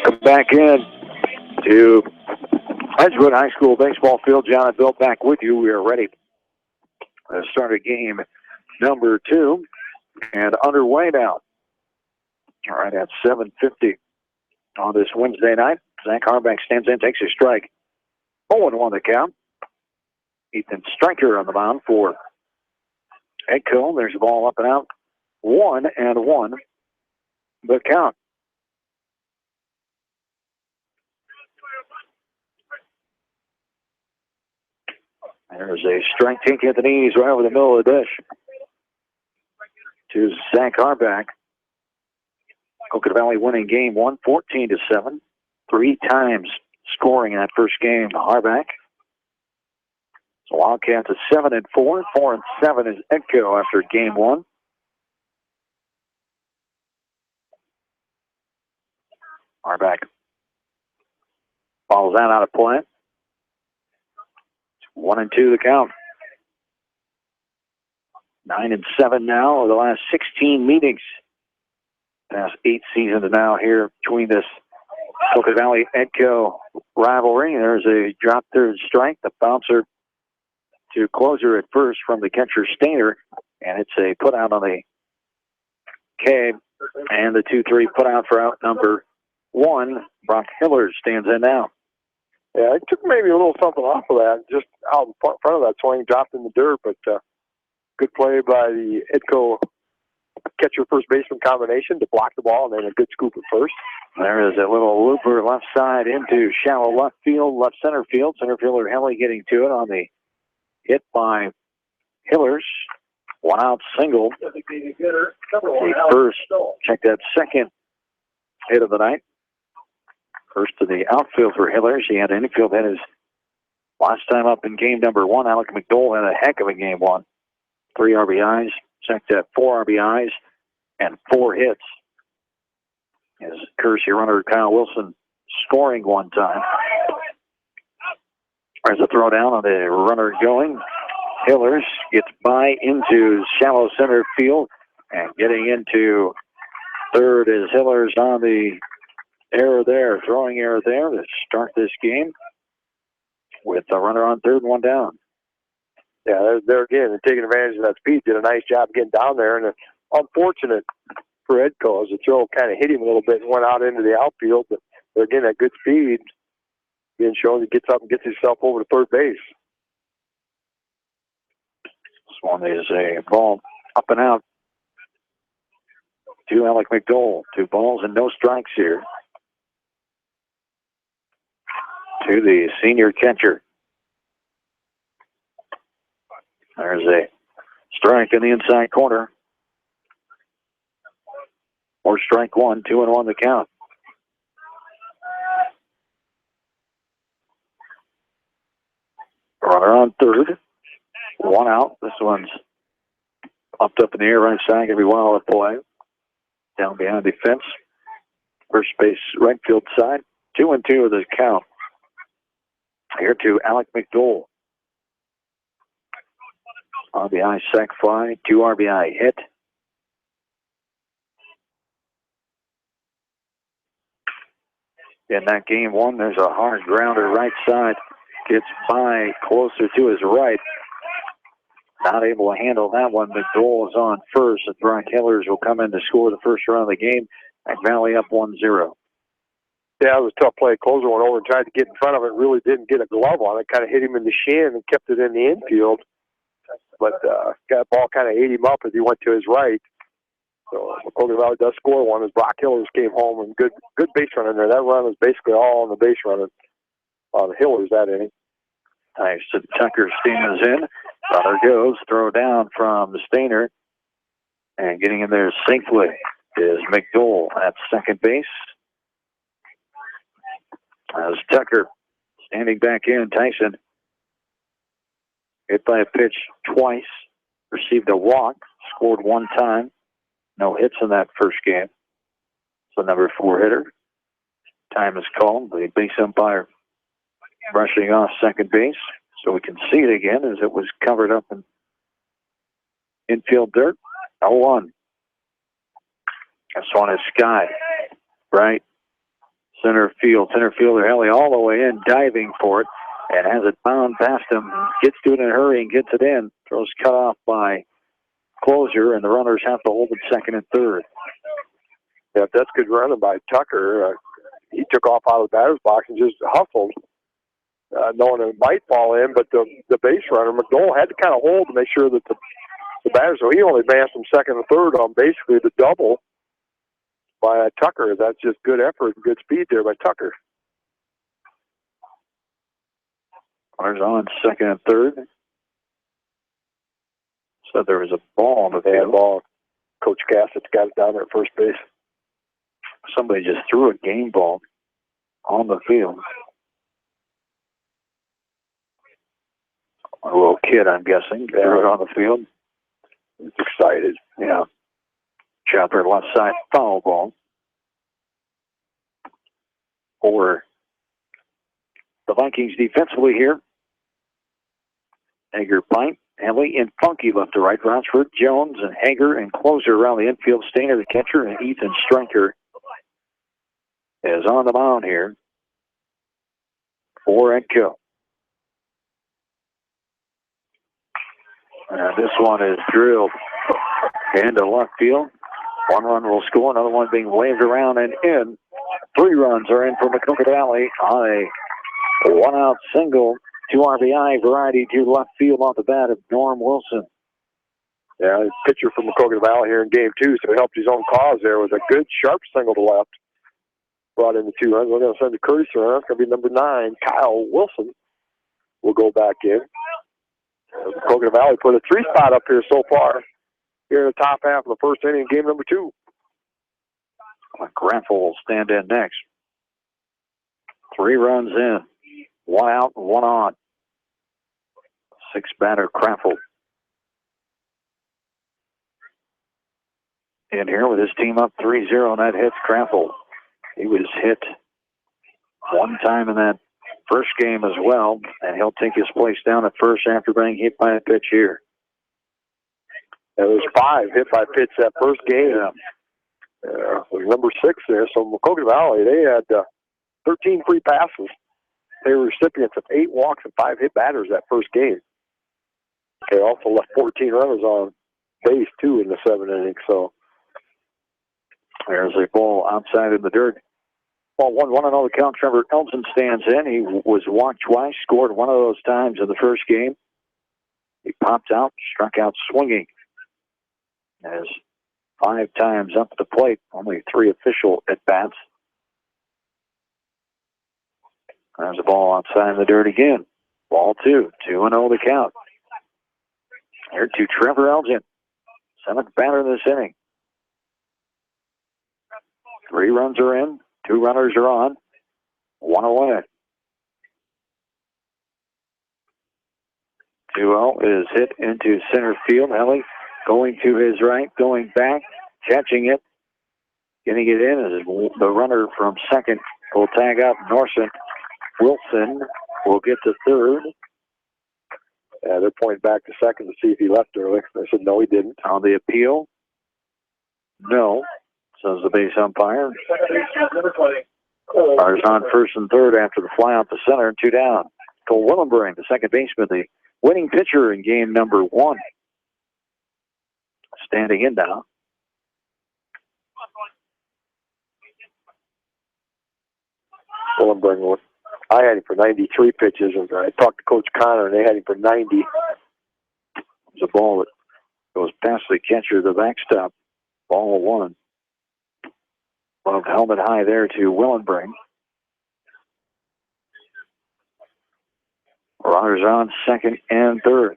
Welcome back in to Edgewood High School baseball field. John and Bill back with you. We are ready to start a game number 2 and underway now. All right, at 7:50 on this Wednesday night. Zach Harback stands in, takes a strike. 0-1 the count. Ethan Stryker on the mound for Edco. There's the ball up and out. 1-1 the count. There's a strike taken at the knees right over the middle of the dish to Zach Harback. Coconut Valley winning game 1, 14-7. 3 times scoring in that first game. Harback. So Wildcats at 7-4. 4-7 is Edco after game 1. Harback follows that out of play. 1-2 the count. 9-7 now over the last 16 meetings. Past 8 seasons now here between this Coconut Valley Edco rivalry. There's a drop third strike. The bouncer to closer at first from the catcher Stainer. And it's a put out on the K. And the 2-3 put out for out number 1. Brock Hiller stands in now. Yeah, it took maybe a little something off of that, just out in front of that swing, dropped in the dirt, but good play by the Edco catcher first baseman combination to block the ball, and then a good scoop at first. There is a little looper left side into shallow left field, left center field. Center fielder Helly getting to it on the hit by Hillers. 1 out single. The first, check that second hit of the night. First to the outfield for Hillers. He had an infield hit his last time up in game number 1. Alec McDowell had a heck of a game 1. 3 RBIs. Checked at 4 RBIs and 4 hits. His courtesy runner Kyle Wilson scoring 1 time. There's a throw down on the runner going. Hillers gets by into shallow center field, and getting into third is Hillers on the error there, throwing error there to start this game with a runner on third and 1 down. Yeah, there again, taking advantage of that speed, did a nice job getting down there, and unfortunate for Edco as the throw kind of hit him a little bit and went out into the outfield, but again, at good speed, being shown he gets up and gets himself over to third base. This one is a ball up and out to Alec McDowell. 2 balls and no strikes here to the senior catcher. There's a strike in the inside corner. Or strike 1, 2-1 the count. Runner on third. 1 out. This one's popped up in the air right side. Gonna be 1 out of play. Down behind the fence. First base right field side. 2-2 of the count. Here to Alec McDowell. RBI sac fly, 2 RBI hit. In that game 1, there's a hard grounder right side. Gets by closer to his right. Not able to handle that one. McDowell is on first, and Brock Hillers will come in to score the first run of the game. At Valley up 1-0. Yeah, it was a tough play. Closer went over and tried to get in front of it. Really didn't get a glove on it. Kind of hit him in the shin and kept it in the infield. But that ball kind of ate him up as he went to his right. So Maquoketa Valley does score 1 as Brock Hillers came home, and good base run in there. That run was basically all on the base running on Hillers that inning. Nice. So Tucker Stevens in. Runner goes. Throw down from Stainer. And getting in there safely is McDowell at second base. As Tucker standing back in, Tyson hit by a pitch twice, received a walk, scored 1 time. No hits in that first game. So number 4 hitter. Time is called. The base umpire brushing off second base. So we can see it again as it was covered up in infield dirt. 0-1. This one is Sky. Right center field. Center fielder Helly all the way in, diving for it, and has it bound past him. Gets to it in a hurry and gets it in. Throws cut off by Closer, and the runners have to hold it second and third. Yeah, that's good running by Tucker. He took off out of the batter's box and just hustled, knowing it might fall in, but the base runner, McDowell, had to kind of hold to make sure that the batter, so he only advanced from second and third on basically the double by Tucker. That's just good effort and good speed there by Tucker. Runners on second and third. So there was a ball on the field. Ball. Coach Gassett's got it down there at first base. Somebody just threw a game ball on the field. A little kid, I'm guessing, threw it on the field. He's excited. Yeah. Chopper left side, foul ball. For the Vikings defensively here. Hager, Pint, Henley, and Funky left to right. Rochford, Jones, and Hager, and Closer around the infield. Stainer, the catcher, and Ethan Strenker is on the mound here for Edco. And this one is drilled into left field. One run will score, another one being waved around and in. 3 runs are in for Maquoketa Valley on a one-out single. 2 RBI variety to left field off the bat of Norm Wilson. Yeah, pitcher from Maquoketa Valley here in game 2, so he helped his own cause there with a good, sharp single to left. Brought in the 2 runs. We're going to send the courtesy run. It's going to be number 9, Kyle Wilson, will go back in. Maquoketa Valley put a 3 spot up here so far. Here in the top half of the first inning, game number 2. Granville will stand in next. 3 runs in. 1 out, 1 on. 6 batter Craffle. In here with his team up 3-0, and that hits Craffle. He was hit 1 time in that first game as well, and he'll take his place down at first after being hit by a pitch here. There was 5 hit by pitch that first game. Was number 6 there. So Maquoketa Valley, they had 13 free passes. They were recipients of 8 walks and 5 hit batters that first game. They also left 14 runners on base, too, in the 7th inning. So there's a ball outside in the dirt. Ball 1-1 the count. Trevor Elton stands in. He was walked twice, scored one of those times in the first game. He popped out, struck out swinging. As 5 times up at the plate, only 3 official at-bats. There's a ball outside in the dirt again. Ball 2, 2-0 the count. Here to Trevor Elgin, 7th batter this inning. 3 runs are in, 2 runners are on, 1 away. 2-0 is hit into center field. Helly going to his right, going back, catching it, getting it in as the runner from second will tag up Norson. Wilson will get to third. Yeah, they're pointing back to second to see if he left early. They said no, he didn't. On the appeal, no, says the base umpire. Runners on first and third after the fly out to center, 2 down. Cole Willenbring, the second baseman, the winning pitcher in game number 1. Standing in now. Willenbring, I had him for 93 pitches, and I talked to Coach Connor, and they had him for 90. It's a ball that goes past the catcher, the backstop. Ball 1. Well, helmet high there to Willenbring. Runners on second and third.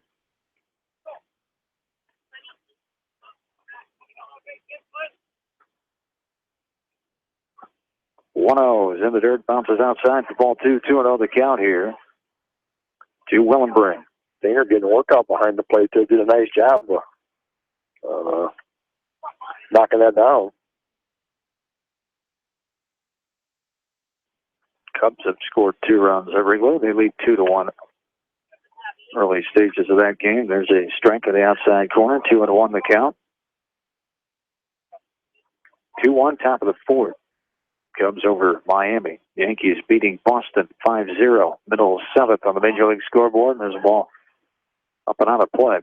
One-0 is in the dirt, bounces outside for ball 2, 2-0 the count here to Willenbring. Stainer getting work out behind the plate. They did a nice job of knocking that down. Cubs have scored 2 runs everywhere. They lead 2-1. Early stages of that game. There's a strike in the outside corner. 2-1 the count. 2-1, top of the 4th. Cubs over Miami. Yankees beating Boston 5-0. Middle 7th on the Major League scoreboard. And there's a ball up and out of play.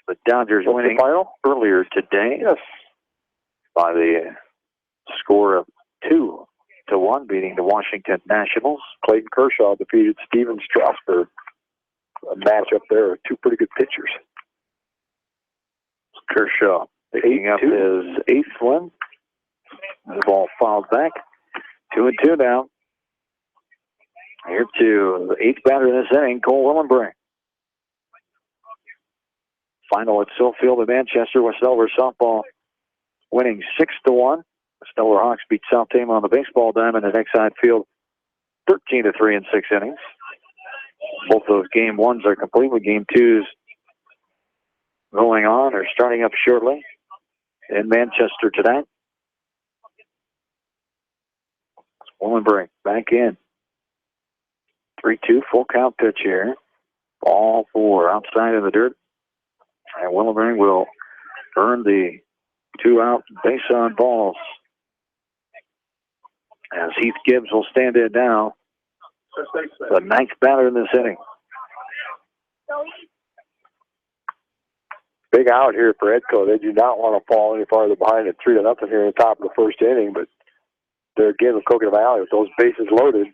The Dodgers winning earlier today. Yes. By the score of 2-1, beating the Washington Nationals. Clayton Kershaw defeated Steven Strasburg. A matchup there of two pretty good pitchers. Kershaw picking up his 8th win. The ball fouled back. 2-2 now. Here to the 8th batter in this inning, Cole Willenbring. Final at Silfield in Manchester. West Delaware softball winning 6-1. West Delaware Hawks beat South Tama on the baseball diamond at Exide Field 13-3 in 6 innings. Both those game 1s are complete with game 2s going on or starting up shortly in Manchester tonight. Willenbring back in. 3-2 full count pitch here. Ball 4 outside in the dirt. And Willenbring will earn the 2 out base on balls. As Heath Gibbs will stand in now. The 9th batter in this inning. Big out here for Edco. They do not want to fall any farther behind at 3-0 here in the top of the first inning, but they're again with Maquoketa Valley with those bases loaded.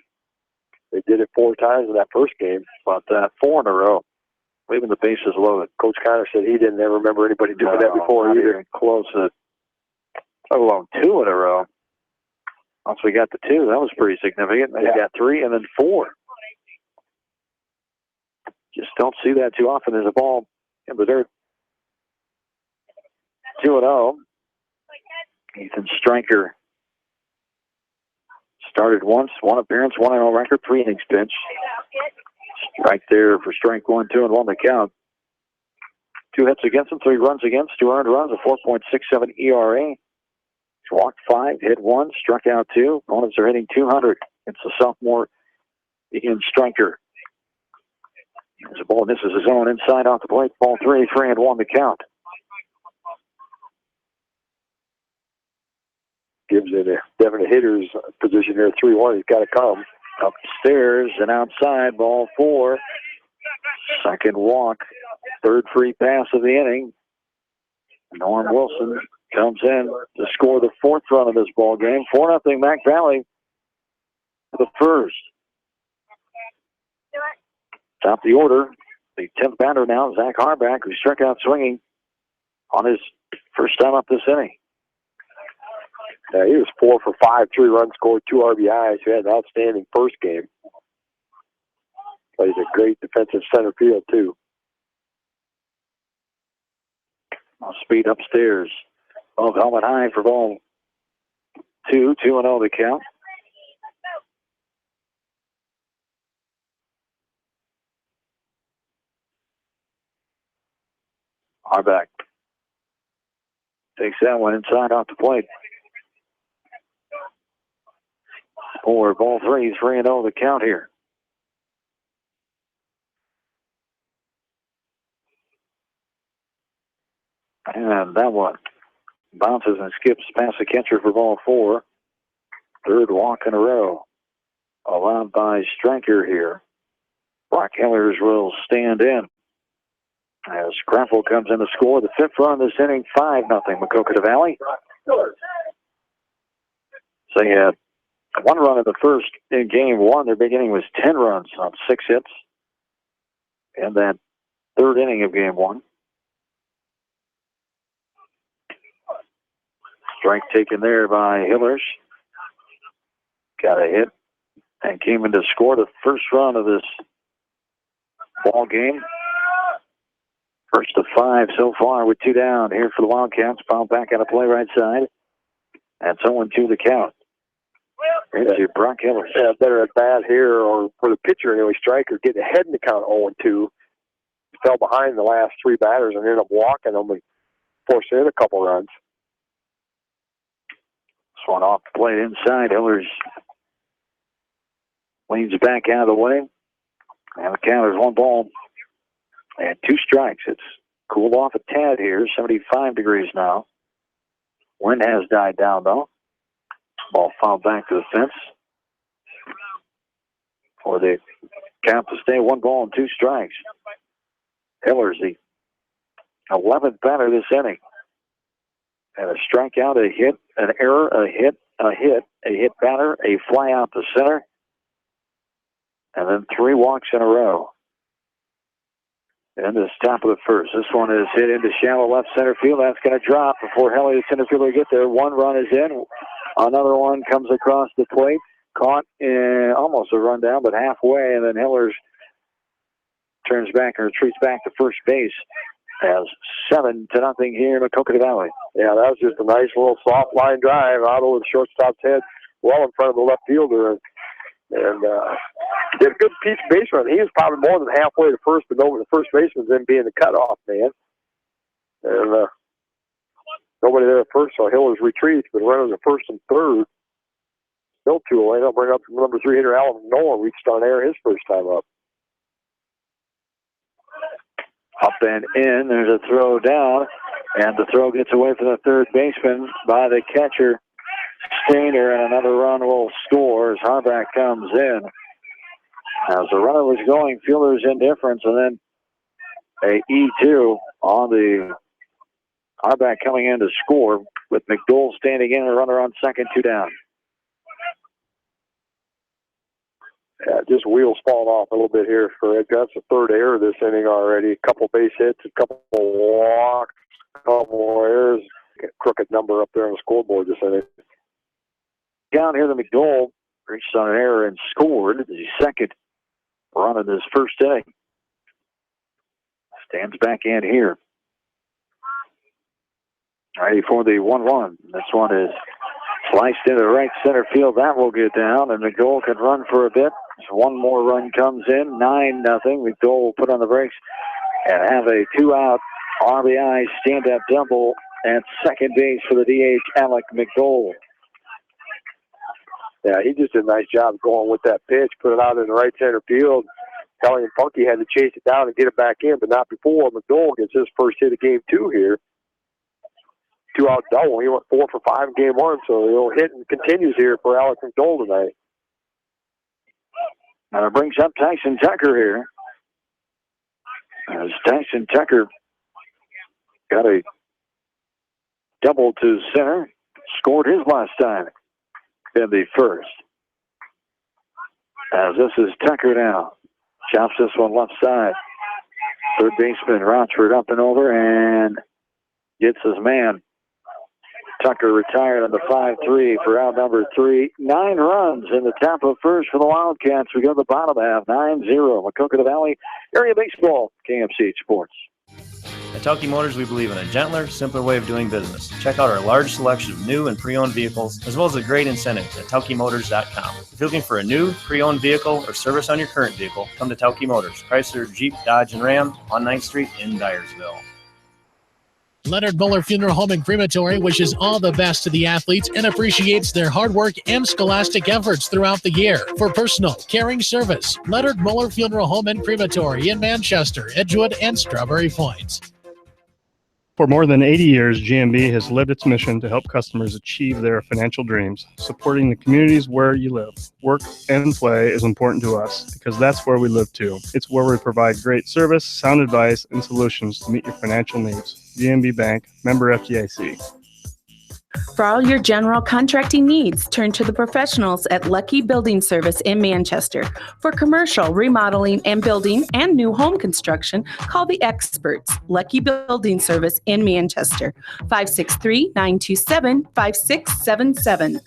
They did it 4 times in that first game, but 4 in a row, leaving the bases loaded. Coach Connor said he didn't ever remember anybody doing that before either. Close to, let alone 2 in a row. Once we got to 2, that was pretty significant. They got 3 and then 4. Just don't see that too often. There's a ball in the dirt. 2-0. Ethan Stryker started once, 1 appearance, 1-0 record, 3 innings pitch. Strike there for strike 1, 2, and 1 to count. 2 hits against him, 3 runs against, 2 earned runs, a 4.67 ERA. He's walked 5, hit 1, struck out 2. Opponents are hitting 200. It's the sophomore Ian Stryker. There's a ball, misses his own inside off the plate. Ball 3, 3-1 to count. Gives in a definite hitter's position there, 3-1. He's got to come. Upstairs and outside, ball 4. Second walk, 3rd free pass of the inning. Norm Wilson comes in to score the 4th run of this ball game. 4-0 Mac Valley for the first. Top of the order, the 10th batter now, Zach Harback, who struck out swinging on his first time up this inning. Yeah, he was 4 for 5, 3 runs scored, 2 RBIs. He had an outstanding first game. Plays a great defensive center field, too. Speed upstairs. Above helmet high for ball 2, 2-0 the count. Harback takes that one inside off the plate. 4, ball 3, 3-0 the count here. And that one bounces and skips past the catcher for ball 4. 3rd walk in a row allowed by Stryker here. Brock Hillers will stand in as Grapple comes in to score the 5th run this inning, 5-0 Maquoketa Valley. So you had 1 run in the first in game 1. Their big inning was 10 runs on 6 hits in that 3rd inning of game 1. Strike taken there by Hillers. Got a hit and came in to score the 1st run of this ball game. First of 5 so far with 2 down here for the Wildcats. Fouled back out of play right side. And 0-2 the count. Here's your Brock Hillers. Yeah, better at bat here, or for the pitcher anyway, Stryker getting ahead in the count 0-2. Fell behind the last 3 batters and ended up walking them and forced in a couple runs. This one off the plate inside. Hillers leans back out of the way. And the count is 1 ball and 2 strikes. It's cooled off a tad here, 75 degrees now. Wind has died down, though. Ball fouled back to the fence. For the count to stay 1 ball and 2 strikes. Hiller's the 11th batter this inning. And a strikeout, a hit, an error, a hit batter, a fly out to center, and then 3 walks in a row. And this top of the first. This one is hit into shallow left center field. That's going to drop before Helly, the center fielder, get there. 1 run is in. Another one comes across the plate. Caught in almost a run down, but halfway, and then Hillers turns back and retreats back to first base as 7-0 here in Maquoketa Valley. Yeah, that was just a nice little soft line drive out over the shortstop's head, well in front of the left fielder. And did a good piece of base run. He was probably more than halfway to first, but over the first baseman, then being the cutoff man. And nobody there at first, so Hillers retreats, but runners at first and third. Still 2 away. They'll bring up number 3 hitter Alan Noah, reached on air his first time up. Up and in. There's a throw down, and the throw gets away from the third baseman by the catcher, Stainer, and another run will score as Harback comes in. As the runner was going, fielder's indifference, and then a E2 on the Harback coming in to score with McDowell standing in, a runner on second, 2 down. Yeah, just wheels falling off a little bit here for Ed. That's the 3rd error this inning already. A couple base hits, a couple walks, a couple errors. Crooked number up there on the scoreboard this inning. Down here, the McDowell reached on an error and scored. The second run of this first inning. Stands back in here. Ready for the 1-1. This one is sliced into right center field. That will get down, and McDowell can run for a bit. So 1 more run comes in, 9-0. McDowell will put on the brakes and have a 2-out RBI stand-up double at second base for the DH, Alec McDowell. Yeah, he just did a nice job going with that pitch, put it out in the right center field. Kelly and Funky had to chase it down and get it back in, but not before McDowell gets his first hit of game 2 here. 2-out double. He went 4 for 5 in game 1, so hitting continues here for Alec McDowell tonight. Now it brings up Tyson Tucker here. As Tyson Tucker got a double to center, scored his last time in the first. As this is Tucker now. Chops this one left side. Third baseman Rochford up and over and gets his man. Tucker retired on the 5-3 for out number 3. 9 runs in the top of first for the Wildcats. We go to the bottom half, 9-0. Maquoketa Valley Area Baseball, KMCH Sports. At Tauke Motors, we believe in a gentler, simpler way of doing business. Check out our large selection of new and pre-owned vehicles, as well as a great incentive at TaukeMotors.com. If you're looking for a new, pre-owned vehicle or service on your current vehicle, come to Tauke Motors, Chrysler, Jeep, Dodge, and Ram on 9th Street in Dyersville. Leonard Muller Funeral Home and Crematory wishes all the best to the athletes and appreciates their hard work and scholastic efforts throughout the year. For personal, caring service, Leonard Muller Funeral Home and Crematory in Manchester, Edgewood, and Strawberry Point. For more than 80 years, GMB has lived its mission to help customers achieve their financial dreams. Supporting the communities where you live, work, and play is important to us because that's where we live too. It's where we provide great service, sound advice, and solutions to meet your financial needs. GMB Bank, member FDIC. For all your general contracting needs, turn to the professionals at Lucky Building Service in Manchester. For commercial, remodeling, and building and new home construction, call the experts. Lucky Building Service in Manchester, 563-927-5677.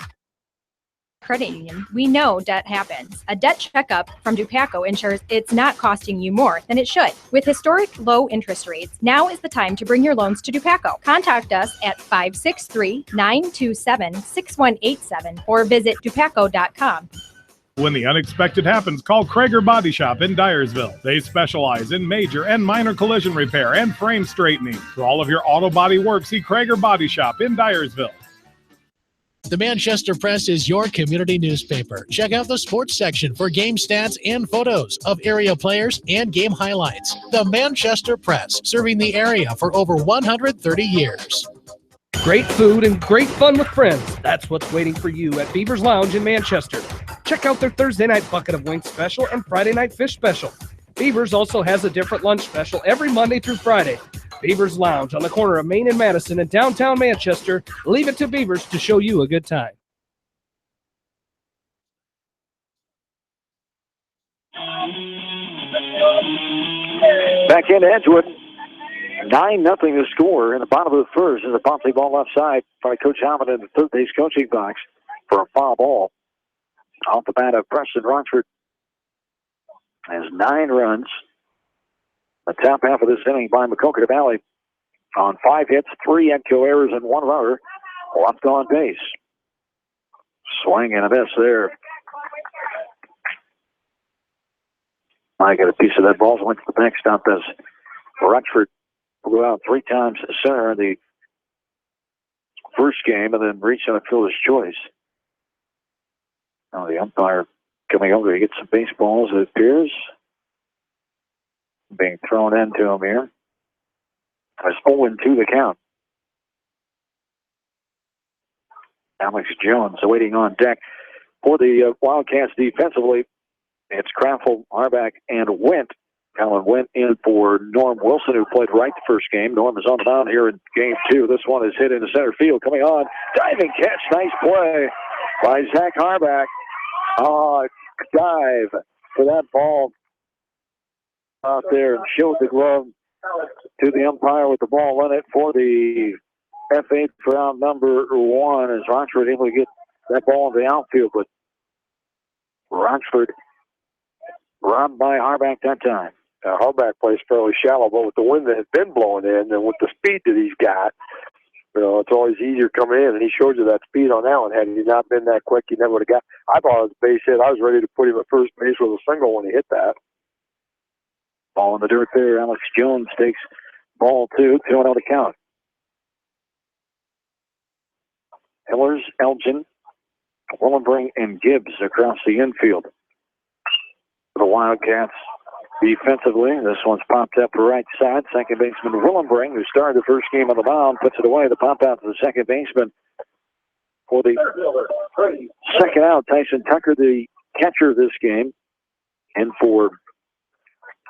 Credit union, we know debt happens. A debt checkup from Dupaco ensures it's not costing you more than it should. With historic low interest rates, now is the time to bring your loans to Dupaco. Contact us at 563-927-6187 or visit dupaco.com. When the unexpected happens, call Krager Body Shop in Dyersville. They specialize in major and minor collision repair and frame straightening. For all of your auto body work, see Krager Body Shop in Dyersville. The Manchester Press is your community newspaper. Check out the sports section for game stats and photos of area players and game highlights. The Manchester Press, serving the area for over 130 years. Great food and great fun with friends. That's what's waiting for you at Beaver's Lounge in Manchester. Check out their Thursday night bucket of wings special and Friday night fish special. Beaver's also has a different lunch special every Monday through Friday. Beaver's Lounge on the corner of Main and Madison in downtown Manchester. Leave it to Beaver's to show you a good time. Back into Edgewood. 9-0 the score in the bottom of the first as a bouncy ball left side by Coach Alvin in the third base coaching box for a foul ball. Off the bat of Preston Rochford has 9 runs. The top half of this inning by Maquoketa Valley on 5 hits, 3 Edco errors, and 1 runner left on base. Swing and a miss there. I got a piece of that ball. Went to the backstop as Rochford blew out 3 times center in the first game and then reached on a fielder's choice. Now the umpire coming over to get some baseballs, it appears. Being thrown into him here. It's 0-2 the count. Alex Jones waiting on deck for the Wildcats defensively. It's Kraffel, Harback, and Went. Colin Went in for Norm Wilson, who played right the first game. Norm is on the mound here in game 2. This one is hit into center field. Coming on, diving catch. Nice play by Zach Harback. Dive for that ball out there and showed the glove to the umpire with the ball in it for the F8 for round number 1 as Rochford able to get that ball in the outfield, but Rochford robbed by Harback that time. Harback plays fairly shallow, but with the wind that has been blowing in and with the speed that he's got, it's always easier coming in, and he showed you that speed on that one. Had he not been that quick, he never would have got. I thought it was a base hit. I was ready to put him at first base with a single when he hit that. Ball in the dirt there. Alex Jones takes ball 2, 2-0 the count. Hillers, Elgin, Willenbring, and Gibbs across the infield. For the Wildcats defensively, this one's popped up to right side. Second baseman Willenbring, who started the first game on the mound, puts it away. The pop out to the second baseman for the second out. Tyson Tucker, the catcher this game, and for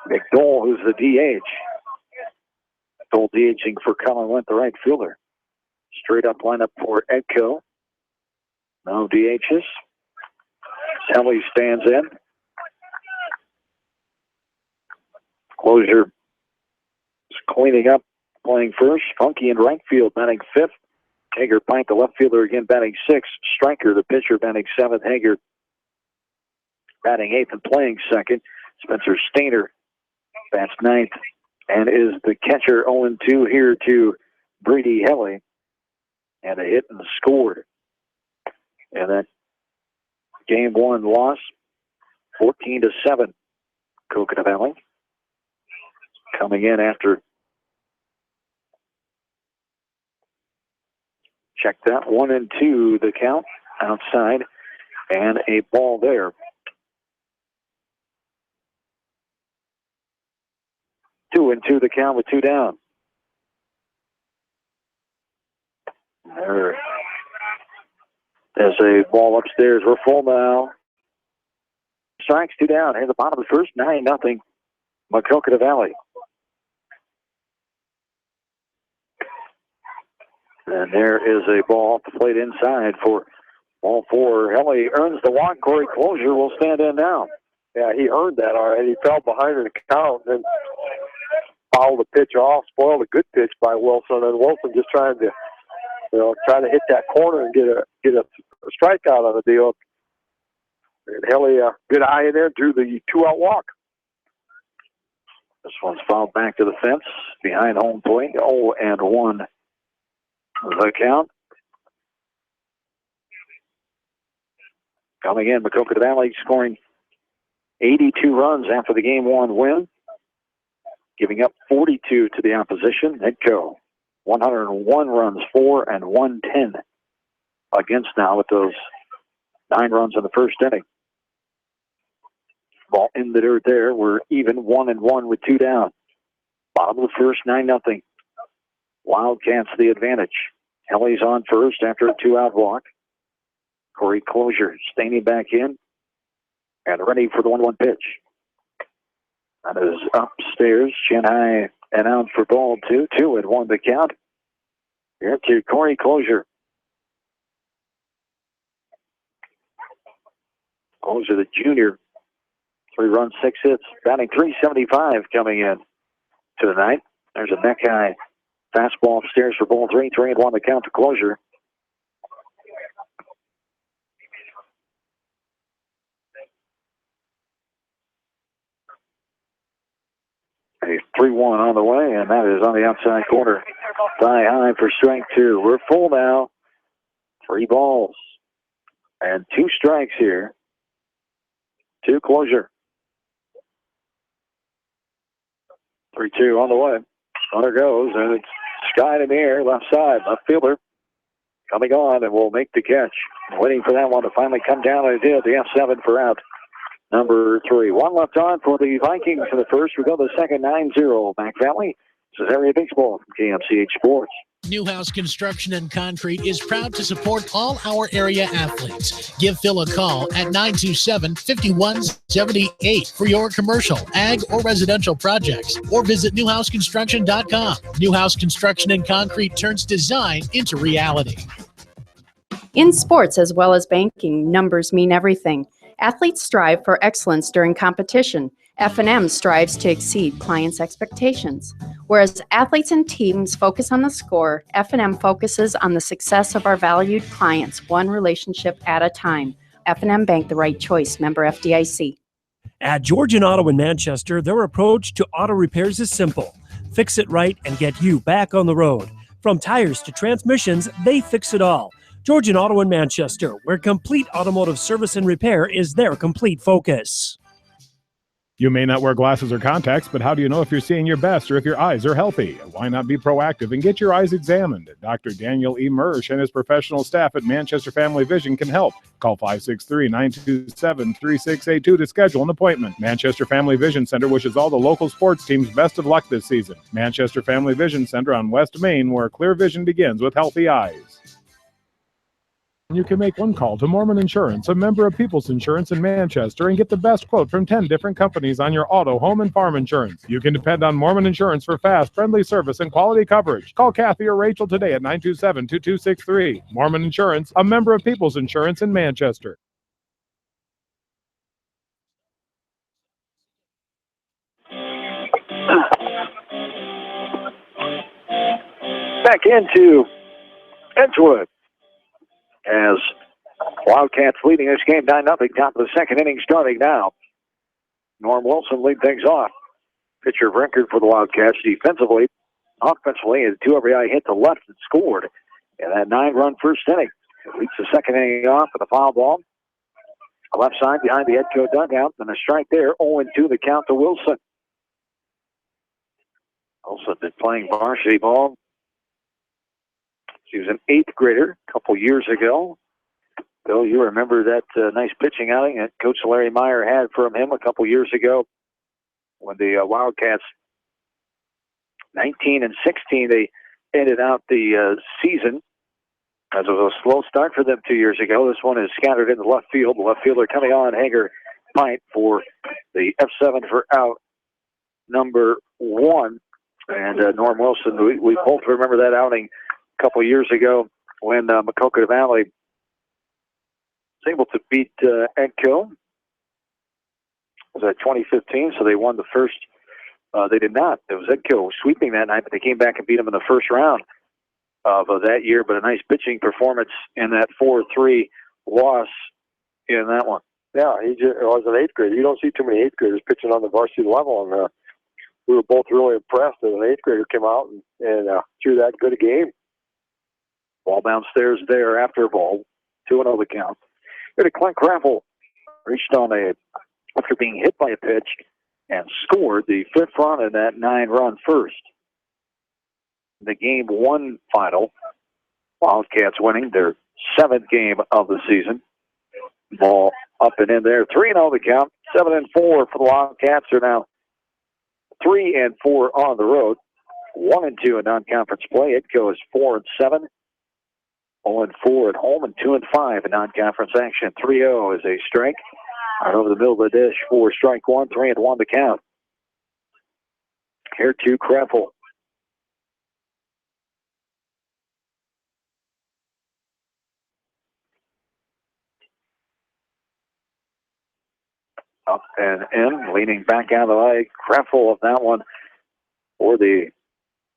McDowell, who's the DH. McDowell DHing for Colin Went, the right fielder. Straight up lineup for Edco. No DHs. Ellie stands in. Closure is cleaning up, playing first. Funky in right field, batting 5th. Hager Pint, the left fielder, again batting 6th. Stryker, the pitcher, batting 7th. Hager batting 8th and playing 2nd. Spencer Stainer bats 9th and is the catcher. 0-2 here to Brady Helly. And a hit and scored. And that game 1 loss, 14-7. Coconut Valley coming in after. Check that. 1-2 the count outside, and a ball there. 2-2 the count with 2 down. There's a ball upstairs. We're full now. Strikes 2 down. Here's the bottom of the first. 9-0. Maquoketa Valley. And there is a ball off the plate inside for ball 4. Helly earns the walk. Corey Closure will stand in now. Yeah, he earned that already. He fell behind in the count and then fouled the pitch off, spoiled a good pitch by Wilson, and Wilson just trying to hit that corner and get a strikeout on the deal. And Helly, good eye in there, drew the 2-out walk. This one's fouled back to the fence behind home plate. 0-1 the count. Coming in, Maquoketa Valley scoring 82 runs after the game 1 win, giving up 42 to the opposition. Edco 101 runs for and 110 against now with those 9 runs in the first inning. Ball in the dirt there. We're even 1-1 with 2 down. Bottom of the first, 9-0. Wildcats the advantage. Ellie's on first after a 2-out walk. Corey Closure standing back in and ready for the 1-1 pitch. That is upstairs. Chin high and out for ball 2. 2-1 the count. Here to Corey Closure. Closure, the junior. 3 runs, 6 hits, batting .375 coming in to the night. There's a neck high fastball upstairs for ball 3. 3-1 the count to Closure. A 3-1 on the way, and that is on the outside corner. Thigh high for strike 2. We're full now. 3 balls and 2 strikes here to Closure. 3-2 on the way. Runner goes, and it's skied in the air, left side. Left fielder coming on, and will make the catch. Waiting for that one to finally come down, and it did. The F7 for out. Number 3. 1 left on for the Vikings for the first. We go to the second, 9-0. Mac Valley. This is Area Baseball from KMCH Sports. Newhouse Construction and Concrete is proud to support all our area athletes. Give Phil a call at 927-5178 for your commercial, ag, or residential projects, or visit newhouseconstruction.com. Newhouse Construction and Concrete turns design into reality. In sports as well as banking, numbers mean everything. Athletes strive for excellence during competition. F&M strives to exceed clients' expectations. Whereas athletes and teams focus on the score, F&M focuses on the success of our valued clients, one relationship at a time. F&M Bank, the right choice. Member FDIC. At Georgian Auto in Manchester, their approach to auto repairs is simple. Fix it right and get you back on the road. From tires to transmissions, they fix it all. Georgian Auto in Manchester, where complete automotive service and repair is their complete focus. You may not wear glasses or contacts, but how do you know if you're seeing your best or if your eyes are healthy? Why not be proactive and get your eyes examined? Dr. Daniel E. Mersch and his professional staff at Manchester Family Vision can help. Call 563-927-3682 to schedule an appointment. Manchester Family Vision Center wishes all the local sports teams best of luck this season. Manchester Family Vision Center on West Main, where clear vision begins with healthy eyes. You can make one call to Mormon Insurance, a member of People's Insurance in Manchester, and get the best quote from 10 different companies on your auto, home, and farm insurance. You can depend on Mormon Insurance for fast, friendly service and quality coverage. Call Kathy or Rachel today at 927-2263. Mormon Insurance, a member of People's Insurance in Manchester. Back into Edgewood. As Wildcats leading this game 9-0, top of the second inning starting now. Norm Wilson lead things off. Pitcher of record for the Wildcats defensively. Offensively, a 2 RBI hit to left and scored in that 9-run first inning. It leads the second inning off with a foul ball. Left side behind the Edco dugout, and a strike there. 0-2 the count to Wilson. Wilson been playing varsity ball. He was an 8th grader a couple years ago. Bill, you remember that nice pitching outing that Coach Larry Meyer had from him a couple years ago when the Wildcats 19-16, they ended out the season as it was a slow start for them 2 years ago. This one is scattered into left field. The left fielder coming on, Hager Pint for the F7 for out number 1. And Norm Wilson, we both remember that outing a couple years ago when Maquoketa Valley was able to beat Edco. It was at 2015, so they won the first. They did not. It was Edco sweeping that night, but they came back and beat them in the first round of that year. But a nice pitching performance in that 4-3 loss in that one. Yeah, he was an 8th grader. You don't see too many 8th graders pitching on the varsity level, and we were both really impressed that an 8th grader came out and threw that good a game. Ball downstairs there after ball. 2-0 the count. Here to Clint Craffle. Reached on after being hit by a pitch and scored the 5th run in that 9-run first. The game 1 final. Wildcats winning their 7th game of the season. Ball up and in there. 3-0 the count. 7-4 for the Wildcats. Are now 3-4 on the road. 1-2 in non-conference play. Edco is 4-7. 0-4 at home and 2-5 in non-conference action. 3-0 is a strike. Right over the middle of the dish for strike one. 3-1 the count. Here to Kreffel. Up and in, leaning back out of the leg. Kreffel of that one for the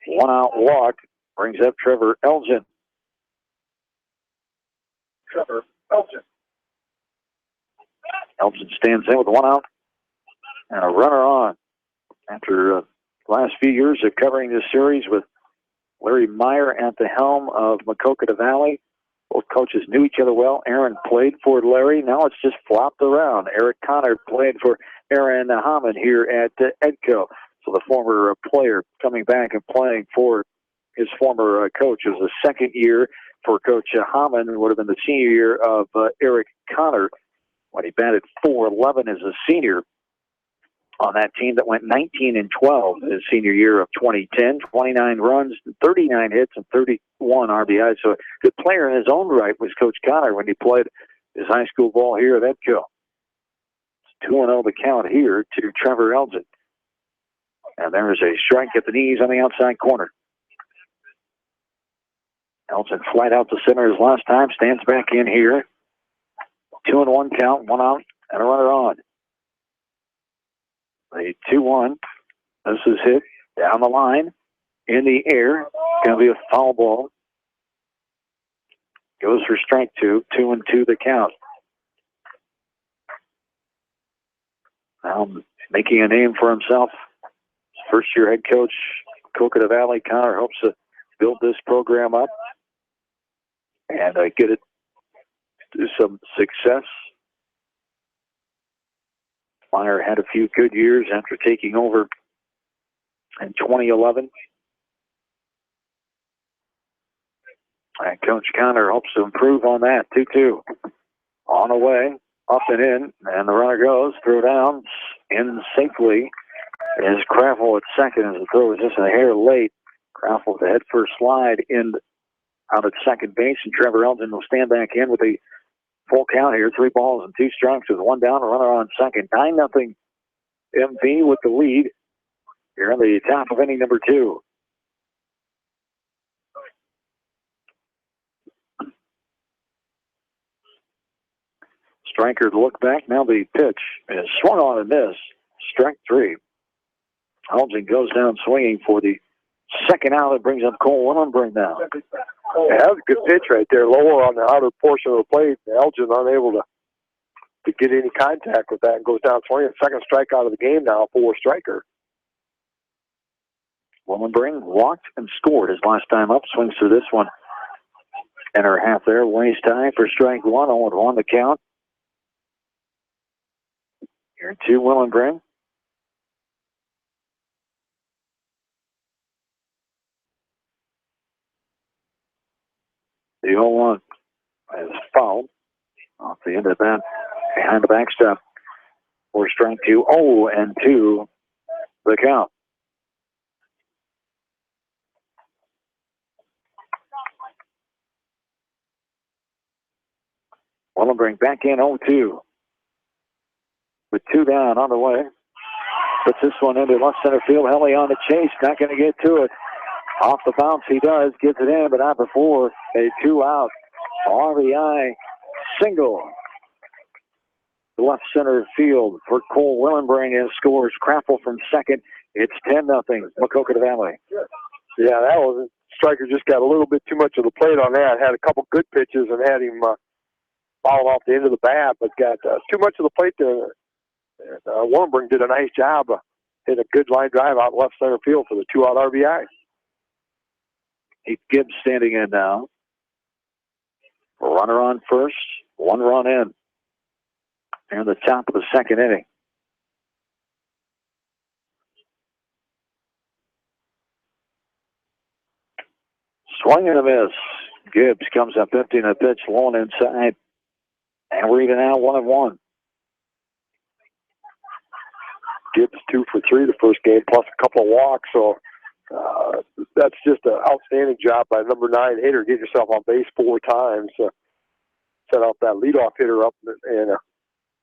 one-out walk. Brings up Trevor Elgin. Elgin stands in with one out and a runner on. After last few years of covering this series with Larry Meyer at the helm of Maquoketa Valley, both coaches knew each other well. Aaron played for Larry. Now it's just flopped around. Eric Connor played for Aaron Hammond here at Edco. So the former player coming back and playing for his former coach. It was the second year for Coach Hammond. It would have been the senior year of Eric Connor when he batted .411 as a senior on that team that went 19-12 his senior year of 2010. 29 runs, 39 hits, and 31 RBIs. So a good player in his own right was Coach Connor when he played his high school ball here at Edco. It's 2-0 the count here to Trevor Elgin. And there's a strike at the knees on the outside corner. Elgin flight out to center his last time, stands back in here. 2-1 count, one out, and a runner on. The 2-1. This is hit down the line, in the air. Going to be a foul ball. Goes for strike two. 2-2 the count. Now making a name for himself. First year head coach, Maquoketa Valley. Connor hopes to build this program up and get it to some success. Meyer had a few good years after taking over in 2011. And Coach Connor hopes to improve on that. 2-2. On the way, up and in, and the runner goes, throw down, in safely. Is Kreffel at second as the throw is just a hair late. Kreffel with the head first slide in out at second base, and Trevor Elgin will stand back in with a full count here. 3 balls and 2 strikes with 1 down, a runner on second. 9-0 MV with the lead here on the top of inning number 2. Striker to look back. Now the pitch is swung on and missed. Strike 3. Elgin goes down swinging for the second out. It brings up Cole Willenbrink now. Yeah, that was a good pitch right there, lower on the outer portion of the plate. Elgin unable to get any contact with that and goes down swinging. Second strikeout of the game now for Striker. Willenbrink walked and scored his last time up. Swings through this one. Enter half there. Waste time for strike 1. 0-1 the count. Here to Willenbrink. The 0-1 is fouled off the end of that behind the backstop for strike 2. 0-2 the count. Willenbrink back in 0-2 with 2 down on the way. Puts this one into left center field. Helly on the chase, not going to get to it. Off the bounce he does, gets it in, but not before a 2-out RBI single. Left center field for Cole Willenbrink and scores. Kreffel from second. It's 10-0 Maquoketa Valley. Yeah, that was Striker just got a little bit too much of the plate on that. Had a couple good pitches and had him fouled off the end of the bat, but got too much of the plate there. Willenbrink did a nice job. Hit a good line drive out left center field for the 2-out RBI. Gibbs standing in now. Runner on first, 1 run in. Near the top of the second inning. Swing and a miss. Gibbs comes up empty in a pitch, low and inside. And we're even now 1-1. Gibbs 2 for 3 the first game, plus a couple of walks, so That's just an outstanding job by number 9 hitter. Get yourself on base 4 times. Set off that leadoff hitter up, and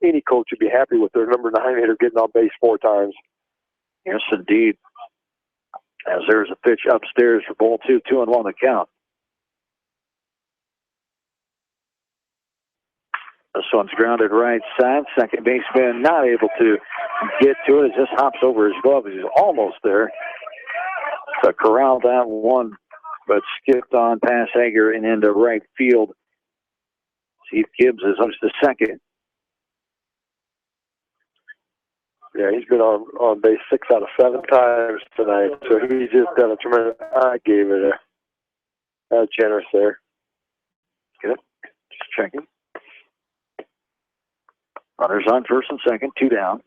any coach would be happy with their number 9 hitter getting on base 4 times. Yes, indeed. As there's a pitch upstairs for ball 2, 2-1 the count. This one's grounded right side. Second baseman not able to get to it. It just hops over his glove. He's almost there. So corralled that one, but skipped on past Hager and into right field. Steve Gibbs is up to second. Yeah, he's been on base 6 out of 7 times tonight, so he's just done a tremendous. I gave it a generous there. Good. Just checking. Runners on first and second, 2 down.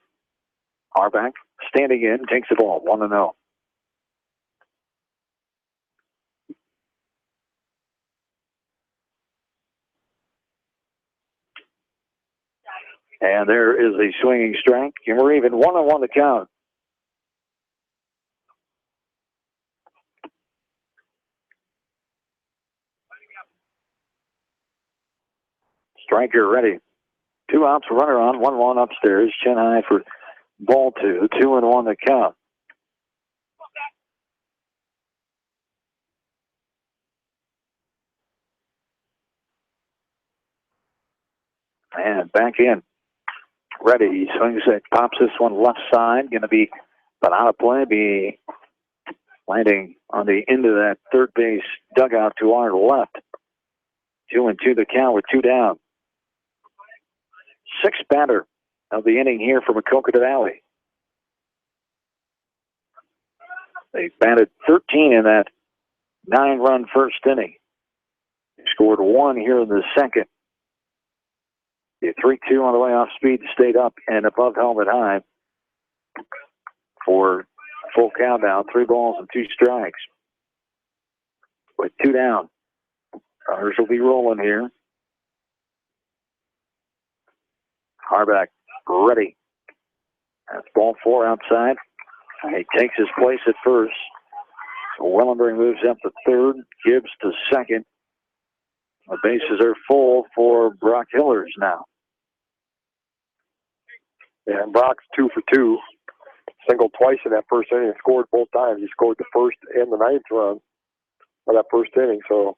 Harback standing in, takes the ball, 1-0. And there is a swinging strike. And we're even 1-1 the count. Striker ready. 2 outs, runner on, 1-1 upstairs. Chin high for ball 2, 2-1 the count. And back in. Ready. He swings it, pops this one left side. Going to be, but out of play, be landing on the end of that third base dugout to our left. 2-2 the count with 2 down. 6th batter of the inning here for Maquoketa Valley. They batted 13 in that 9-run first inning. They scored 1 here in the second. The 3-2 on the way off speed, stayed up and above helmet high for full countdown. 3 balls and 2 strikes with 2 down. Runners will be rolling here. Harback ready. That's ball 4 outside. He takes his place at first. So Wellenberg moves up to third. Gibbs to second. The bases are full for Brock Hillers now. Yeah, and Brock's 2 for 2. Singled twice in that first inning and scored both times. He scored the first and the 9th run of that first inning. So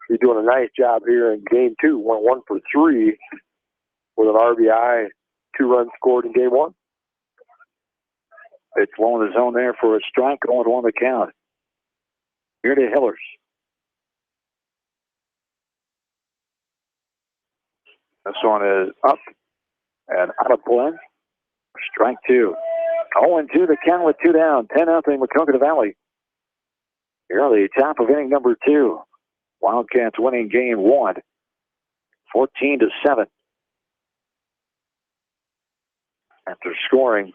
he's doing a nice job here in game 2. Went 1 for 3 with an RBI, 2 runs scored in game 1. It's low in the zone there for a strike, 0-1 the count. Here to Hillers. This one is up and out of play. Strike 2. 0-2 the count with 2 down. 10-0 Maquoketa Valley. Here on the top of inning number 2. Wildcats winning game 1. 14-7. After scoring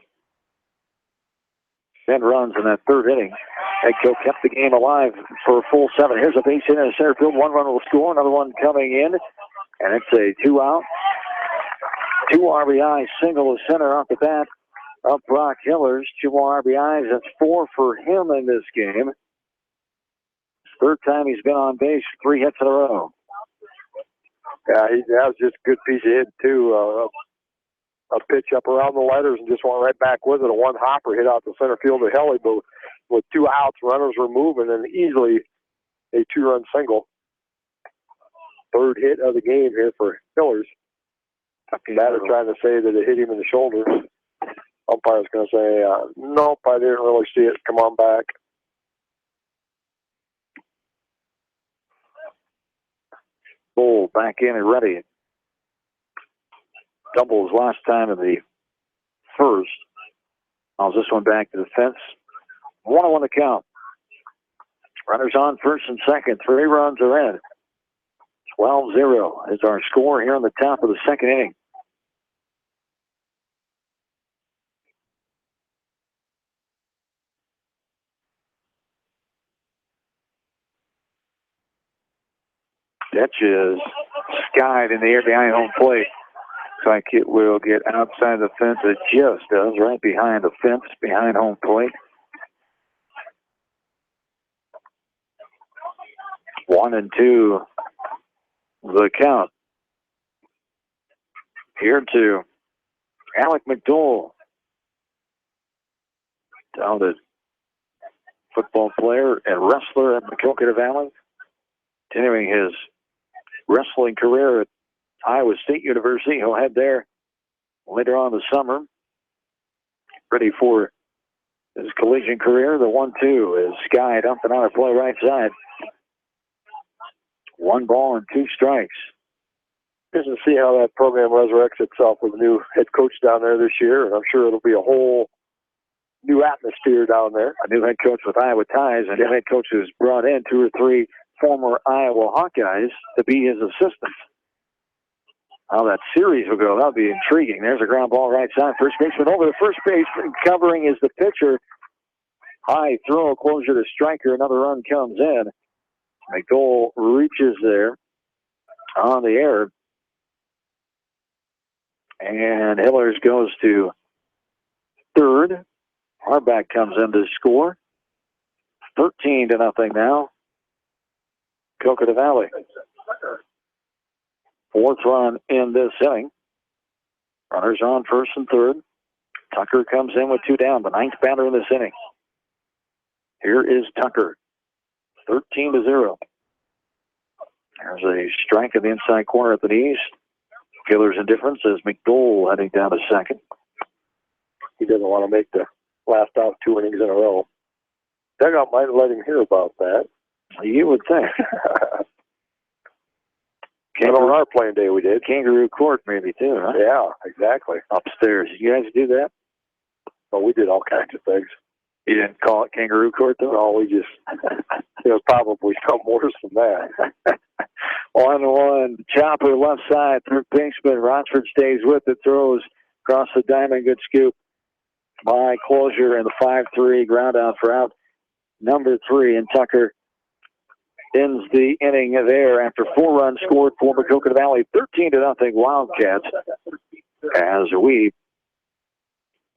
10 runs in that third inning, Edco kept the game alive for a full 7. Here's a base hit in the center field. 1 run will score. Another one coming in. And it's a 2-out. 2 RBI single to center off the bat of Brock Hillers. 2 more RBIs. That's 4 for him in this game. Third time he's been on base, 3 hits in a row. Yeah, that was just a good piece of hit, too. A pitch up around the letters and just went right back with it. A 1 hopper hit out the center field of Helly, but with 2 outs, runners were moving, and easily a 2-run single. Third hit of the game here for Hillers. Batter trying to say that it hit him in the shoulder. Umpire's going to say, nope, I didn't really see it. Come on back. Bull back in and ready. Doubles last time in the first. I'll this one back to the fence. 1-1 the count. Runners on first and second. 3 runs are in. 12-0 is our score here on the top of the second inning. Pitch is skied in the air behind home plate. Looks like it will get outside the fence. It just does, right behind the fence, behind home plate. 1-2 the count. Here to Alec McDowell, talented football player and wrestler at Maquoketa Valley, continuing his wrestling career at Iowa State University. He'll head there later on the summer, ready for his collegiate career. The 1-2 is skied up and out of play right side. 1 ball and 2 strikes. Just to see how that program resurrects itself with a new head coach down there this year, and I'm sure it'll be a whole new atmosphere down there. A new head coach with Iowa ties, and a new head coach who's brought in 2 or 3 former Iowa Hawkeyes to be his assistants. How that series will go, that'll be intriguing. There's a ground ball right side. First baseman over the first base. Covering is the pitcher. High throw, closer to striker. Another run comes in. McDowell reaches there on the air. And Hillers goes to third. Harback comes in to score. 13-0 now. Maquoketa Valley. 4th run in this inning. Runners on first and third. Tucker comes in with 2 down, the 9th batter in this inning. Here is Tucker. 13-0. There's a strike in the inside corner at the knees. Killer's indifference as McDowell heading down to second. He doesn't want to make the last out 2 innings in a row. Dugout might have let him hear about that. You would think. On our playing day, we did. Kangaroo Court, maybe, too, huh? Yeah, exactly. Upstairs. You guys do that? Oh, we did all kinds of things. You didn't call it Kangaroo Court, though? No, we just, it was probably something worse than that. 1-1. Chopper left side. Third baseman. Rochford stays with it. Throws across the diamond. Good scoop by Closure and the 5-3 ground out for out number 3. And Tucker ends the inning there after 4 runs scored for Maquoketa Valley. 13-0 Wildcats, as we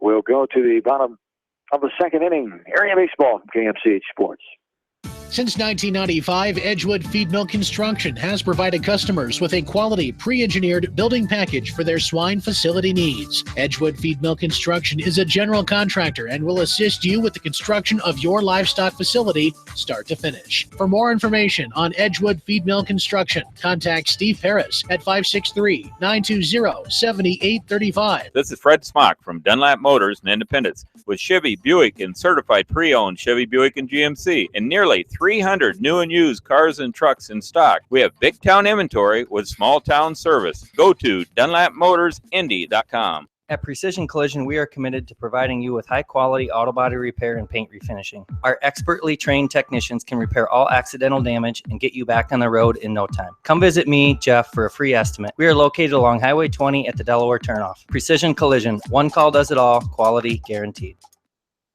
will go to the bottom of the 2nd inning. Area baseball from KMCH Sports. Since 1995, Edgewood Feed Mill Construction has provided customers with a quality, pre-engineered building package for their swine facility needs. Edgewood Feed Mill Construction is a general contractor and will assist you with the construction of your livestock facility, start to finish. For more information on Edgewood Feed Mill Construction, contact Steve Harris at 563-920-7835. This is Fred Smock from Dunlap Motors and Independence with Chevy, Buick, and certified pre-owned Chevy, Buick, and GMC, and nearly 300 new and used cars and trucks in stock. We have big town inventory with small town service. Go to DunlapMotorsIndy.com. At Precision Collision, we are committed to providing you with high-quality auto body repair and paint refinishing. Our expertly trained technicians can repair all accidental damage and get you back on the road in no time. Come visit me, Jeff, for a free estimate. We are located along Highway 20 at the Delaware Turnoff. Precision Collision, one call does it all, quality guaranteed.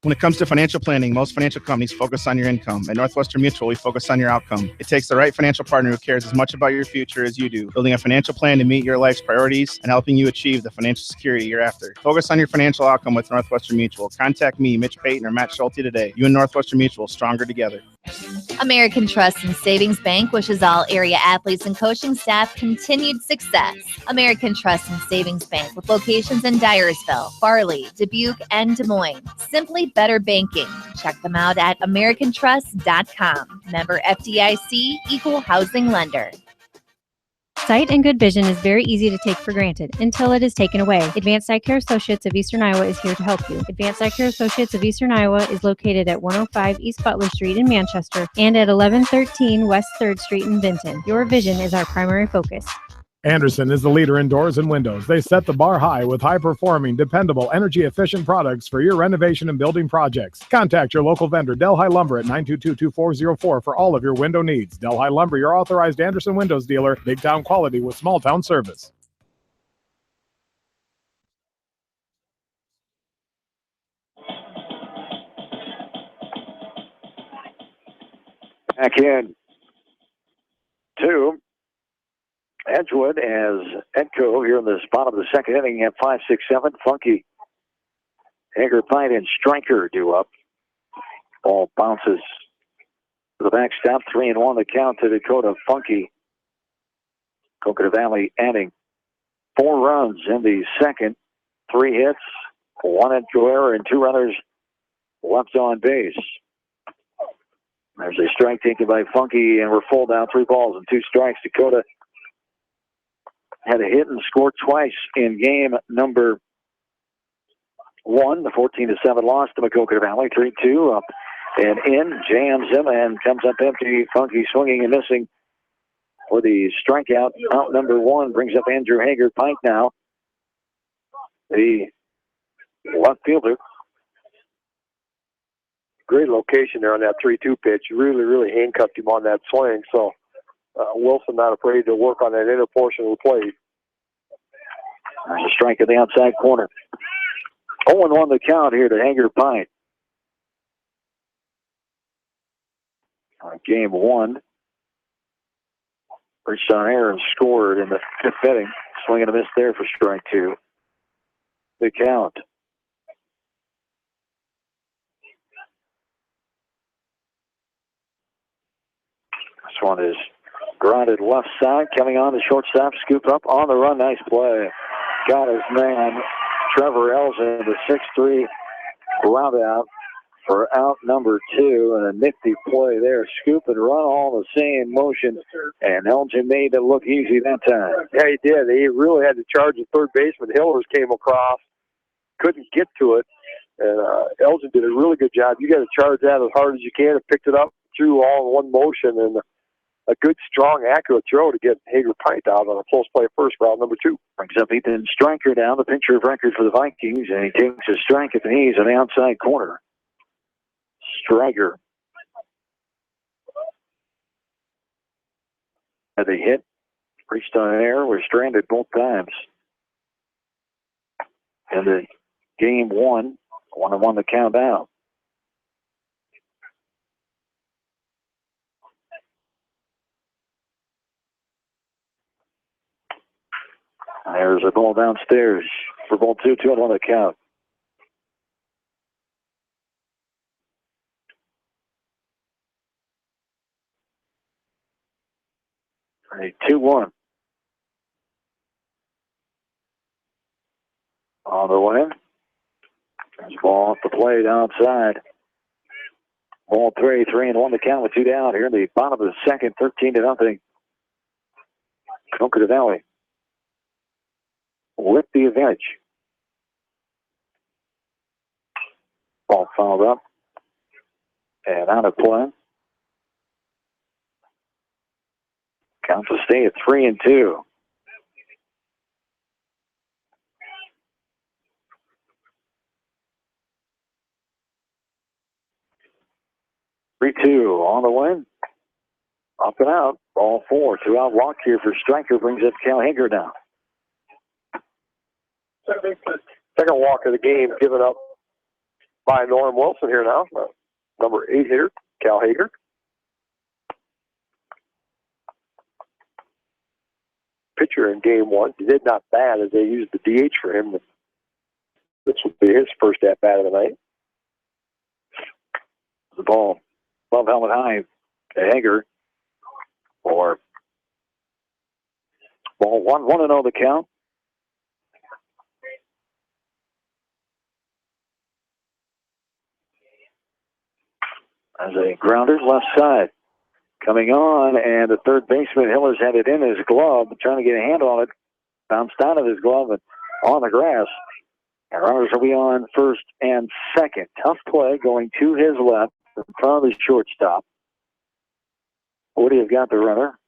When it comes to financial planning, most financial companies focus on your income. At Northwestern Mutual, we focus on your outcome. It takes the right financial partner who cares as much about your future as you do, building a financial plan to meet your life's priorities and helping you achieve the financial security you're after. Focus on your financial outcome with Northwestern Mutual. Contact me, Mitch Payton, or Matt Schulte today. You and Northwestern Mutual, stronger together. American Trust and Savings Bank wishes all area athletes and coaching staff continued success. American Trust and Savings Bank with locations in Dyersville, Farley, Dubuque, and Des Moines. Simply better banking. Check them out at americantrust.com. Member FDIC, equal housing lender. Sight and good vision is very easy to take for granted until it is taken away. Advanced Eye Care Associates of Eastern Iowa is here to help you. Advanced Eye Care Associates of Eastern Iowa is located at 105 East Butler Street in Manchester and at 1113 West 3rd Street in Vinton. Your vision is our primary focus. Anderson is the leader in doors and windows. They set the bar high with high-performing, dependable, energy-efficient products for your renovation and building projects. Contact your local vendor, Delhi Lumber, at 922-2404 for all of your window needs. Delhi Lumber, your authorized Anderson Windows dealer, big town quality with small town service. Back in two. Edgewood as Edco here in the bottom of the 2nd inning at 5-6-7. Funky, Hager, Pine, and Stryker due up. Ball bounces The backstop, 3-1 the count to Dakota Funky. Coconut Valley adding 4 runs in the second. 3 hits, 1 error, and 2 runners left on base. There's a strike taken by Funky, and we're full down, 3 balls and 2 strikes. Dakota had a hit and scored twice in game number 1. The 14-7 loss to Maquoketa Valley. 3-2 up and in, jams him and comes up empty. Funky swinging and missing for the strikeout. Out number 1 brings up Andrew Hager-Pike now, the left fielder. Great location there on that 3-2 pitch. Really handcuffed him on that swing. So Wilson not afraid to work on that inner portion of the plate. There's a strike in the outside corner. 0-1 the count here to Hager-Pike. Game 1. Reached on air and scored in the 5th inning. Swing and a miss there for strike 2. The count. This one is grounded left side, coming on the shortstop, scoop up on the run. Nice play. Got his man, Trevor Elgin, the 6'3" ground out for out number 2, and a nifty play there. Scoop and run all the same motion, and Elgin made it look easy that time. Yeah, he did. He really had to charge the third baseman. Hillers came across, couldn't get to it, and Elgin did a really good job. You got to charge that as hard as you can and picked it up through all in one motion, and a good, strong, accurate throw to get Hager-Pike out on a close play first, round number 2. Brings up Ethan Stryker down, the pitcher of record for the Vikings, and he takes a strike at the knees on the outside corner. Stryker had a hit, reached on air, was stranded both times. And the game 1, 1-1 the count out. There's a ball downstairs for ball 2, 2-1 the count. A 2-1. On the way. There's a ball off the plate outside. Ball 3, 3-1 the count with 2 down here in the bottom of the second, 13-0. Coconut Valley with the advantage. Ball fouled up and out of play. Counts will stay at 3-2. Three-two on the way. Up and out. Ball 4. 2-out walk here for Stryker brings up Cal Hager down. Second walk of the game given up by Norm Wilson here now. Number 8 hitter, Cal Hager. Pitcher in game 1. He did not bad as they used the DH for him. This would be his first at-bat of the night. The ball above helmet high to Hager for ball 1, 1-0 the count. As a grounder left side. Coming on, and the third baseman, Hillers, had it in his glove, trying to get a hand on it. Bounced out of his glove and on the grass. And runners will be on first and second. Tough play going to his left in front of his shortstop. Would he have got the runner?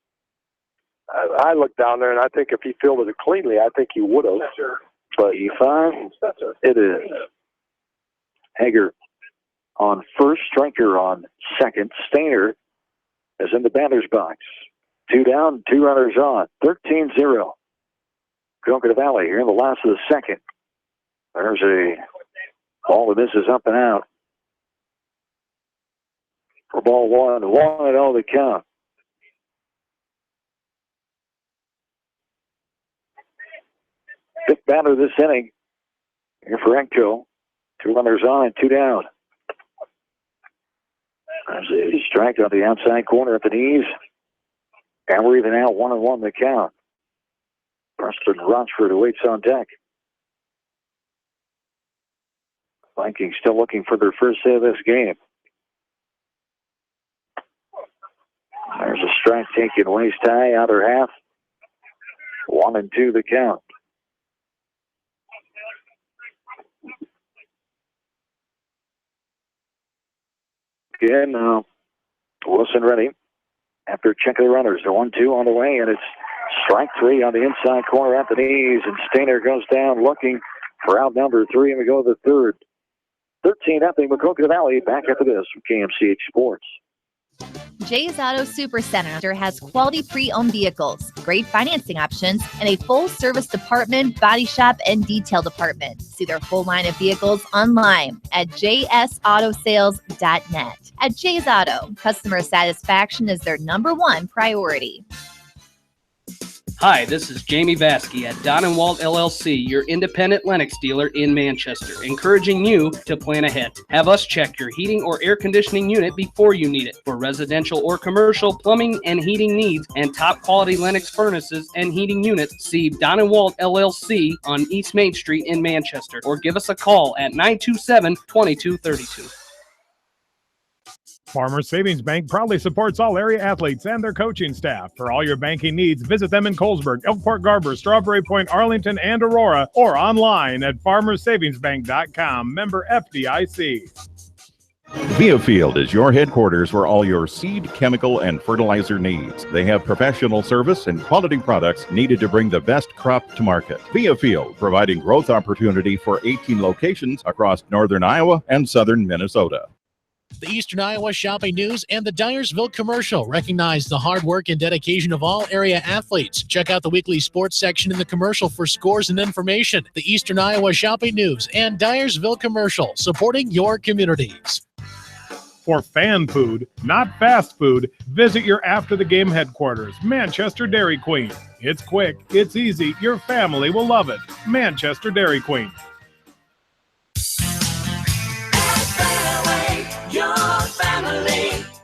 I looked down there, and I think if he fielded it cleanly, I think he would have. But E5, it is. Hager on first, Stryker on second. Stainer is in the batter's box. 2 down, 2 runners on. 13-0. Coconut Valley here in the last of the second. There's a ball that misses up and out. For ball 1, 1-0 the count. Fifth batter this inning. Here for Enko. 2 runners on and 2 down. There's a strike on the outside corner at the knees. And we're even out 1-1 the count. Preston Rochford awaits on deck. Vikings still looking for their first hit of this game. There's a strike taken waist high, outer half. 1-2 the count. Again, Wilson ready. After checking the runners, the 1-2 on the way, and it's strike 3 on the inside corner at the knees, and Stainer goes down looking for out number 3, and we go to the third. 13-0, Maquoketa Valley. Back after this from KMCH Sports. Jay's Auto Supercenter has quality pre-owned vehicles, great financing options, and a full-service department, body shop, and detail department. See their full line of vehicles online at jsautosales.net. At Jay's Auto, customer satisfaction is their #1 priority. Hi, this is Jamie Vasky at Don & Walt LLC, your independent Lennox dealer in Manchester, encouraging you to plan ahead. Have us check your heating or air conditioning unit before you need it. For residential or commercial plumbing and heating needs and top quality Lennox furnaces and heating units, see Don & Walt LLC on East Main Street in Manchester, or give us a call at 927-2232. Farmers Savings Bank proudly supports all area athletes and their coaching staff. For all your banking needs, visit them in Colesburg, Elkport Garber, Strawberry Point, Arlington, and Aurora, or online at farmersavingsbank.com. Member FDIC. Viafield is your headquarters for all your seed, chemical, and fertilizer needs. They have professional service and quality products needed to bring the best crop to market. Viafield, providing growth opportunity for 18 locations across northern Iowa and southern Minnesota. The Eastern Iowa Shopping News and the Dyersville Commercial recognize the hard work and dedication of all area athletes. Check out the weekly sports section in the commercial for scores and information. The Eastern Iowa Shopping News and Dyersville Commercial, supporting your communities. For fan food, not fast food, visit your after-the-game headquarters, Manchester Dairy Queen. It's quick, it's easy, your family will love it. Manchester Dairy Queen.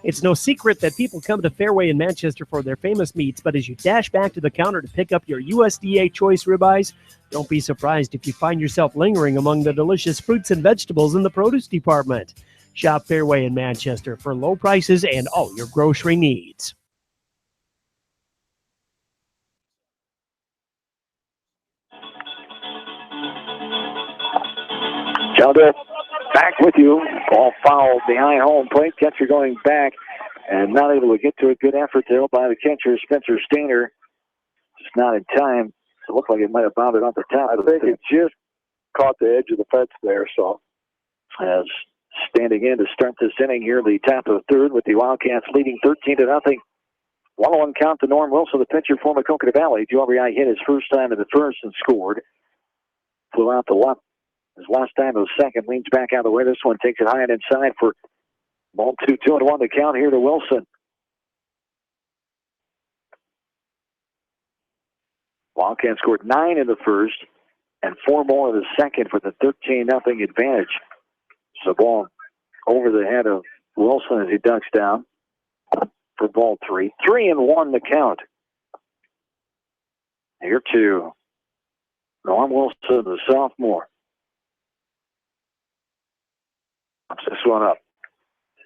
It's no secret that people come to Fairway in Manchester for their famous meats, but as you dash back to the counter to pick up your USDA choice ribeyes, don't be surprised if you find yourself lingering among the delicious fruits and vegetables in the produce department. Shop Fairway in Manchester for low prices and all your grocery needs. Calder back with you. Ball fouled behind home plate. Catcher going back and not able to get to a good effort there by the catcher, Spencer Stainer. Just not in time. It looked like it might have bounded off the top. I think it just caught the edge of the fence there. So as standing in to start this inning here, the top of the third with the Wildcats leading 13-0. 1-1 count to Norm Wilson, the pitcher for Maquoketa Valley. Joe Abriai hit his first time in the first and scored. Flew out the left. His last time it was second, leans back out of the way. This one takes it high and inside for ball 2-1 to count here to Wilson. Wildcats scored 9 in the first and 4 more in the second for the 13-0 advantage. So ball over the head of Wilson as he ducks down for ball 3. 3-1 to count. Here to Norm Wilson, the sophomore. This one up.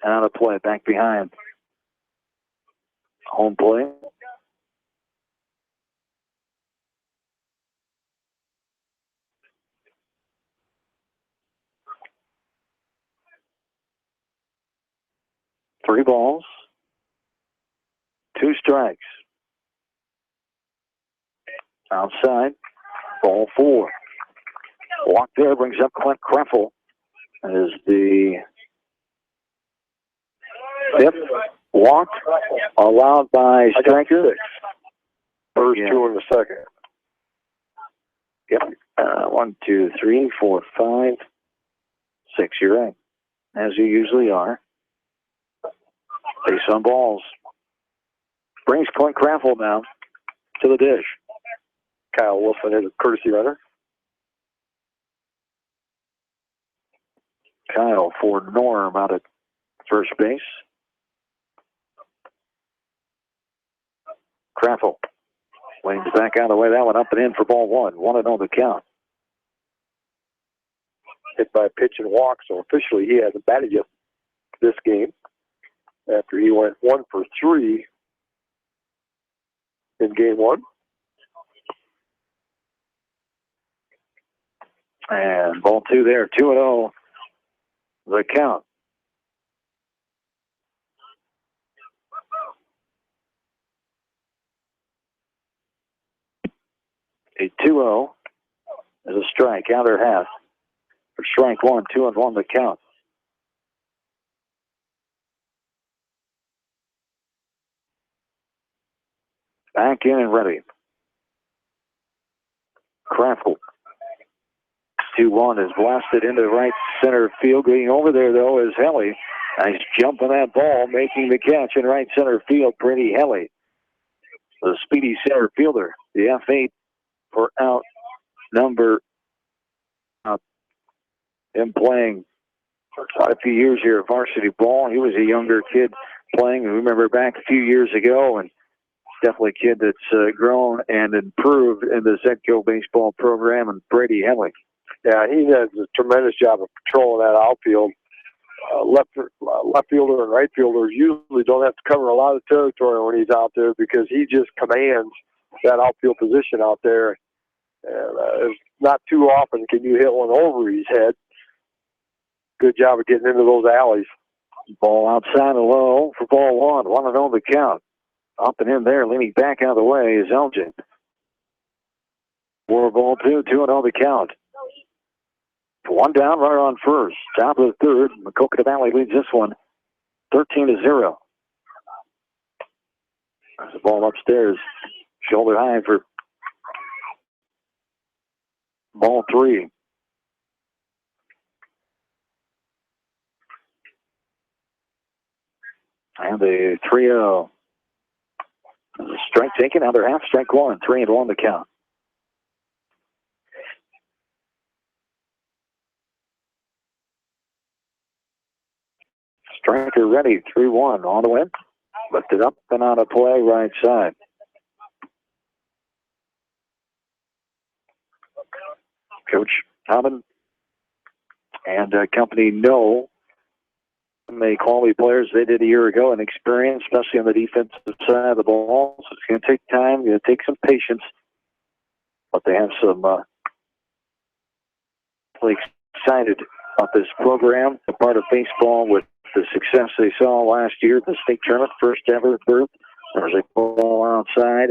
Out of play, back behind. Home play. Three balls. 2 strikes. Outside. Ball 4. Walk there brings up Clint Kreffel. Is the 5th walk allowed by Striker. First 2 in the second. Yep. 1, 2, 3, 4, 5, 6. You're right. As you usually are. Base on balls. Brings Clint Kreffel now to the dish. Kyle Wilson is a courtesy runner. Kyle for Norm out at first base. Craffle leans back out of the way. That one up and in for ball one. 1-0 the count. Hit by a pitch and walk, so officially he hasn't batted yet this game after he went 1 for 3 in game one. And ball two there, 2-0 the count. A 2-0 is a strike, outer half. For strike one, 2-1 the count. Back in and ready. Craffle. 2-1 is blasted into right center field. Getting over there, though, is Helly. Nice jump on that ball, making the catch in right center field. Brady Helly, the speedy center fielder. The F8 for out number. Him playing for quite a few years here at varsity ball. He was a younger kid playing. I remember back a few years ago, and definitely a kid that's grown and improved in the Zetco baseball program. And Brady Helly. Yeah, he does a tremendous job of patrolling that outfield. Left fielder and right fielders usually don't have to cover a lot of territory when he's out there because he just commands that outfield position out there. And not too often can you hit one over his head. Good job of getting into those alleys. Ball outside of low for ball one. 1-0 the count. Up and in there, leaning back out of the way is Elgin. For ball two, 2-0 the count. One down, runner on first. Top of the third. Maquoketa Valley leads this one 13-0. There's the ball upstairs. Shoulder high for ball three. And the 3-0. Strike taken, other half, strike one. 3-1 the count. Striker ready, 3-1 on the win. Lifted up and on a play right side. Coach Hammond and company know the quality players they did a year ago and experience, especially on the defensive side of the ball. So it's going to take time, going to take some patience. But they have some really excited about this program, a part of baseball with the success they saw last year at the state tournament, first ever berth. There's a ball outside.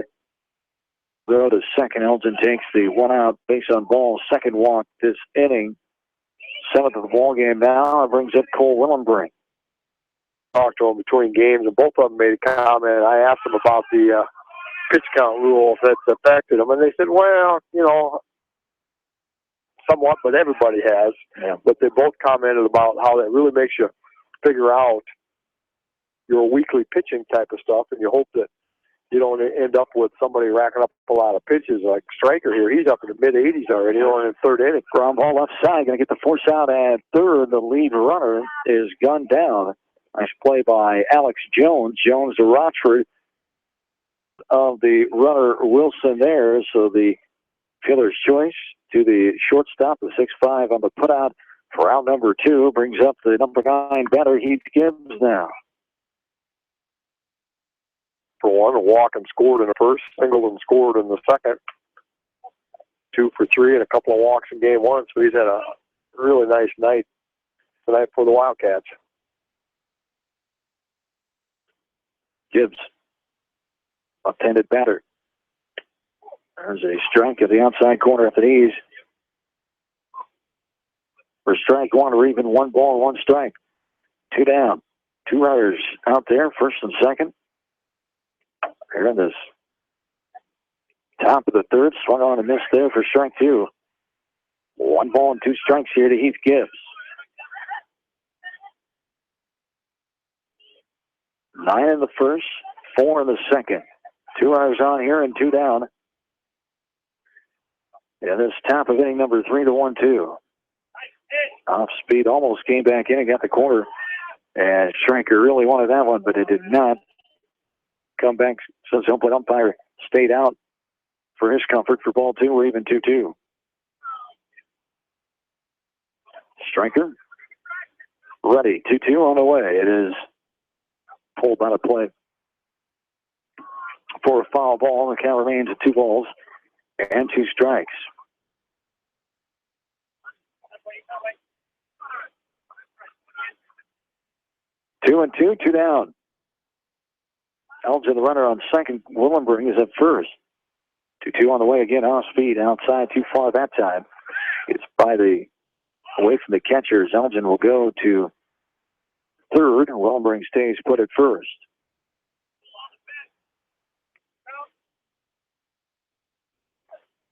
Go to second. Elgin takes the one out base on ball, second walk this inning. Seventh of the ball game now. It brings up Cole Willenbrink. Talked to them between games, and both of them made a comment. I asked them about the pitch count rule, if that's affected them, and they said, well, you know, somewhat, but everybody has. Yeah. But they both commented about how that really makes you figure out your weekly pitching type of stuff, and you hope that you don't end up with somebody racking up a lot of pitches like Striker here. He's up in the mid-80s already, on in third inning. Ground ball left side, going to get the force out at third. The lead runner is gunned down. Nice play by Alex Jones. Jones to Rochford of the runner Wilson there. So the fielder's choice to the shortstop, the 6'5" on the putout for out number two. Brings up the number 9 batter, Heath Gibbs now. For one, a walk and scored in the first, singled and scored in the second. 2 for 3 and a couple of walks in game one. So he's had a really nice night tonight for the Wildcats. Gibbs, left-handed batter. There's a strike at the outside corner at the knees. For strike one, or even 1 ball, 1 strike. 2 down. 2 runners out there, first and second. Here in this top of the third, swung on and missed there for strike 2. 1 ball and 2 strikes here to Heath Gibbs. 9 in the first, 4 in the second. 2 runners on here and 2 down. Yeah, this top of inning number 3 to 1-2. Off speed, almost came back in and got the corner. And Schrenker really wanted that one, but it did not come back. So the umpire stayed out for his comfort for ball two. We're even 2-2. Striker ready. 2-2 on the way. It is pulled out of play for a foul ball. The count remains at 2 balls and 2 strikes. Two and two down. Elgin, the runner on second. Willenbring is at first. 2-2 on the way again. Off speed, outside, too far that time. It's away from the catchers. Elgin will go to third. Willenbring stays put at first.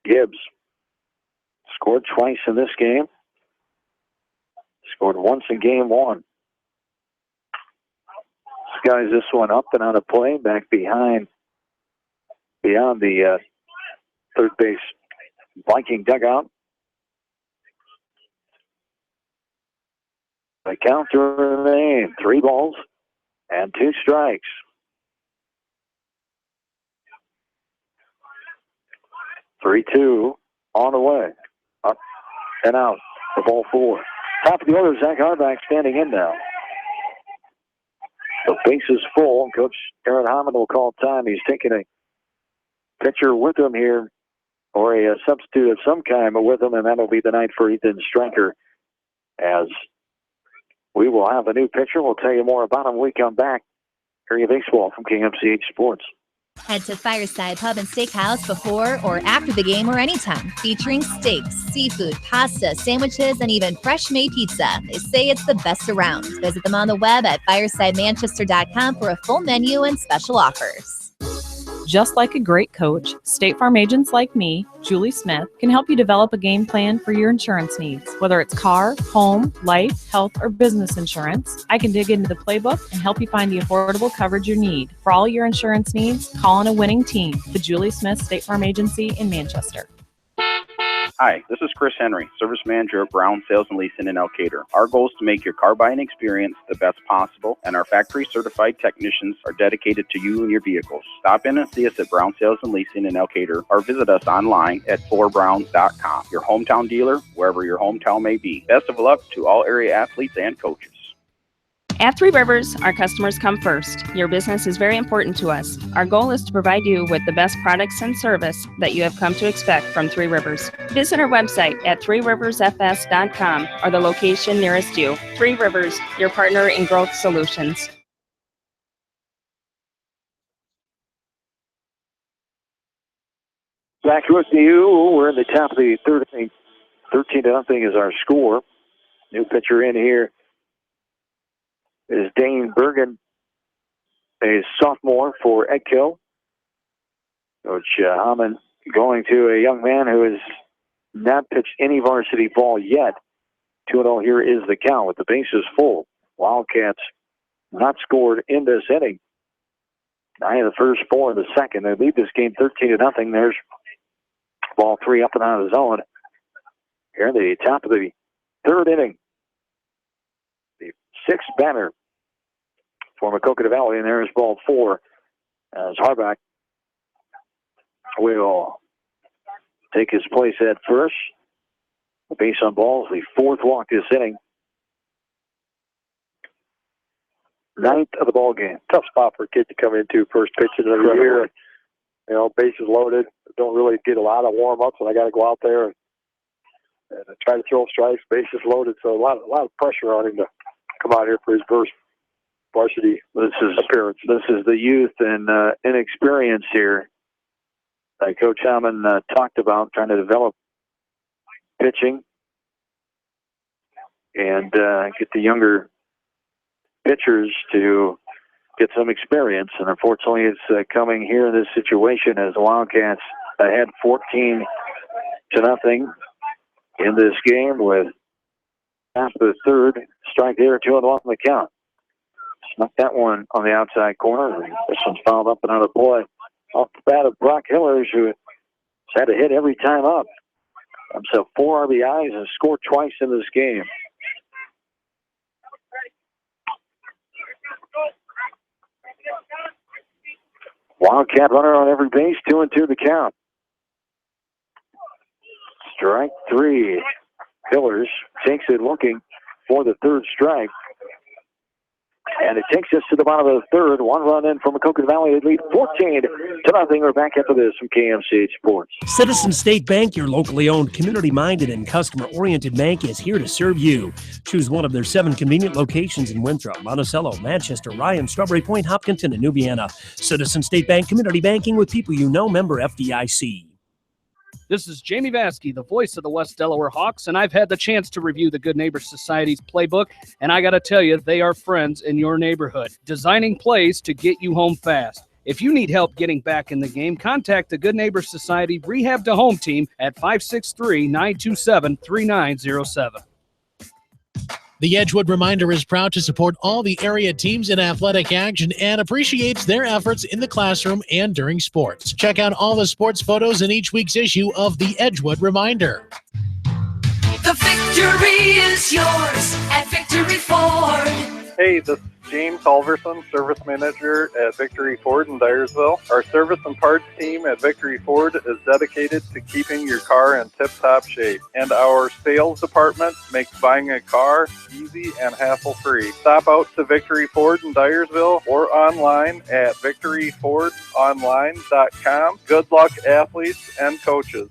Gibbs scored twice in this game. Scored once in game one. Skies this one up and out of play, back beyond the third base Viking dugout. The count to remain 3 balls and 2 strikes. Three-two on the way. Up and out for ball 4. Top of the order, Zach Harbach standing in now. The base is full. Coach Aaron Hammond will call time. He's taking a pitcher with him here, or a substitute of some kind with him, and that'll be the night for Ethan Stryker. As we will have a new pitcher. We'll tell you more about him when we come back. Area Baseball from KMCH Sports. Head to Fireside Pub and Steakhouse before or after the game or anytime, featuring steaks, seafood, pasta, sandwiches, and even fresh-made pizza. They say it's the best around. Visit them on the web at firesidemanchester.com for a full menu and special offers. Just like a great coach, State Farm agents like me, Julie Smith, can help you develop a game plan for your insurance needs. Whether it's car, home, life, health, or business insurance, I can dig into the playbook and help you find the affordable coverage you need. For all your insurance needs, call on a winning team. The Julie Smith State Farm Agency in Manchester. Hi, this is Chris Henry, Service Manager of Brown Sales and Leasing in Elkader. Our goal is to make your car buying experience the best possible, and our factory certified technicians are dedicated to you and your vehicles. Stop in and see us at Brown Sales and Leasing in Elkader, or visit us online at ForBrown.com. Your hometown dealer, wherever your hometown may be. Best of luck to all area athletes and coaches. At Three Rivers, our customers come first. Your business is very important to us. Our goal is to provide you with the best products and service that you have come to expect from Three Rivers. Visit our website at threeriversfs.com or the location nearest you. Three Rivers, your partner in growth solutions. Back with you. We're in the top of the third inning. 13-0 is our score. New pitcher in here is Dane Bergen, a sophomore for Edco. Coach Hammond going to a young man who has not pitched any varsity ball yet. 2-0 here is the count with the bases full. Wildcats not scored in this inning. 9 of the first, 4 of the second. They lead this game 13-0. There's ball 3 up and out of the zone. Here in the top of the third inning. The 6th batter for Maquoketa Valley, and there's ball 4 as Harbach will take his place at first. Base on balls, the 4th walk this inning. 9th of the ball game. Tough spot for a kid to come into first pitch of the year. You know, bases loaded. Don't really get a lot of warm-ups, and I got to go out there and try to throw strikes. Bases loaded, so a lot of pressure on him to come out here for his first varsity appearance. This is the youth and inexperience here that Coach Hammond talked about, trying to develop pitching and get the younger pitchers to get some experience. And unfortunately, it's coming here in this situation as the Wildcats ahead 14-0 in this game with half the third. Strike there, 2-1 on the count. Snuck that one on the outside corner. This one's fouled up and out of play. Off the bat of Brock Hillers, who has had to hit every time up. Himself 4 RBIs and scored twice in this game. Wildcat runner on every base, 2-2 the count. Strike three. Hillers takes it looking for the third strike. And it takes us to the bottom of the third. One run in from Maquoketa Valley. They lead 14-0. We're back after this from KMCH Sports. Citizen State Bank, your locally owned, community-minded, and customer-oriented bank, is here to serve you. Choose one of their 7 convenient locations in Winthrop, Monticello, Manchester, Ryan, Strawberry Point, Hopkinton, and Nubiana. Citizen State Bank, community banking with people you know, member FDIC. This is Jamie Vaskey, the voice of the West Delaware Hawks, and I've had the chance to review the Good Neighbor Society's playbook, and I got to tell you, they are friends in your neighborhood, designing plays to get you home fast. If you need help getting back in the game, contact the Good Neighbor Society Rehab to Home team at 563-927-3907. The Edgewood Reminder is proud to support all the area teams in athletic action and appreciates their efforts in the classroom and during sports. Check out all the sports photos in each week's issue of the Edgewood Reminder. The victory is yours at Victory Ford. Hey, this is James Halverson, Service Manager at Victory Ford in Dyersville. Our service and parts team at Victory Ford is dedicated to keeping your car in tip-top shape. And our sales department makes buying a car easy and hassle-free. Stop out to Victory Ford in Dyersville or online at victoryfordonline.com. Good luck, athletes and coaches.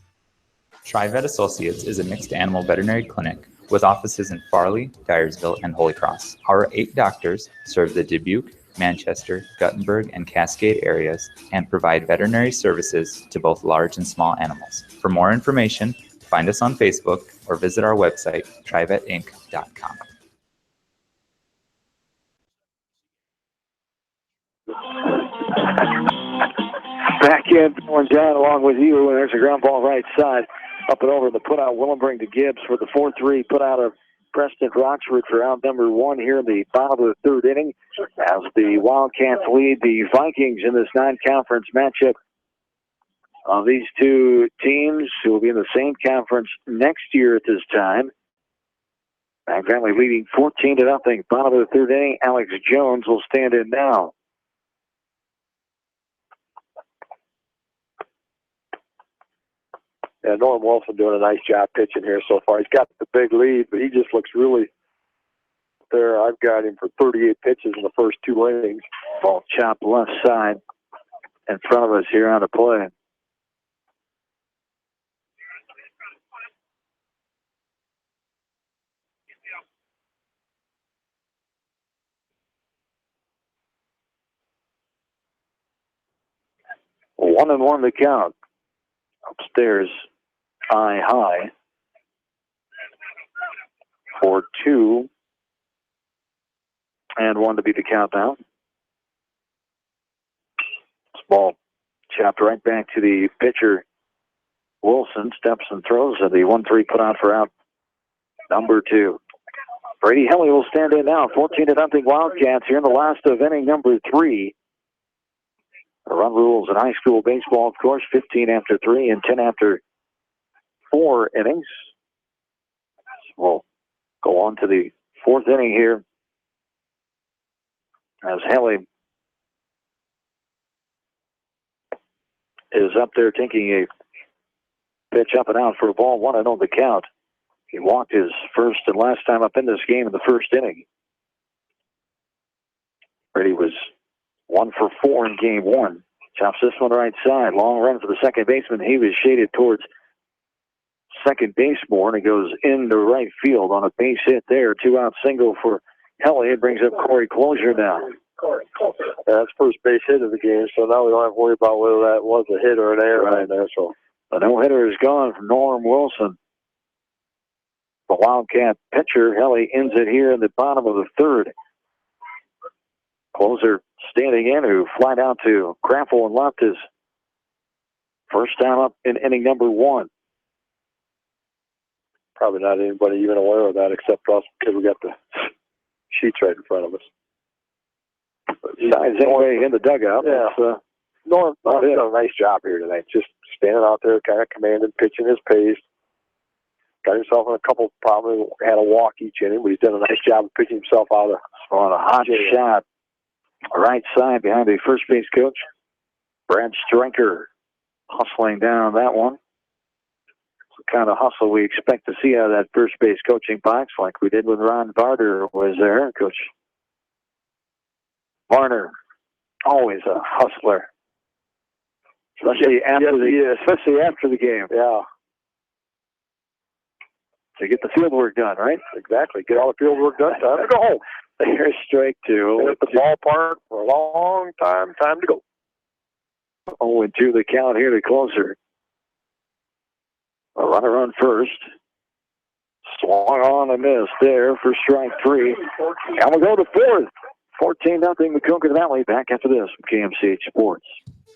TriVet Associates is a mixed animal veterinary clinic with offices in Farley, Dyersville, and Holy Cross. Our 8 doctors serve the Dubuque, Manchester, Guttenberg, and Cascade areas and provide veterinary services to both large and small animals. For more information, find us on Facebook or visit our website, trivetinc.com. Back in, going down along with you, and there's a ground ball right side. Up and over the put-out, Willenbring to Gibbs for the 4-3 put-out of Preston Roxford for out number 1 here in the bottom of the third inning as the Wildcats lead the Vikings in this non-conference matchup of these two teams who will be in the same conference next year at this time. Back Valley leading 14-0. Bottom of the third inning, Alex Jones will stand in now. Yeah, Norm Wilson doing a nice job pitching here so far. He's got the big lead, but he just looks really there. I've got him for 38 pitches in the first 2 innings. Ball chopped left side in front of us here on the play. One and one to count. Upstairs, eye high for 2 and 1 to be the count now. This ball chopped right back to the pitcher. Wilson steps and throws at the 1-3 put out for out number 2. Brady Helly will stand in now. 14-0 Wildcats here in the last of inning number 3. The run rules in high school baseball, of course, 15 after 3 and 10 after 4 innings. So we'll go on to the 4th inning here as Haley is up there taking a pitch up and out for a ball, 1-0 the count. He walked his first and last time up in this game in the first inning. Brady was 1 for 4 in game 1. Chops this one right side. Long run for the second baseman. He was shaded towards second base more, and it goes into right field on a base hit there. 2-out single for Helly. It brings up Corey Closure now. That's first base hit of the game, so now we don't have to worry about whether that was a hit or an error right there. So the no-hitter is gone from Norm Wilson. The Wildcat pitcher, Helly, ends it here in the bottom of the 3rd. Closer standing in, who flied out to Craffle and left his first time up in inning number 1. Probably not anybody even aware of that except us because we got the sheets right in front of us. Signs anyway in the dugout. Yeah. Norm's done a nice job here tonight. Just standing out there, kind of commanding, pitching his pace. Got himself in a couple, probably had a walk each inning, but he's done a nice job of pitching himself out of on a hot shot. Right side behind the first base coach. Brad Stryker hustling down that one. It's the kind of hustle we expect to see out of that first base coaching box, like we did when Ron Varder was there. Coach Varner, always a hustler. Especially after the game. Yeah. To get the field work done, right? Exactly. Get all the field work done. Time to go home. There's strike two. At the ballpark for a long time. Time to go. 0-2 the count here to closer. A runner on first. Swung on a miss there for strike three. And we'll go to fourth. 14-0 Maquoketa Valley. Back after this from KMCH Sports.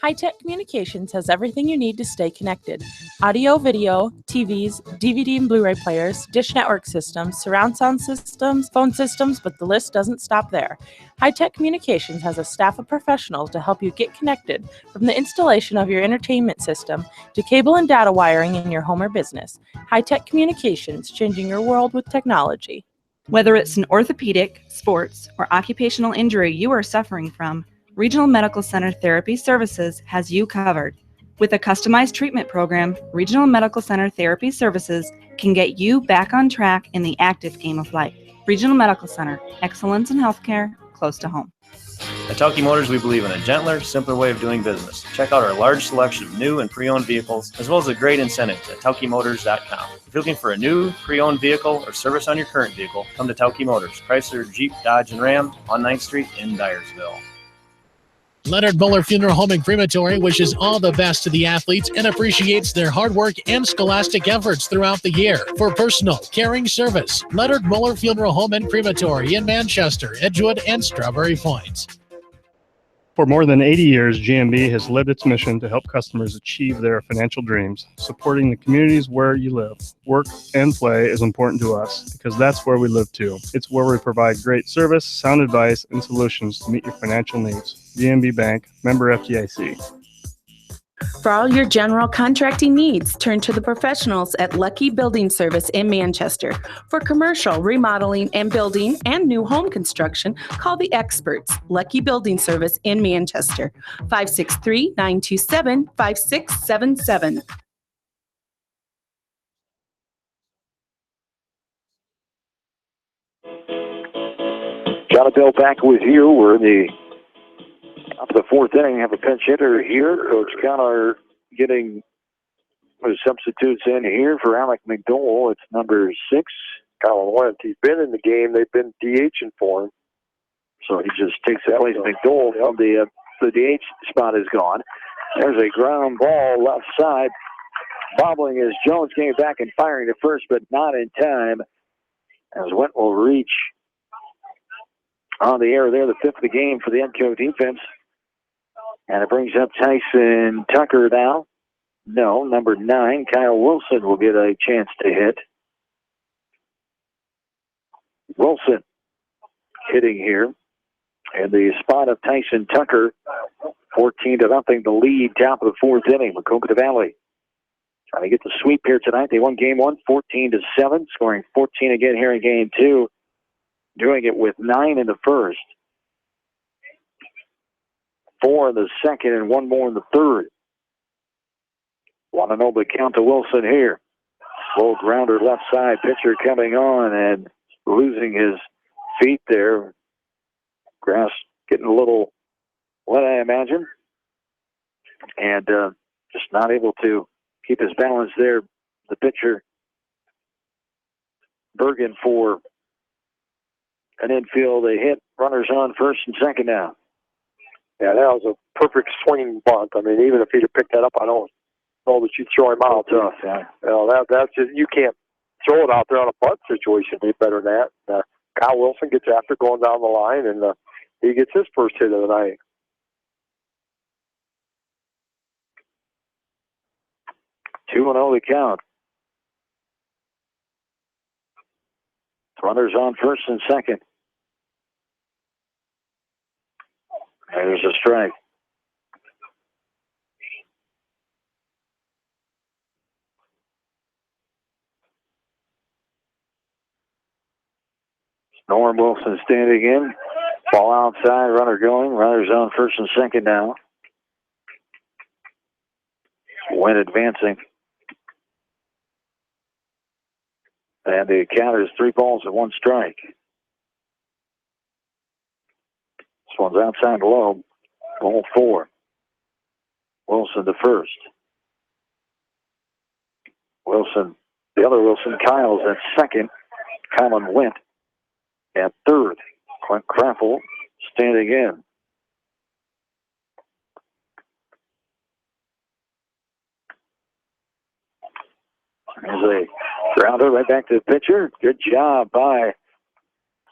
High-Tech Communications has everything you need to stay connected. Audio, video, TVs, DVD and Blu-ray players, dish network systems, surround sound systems, phone systems, but the list doesn't stop there. High-Tech Communications has a staff of professionals to help you get connected, from the installation of your entertainment system to cable and data wiring in your home or business. High-Tech Communications, changing your world with technology. Whether it's an orthopedic, sports, or occupational injury you are suffering from, Regional Medical Center Therapy Services has you covered. With a customized treatment program, Regional Medical Center Therapy Services can get you back on track in the active game of life. Regional Medical Center, excellence in healthcare, close to home. At Tauke Motors, we believe in a gentler, simpler way of doing business. Check out our large selection of new and pre-owned vehicles, as well as the great incentives at TaukeMotors.com. If you're looking for a new, pre-owned vehicle or service on your current vehicle, come to Tauke Motors, Chrysler, Jeep, Dodge, and Ram on 9th Street in Dyersville. Leonard Muller Funeral Home and Crematory wishes all the best to the athletes and appreciates their hard work and scholastic efforts throughout the year. For personal, caring service, Leonard Muller Funeral Home and Crematory in Manchester, Edgewood, and Strawberry Point. For more than 80 years, GMB has lived its mission to help customers achieve their financial dreams. Supporting the communities where you live, work, and play is important to us because that's where we live too. It's where we provide great service, sound advice, and solutions to meet your financial needs. GMB Bank, member FDIC. For all your general contracting needs, turn to the professionals at Lucky Building Service in Manchester. For commercial, remodeling, and building and new home construction, call the experts, Lucky Building Service in Manchester, 563-927-5677. Jonathan back with you. We're in the up to the fourth inning. Have a pinch hitter here. Coach Keller getting the substitutes in here for Alec McDowell. It's number 6. Colin Wentz. He's been in the game. They've been DHing for him. So he just takes the place of McDowell from the DH spot is gone. There's a ground ball left side. Bobbling as Jones came back and firing to first, but not in time. As Went will reach on the air there, the 5th of the game for the Edco defense. And it brings up Tyson Tucker now. No, number 9, Kyle Wilson will get a chance to hit. Wilson hitting here in the spot of Tyson Tucker. 14-0 the lead, top of the 4th inning. Maquoketa Valley trying to get the sweep here tonight. They won game 1, 14-7, scoring 14 again here in game 2. Doing it with 9 in the first, 4 in the second, and 1 more in the third. 1-0 the count to Wilson here. Slow grounder left side, pitcher coming on and losing his feet there. Grass getting a little wet, I imagine. And just not able to keep his balance there. The pitcher, Bergen, for an infield, they hit. Runners on first and second now. Yeah, that was a perfect swinging bunt. I mean, even if he'd have picked that up, I don't know that you'd throw him out. Tough, yeah. That's just, you can't throw it out there on a bunt situation any better than that. Kyle Wilson gets after going down the line, and he gets his first hit of the night. Two and 0 the count. Runners on first and second. There's a strike. Norm Wilson standing in. Ball outside, runner going. Runners on first and second now. Went advancing. And the count is 3 balls and 1 strike. This one's outside low. Ball 4. Wilson to first. Wilson, the other Wilson, Kyle's at second. Colin Went at third. Clint Craffle standing in. There's a grounder right back to the pitcher. Good job by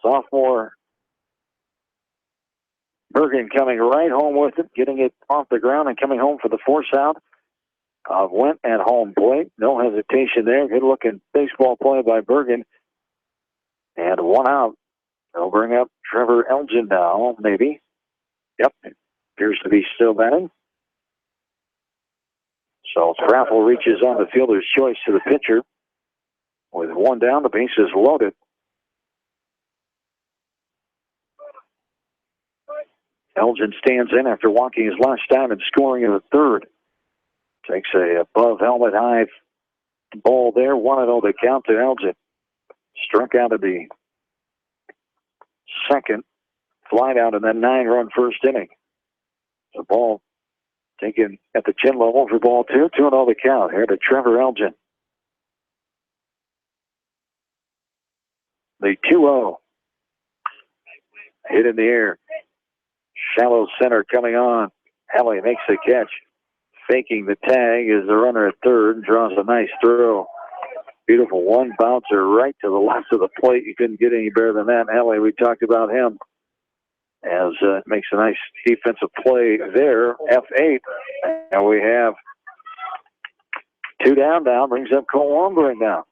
sophomore Bergen, coming right home with it, getting it off the ground and coming home for the force out. Went at home plate. No hesitation there. Good looking baseball play by Bergen. And 1 out. They'll bring up Trevor Elgin now, maybe. Yep, appears to be still batting. So Craffle reaches on the fielder's choice to the pitcher. With 1 down, the bases loaded. Elgin stands in after walking his last time and scoring in the third. Takes a above helmet high ball there. 1-0 the count to Elgin. Struck out of the second, flied out in that 9-run first inning. The ball taken at the chin level for ball 2. 2-0 the count here to Trevor Elgin. The 2-0. Hit in the air. Shallow center coming on. Alley makes the catch. Faking the tag is the runner at third and draws a nice throw. Beautiful one bouncer right to the left of the plate. You couldn't get any better than that. Alley, we talked about him as makes a nice defensive play there. F8. And we have 2 down now. Brings up Cole Wambering now.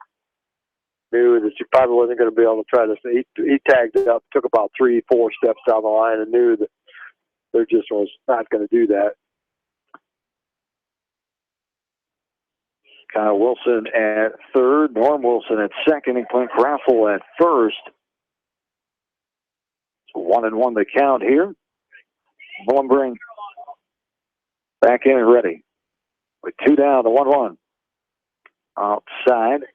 Knew that you probably wasn't going to be able to try this. He tagged it up, took about 3-4 steps down the line, and knew that there just was not going to do that. Kyle Wilson at third, Norm Wilson at second, and Clint Craffle at first. So 1-1 the count here. Wambering back in and ready. With 2 down, the 1-1. Outside.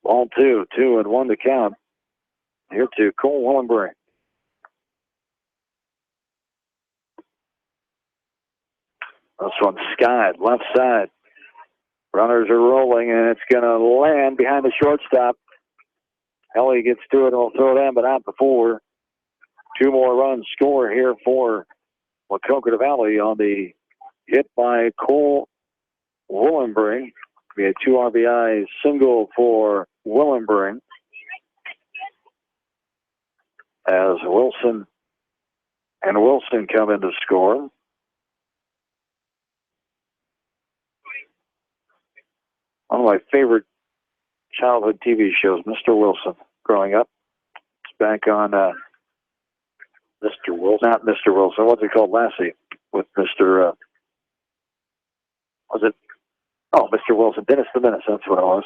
Ball 2, 2-1 the count. Here to Cole Wambering. This one's skied, left side. Runners are rolling, and it's going to land behind the shortstop. Ellie gets to it and will throw it in, but not before. 2 more runs score here for Maquoketa Valley on the hit by Cole Willenbring. We had 2 RBI single for Willenbring. As Wilson and Wilson come in to score. One of my favorite childhood TV shows, Mr. Wilson, growing up. It's back on Mr. Wilson, not Mr. Wilson. What's it called? Lassie with Mr. Was it? Oh, Mr. Wilson, Dennis the Menace. That's what it was.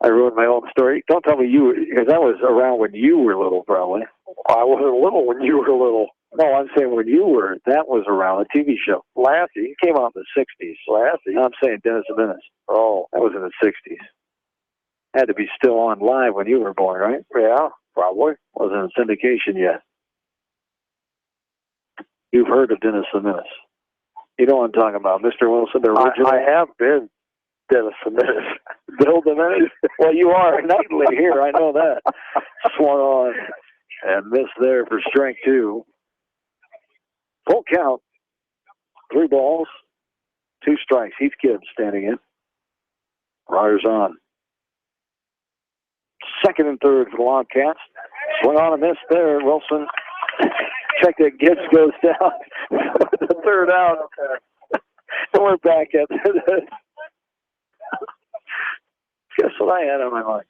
I ruined my own story. Don't tell me you, because I was around when you were little, probably. I wasn't little when you were little. No, I'm saying when you were, that was around a TV show. Lassie, it came out in the 60s. Lassie? No, I'm saying Dennis the Menace. Oh. That was in the 60s. Had to be still on live when you were born, right? Yeah, probably. Wasn't in syndication yet. You've heard of Dennis the Menace. You know what I'm talking about, Mr. Wilson, the original? I have been Dennis the Menace. Bill the Menace? Well, you are nightly here, I know that. Swung on and missed there for strike 2. Full count. 3 balls, 2 strikes. Heath Gibbs standing in. Riders on. Second and third for the Wildcats. Swung on and missed there. Wilson. Check that Gibbs goes down. The third out. And we're back at this. Guess what I had on my mind?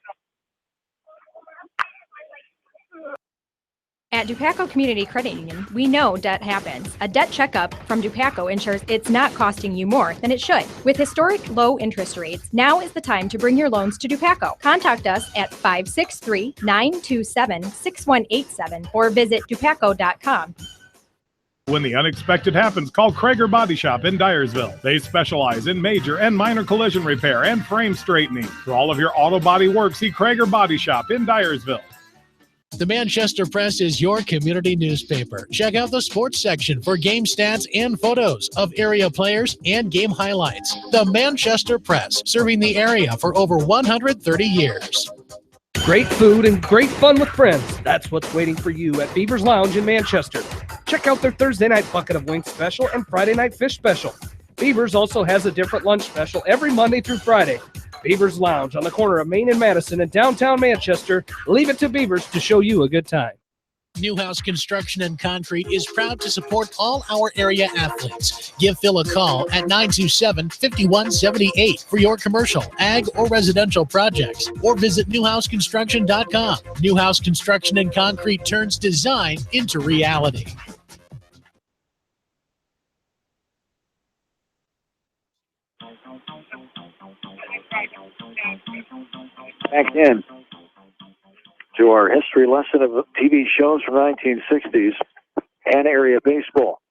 At Dupaco Community Credit Union, we know debt happens. A debt checkup from Dupaco ensures it's not costing you more than it should. With historic low interest rates, now is the time to bring your loans to Dupaco. Contact us at 563-927-6187 or visit dupaco.com. When the unexpected happens, call Krager Body Shop in Dyersville. They specialize in major and minor collision repair and frame straightening. For all of your auto body work, see Krager Body Shop in Dyersville. The Manchester Press is your community newspaper. Check out the sports section for game stats and photos of area players and game highlights. The Manchester Press, serving the area for over 130 years. Great food and great fun with friends. That's what's waiting for you at Beaver's Lounge in Manchester. Check out their Thursday night bucket of wings special and Friday night fish special. Beaver's also has a different lunch special every Monday through Friday. Beaver's Lounge on the corner of Main and Madison in downtown Manchester. Leave it to Beaver's to show you a good time. Newhouse Construction and Concrete is proud to support all our area athletes. Give Phil a call at 927-5178 for your commercial, ag, or residential projects, or visit newhouseconstruction.com. Newhouse Construction and Concrete turns design into reality. Back in to our history lesson of TV shows from the 1960s and area baseball.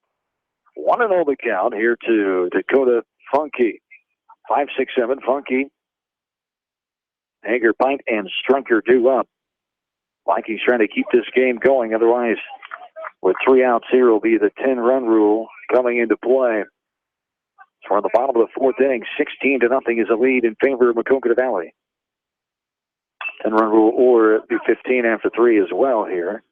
1-0 the count here to Dakota Funky. 5-6-7 Funky. Hager, Pint, and Strunker due up. Vikings trying to keep this game going. Otherwise, with 3 outs here, will be the 10-run rule coming into play. So we're on the bottom of the 4th inning. 16-0 is a lead in favor of Maquoketa Valley. 10-run rule, or it'd be 15 after 3 as well here.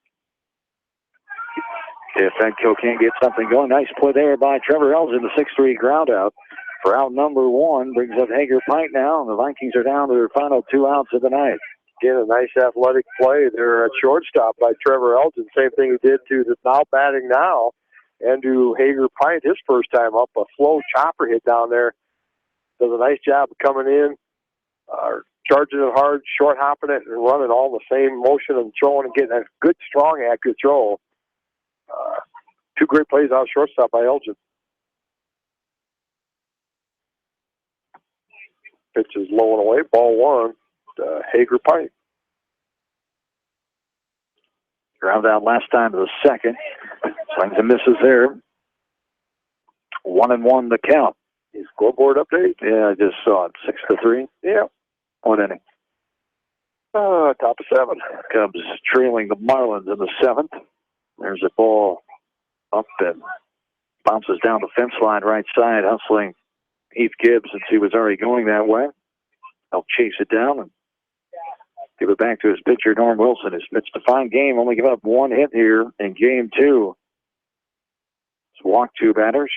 If Fedco can't get something going. Nice play there by Trevor Elgin, the 6-3 ground out for out number 1. Brings up Hager Pint now, and the Vikings are down to their final 2 outs of the night. Again, a nice athletic play there at shortstop by Trevor Elgin. Same thing he did to the now batting now, and to Hager Pint his first time up. A slow chopper hit down there. Does a nice job of coming in, charging it hard, short hopping it, and running all the same motion and throwing and getting a good, strong, accurate throw. 2 great plays out of shortstop by Elgin. Pitch is low and away. Ball 1. Hager Pint. Ground out last time to the second. Swings and misses there. 1-1 the count. Scoreboard update? Yeah, I just saw it. 6-3. Yeah. 1 inning. Top of 7. Cubs trailing the Marlins in the 7th. There's a ball up and bounces down the fence line right side, hustling Heath Gibbs since he was already going that way. He'll chase it down and give it back to his pitcher, Norm Wilson, who's pitched a fine game, only give up 1 hit here in game 2. He's walked 2 batters,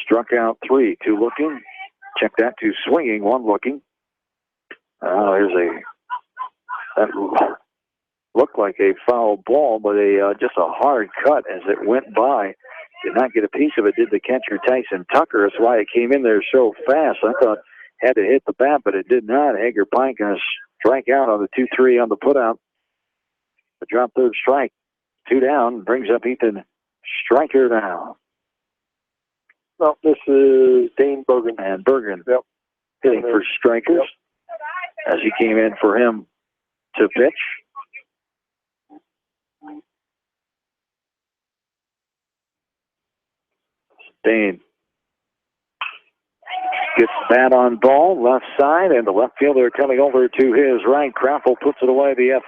struck out 3, 2 looking, check that, 2 swinging, 1 looking. That looked like a foul ball, but just a hard cut as it went by. Did not get a piece of it, did the catcher Tyson Tucker. That's why it came in there so fast. I thought had to hit the bat, but it did not. Hager Pint going to strike out on the 2-3 on the putout. The drop 3rd strike. 2 down, brings up Ethan Stryker now. No, this is Dane Bergen. And Bergen hitting for strikers as he came in for him to pitch. Dane gets bat on ball, left side, and the left fielder coming over to his right. Kraffel puts it away, the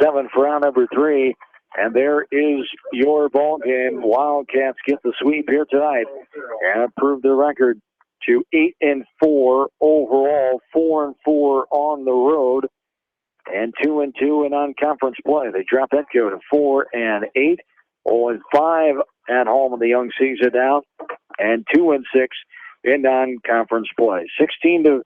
F7 for out number 3. And there is your ball game. Wildcats get the sweep here tonight and improve their record to 8-4 overall, 4-4 on the road, and 2-2 in non-conference play. They drop Edco to 4-8, 0-5 at home in the young season now, and 2-6 in non-conference play. 16-0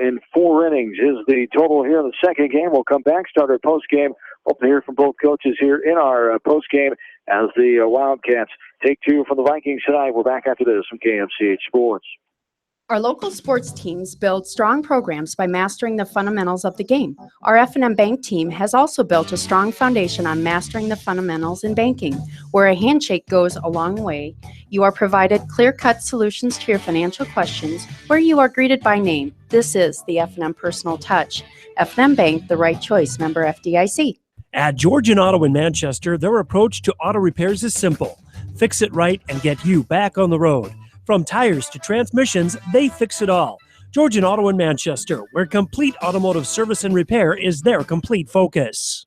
in 4 innings is the total here in the second game. We'll come back, start our post-game. Hope to hear from both coaches here in our post-game as the Wildcats take 2 from the Vikings tonight. We're back after this from KMCH Sports. Our local sports teams build strong programs by mastering the fundamentals of the game. Our F&M Bank team has also built a strong foundation on mastering the fundamentals in banking, where a handshake goes a long way. You are provided clear-cut solutions to your financial questions, where you are greeted by name. This is the F&M Personal Touch. F&M Bank, the right choice, member FDIC. At Georgian Auto in Manchester, their approach to auto repairs is simple. Fix it right and get you back on the road. From tires to transmissions, they fix it all. Georgian Auto in Manchester, where complete automotive service and repair is their complete focus.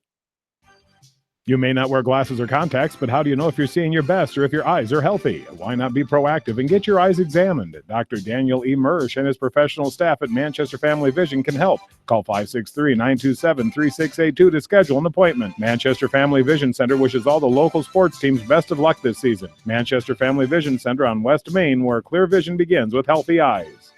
You may not wear glasses or contacts, but how do you know if you're seeing your best or if your eyes are healthy? Why not be proactive and get your eyes examined? Dr. Daniel E. Mersch and his professional staff at Manchester Family Vision can help. Call 563-927-3682 to schedule an appointment. Manchester Family Vision Center wishes all the local sports teams best of luck this season. Manchester Family Vision Center on West Main, where clear vision begins with healthy eyes.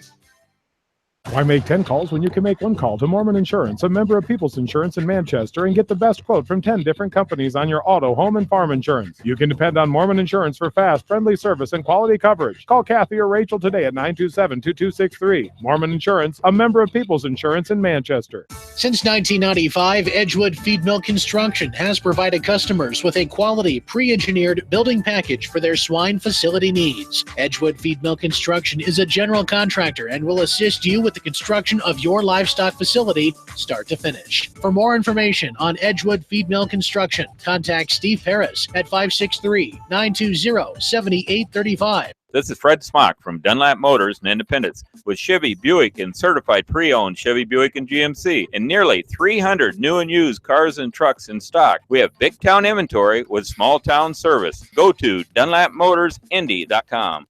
Why make 10 calls when you can make one call to Mormon Insurance, a member of People's Insurance in Manchester, and get the best quote from 10 different companies on your auto, home, and farm insurance? You can depend on Mormon Insurance for fast, friendly service and quality coverage. Call Kathy or Rachel today at 927-2263. Mormon Insurance, a member of People's Insurance in Manchester. Since 1995, Edgewood Feed Mill Construction has provided customers with a quality, pre-engineered building package for their swine facility needs. Edgewood Feed Mill Construction is a general contractor and will assist you with the construction of your livestock facility, start to finish. For more information on Edgewood Feed Mill Construction, contact Steve Harris at 563-920-7835. This is Fred Smock from Dunlap Motors in Independence with Chevy, Buick, and certified pre-owned Chevy, Buick, and GMC, and nearly 300 new and used cars and trucks in stock. We have big town inventory with small town service. Go to DunlapMotorsIndy.com.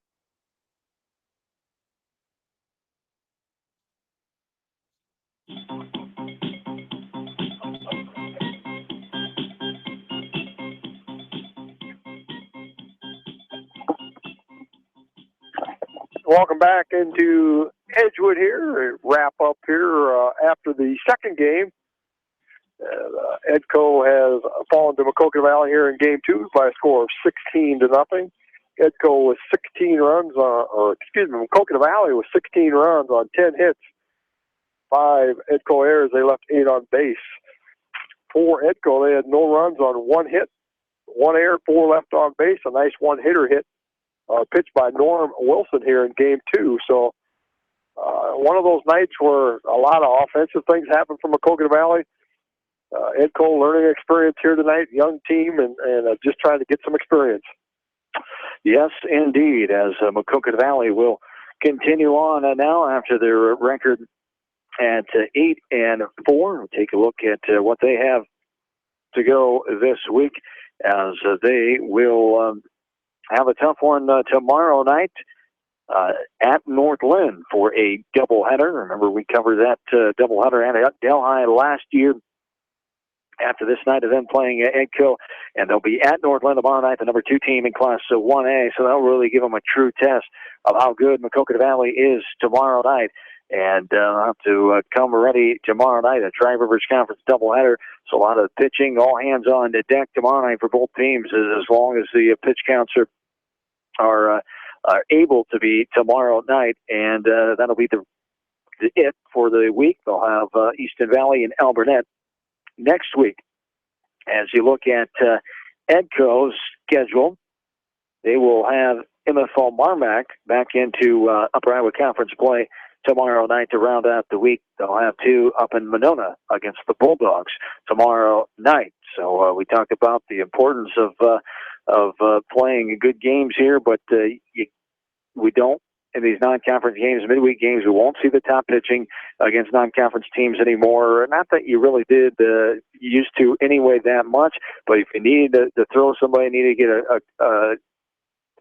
Welcome back into Edgewood here. Wrap up here after the second game. Edco has fallen to Maquoketa Valley here in Game 2 by a score of 16-0. Edco was 16 runs Maquoketa Valley was 16 runs on 10 hits. 5 Edco errors. They left 8 on base. For Edco, they had no runs on 1 hit, 1 error, 4 left on base. A nice one-hitter hit pitched by Norm Wilson here in Game 2. So one of those nights where a lot of offensive things happen from Maquoketa Valley. Edco learning experience here tonight, young team, and just trying to get some experience. Yes, indeed, as Maquoketa Valley will continue on now after their record at 8-4. We'll take a look at what they have to go this week as they will have a tough one tomorrow night at North Lynn for a doubleheader. Remember, we covered that doubleheader at Delhi last year after this night of them playing Edco, and they'll be at North Lynn tomorrow night, the number 2 team in Class 1A, so that'll really give them a true test of how good Maquoketa Valley is tomorrow night. And I'll have to come ready tomorrow night, a Tri-Rivers Conference doubleheader. So a lot of pitching, all hands on the deck tomorrow night for both teams, as long as the pitch counts are able to be tomorrow night. And that'll be it for the week. They'll have Easton Valley and Alburnett next week. As you look at Edco's schedule, they will have MFL Marmac back into Upper Iowa Conference play tomorrow night to round out the week. They'll have 2 up in Monona against the Bulldogs tomorrow night. So we talked about the importance of playing good games here, but we don't, in these non-conference games, midweek games, we won't see the top pitching against non-conference teams anymore. Not that you really did used to anyway that much, but if you need to throw somebody, need to get a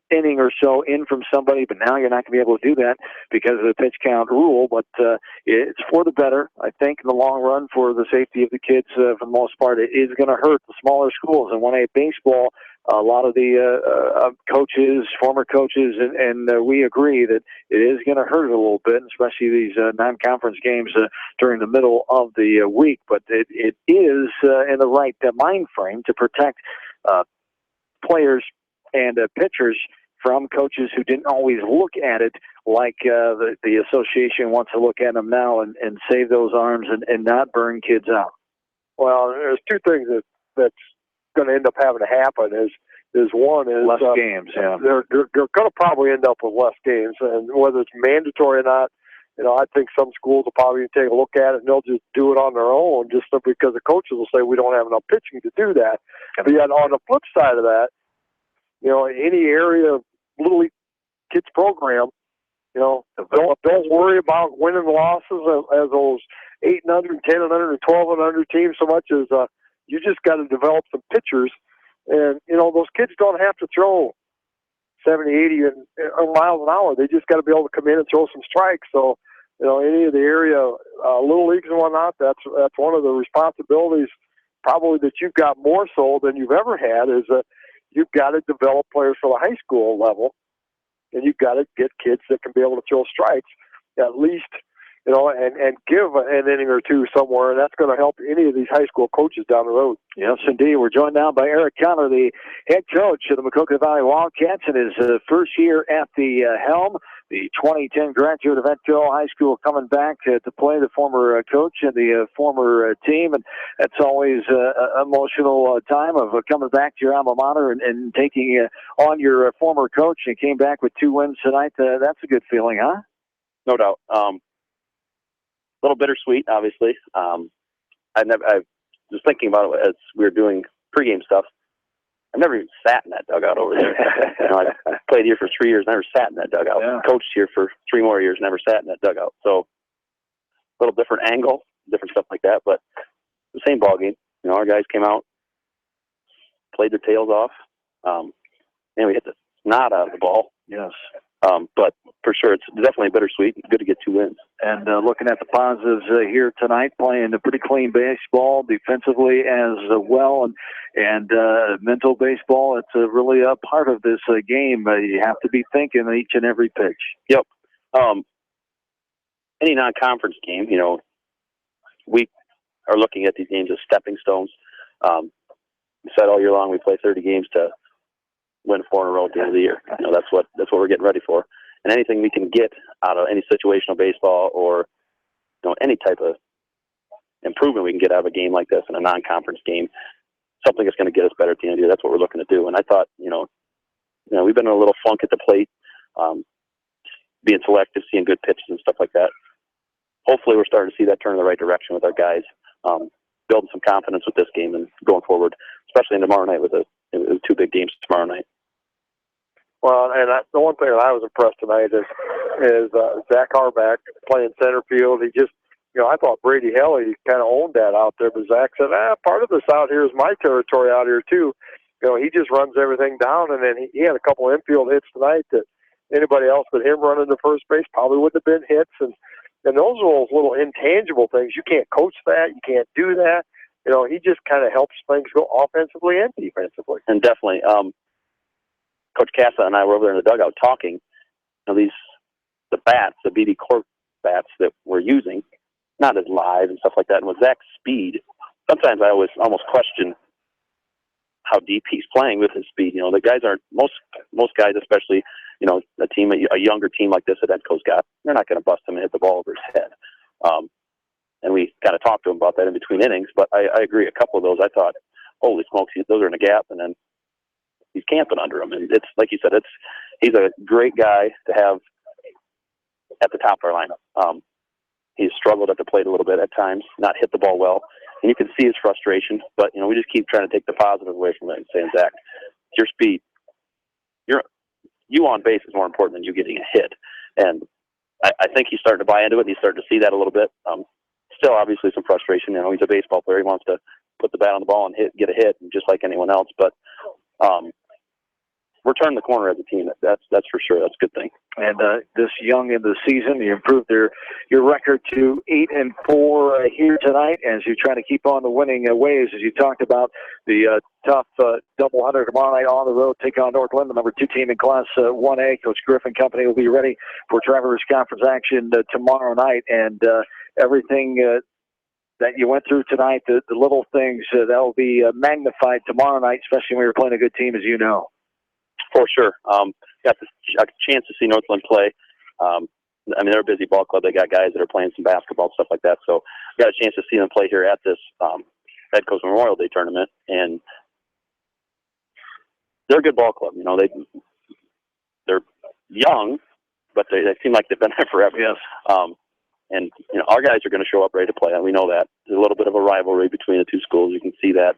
inning or so in from somebody, but now you're not going to be able to do that because of the pitch count rule. But it's for the better, I think, in the long run, for the safety of the kids. For the most part, it is going to hurt the smaller schools. And 1A baseball, a lot of the coaches, former coaches, and we agree that it is going to hurt a little bit, especially these non-conference games during the middle of the week. But it is in the right mind frame to protect players and pitchers from coaches who didn't always look at it like the association wants to look at them now and save those arms and not burn kids out. Well, there's 2 things that's going to end up having to happen. Is one is less games. Yeah, they're going to probably end up with less games, and whether it's mandatory or not, I think some schools will probably take a look at it and they'll just do it on their own, just simply because the coaches will say we don't have enough pitching to do that. But yet on the flip side of that, any area Little League kids program, don't worry about winning and losses as those 8 and under, 10 and under, and 12 and under teams so much as you just got to develop some pitchers. And, those kids don't have to throw 70, 80 miles an hour. They just got to be able to come in and throw some strikes. So, any of the area, Little Leagues and whatnot, that's one of the responsibilities probably that you've got more so than you've ever had is that you've got to develop players for the high school level, and you've got to get kids that can be able to throw strikes at least, and give an inning or two somewhere, and that's going to help any of these high school coaches down the road. Yes, indeed. We're joined now by Eric Connor, the head coach of the Maquoketa Valley Wildcats, in his first year at the helm. The 2010 graduate of Edsville High School coming back to play the former coach and the former team, and that's always an emotional time of coming back to your alma mater and taking on your former coach. And came back with 2 wins tonight. That's a good feeling, huh? No doubt. A little bittersweet, obviously. I was thinking about it as we were doing pregame stuff. I've never even sat in that dugout over there. I played here for 3 years, never sat in that dugout. Yeah. Coached here for 3 more years, never sat in that dugout. So a little different angle, different stuff like that, but the same ball game. Our guys came out, played their tails off, and we hit the snot out of the ball. Yes. But for sure, it's definitely bittersweet. It's good to get 2 wins. And looking at the positives here tonight, playing a pretty clean baseball defensively as well, and mental baseball. It's really a part of this game. You have to be thinking each and every pitch. Yep. Any non-conference game, we are looking at these games as stepping stones. We said all year long we play 30 games to win 4 in a row at the end of the year. That's what we're getting ready for. And anything we can get out of any situational baseball or any type of improvement we can get out of a game like this in a non-conference game, something that's going to get us better at the end of the year. That's what we're looking to do. And I thought, we've been in a little funk at the plate, being selective, seeing good pitches and stuff like that. Hopefully, we're starting to see that turn in the right direction with our guys, building some confidence with this game and going forward, especially tomorrow night with 2 big games tomorrow night. Well, and the one thing that I was impressed tonight is Zach Harback playing center field. He just, I thought Brady Helly kind of owned that out there, but Zach said, part of this out here is my territory out here too. He just runs everything down, and then he had a couple of infield hits tonight that anybody else but him running to first base probably wouldn't have been hits, and those are those little intangible things. You can't coach that. You can't do that. He just kind of helps things go offensively and defensively. And definitely, Coach Casa and I were over there in the dugout talking. The bats, the BD Corp bats that we're using, not as live and stuff like that. And with Zach's speed, sometimes I always almost question how deep he's playing with his speed. The guys aren't, most guys, especially, a younger team like this that Edco's got, they're not going to bust him and hit the ball over his head. And we kind of talked to him about that in between innings. But I agree, a couple of those, I thought, holy smokes, those are in a gap, and then he's camping under them. And it's, like you said, he's a great guy to have at the top of our lineup. He's struggled at the plate a little bit at times, not hit the ball well. And you can see his frustration, but, we just keep trying to take the positive away from it and saying, Zach, your speed, you on base is more important than you getting a hit. And I think he's starting to buy into it, and he's starting to see that a little bit. Still, obviously, some frustration. He's a baseball player. He wants to put the bat on the ball and get a hit, just like anyone else. But we're turning the corner as a team. That's for sure. That's a good thing. And this young in the season, you improved your record to 8-4 here tonight as you try to keep on the winning ways. As you talked about the tough doubleheader tomorrow night on the road, take on Northland, the number 2 team in Class 1A. Coach Griffin company will be ready for Traverse Conference action tomorrow night, and everything that you went through tonight, the little things that will be magnified tomorrow night, especially when you're playing a good team, as you know. For sure. Got a chance to see Northland play. They're a busy ball club. They got guys that are playing some basketball, stuff like that. So got a chance to see them play here at this Edco's Memorial Day tournament. And they're a good ball club. They're young, but they seem like they've been there forever. Yes. And our guys are going to show up ready to play, and we know that. There's a little bit of a rivalry between the 2 schools. You can see that.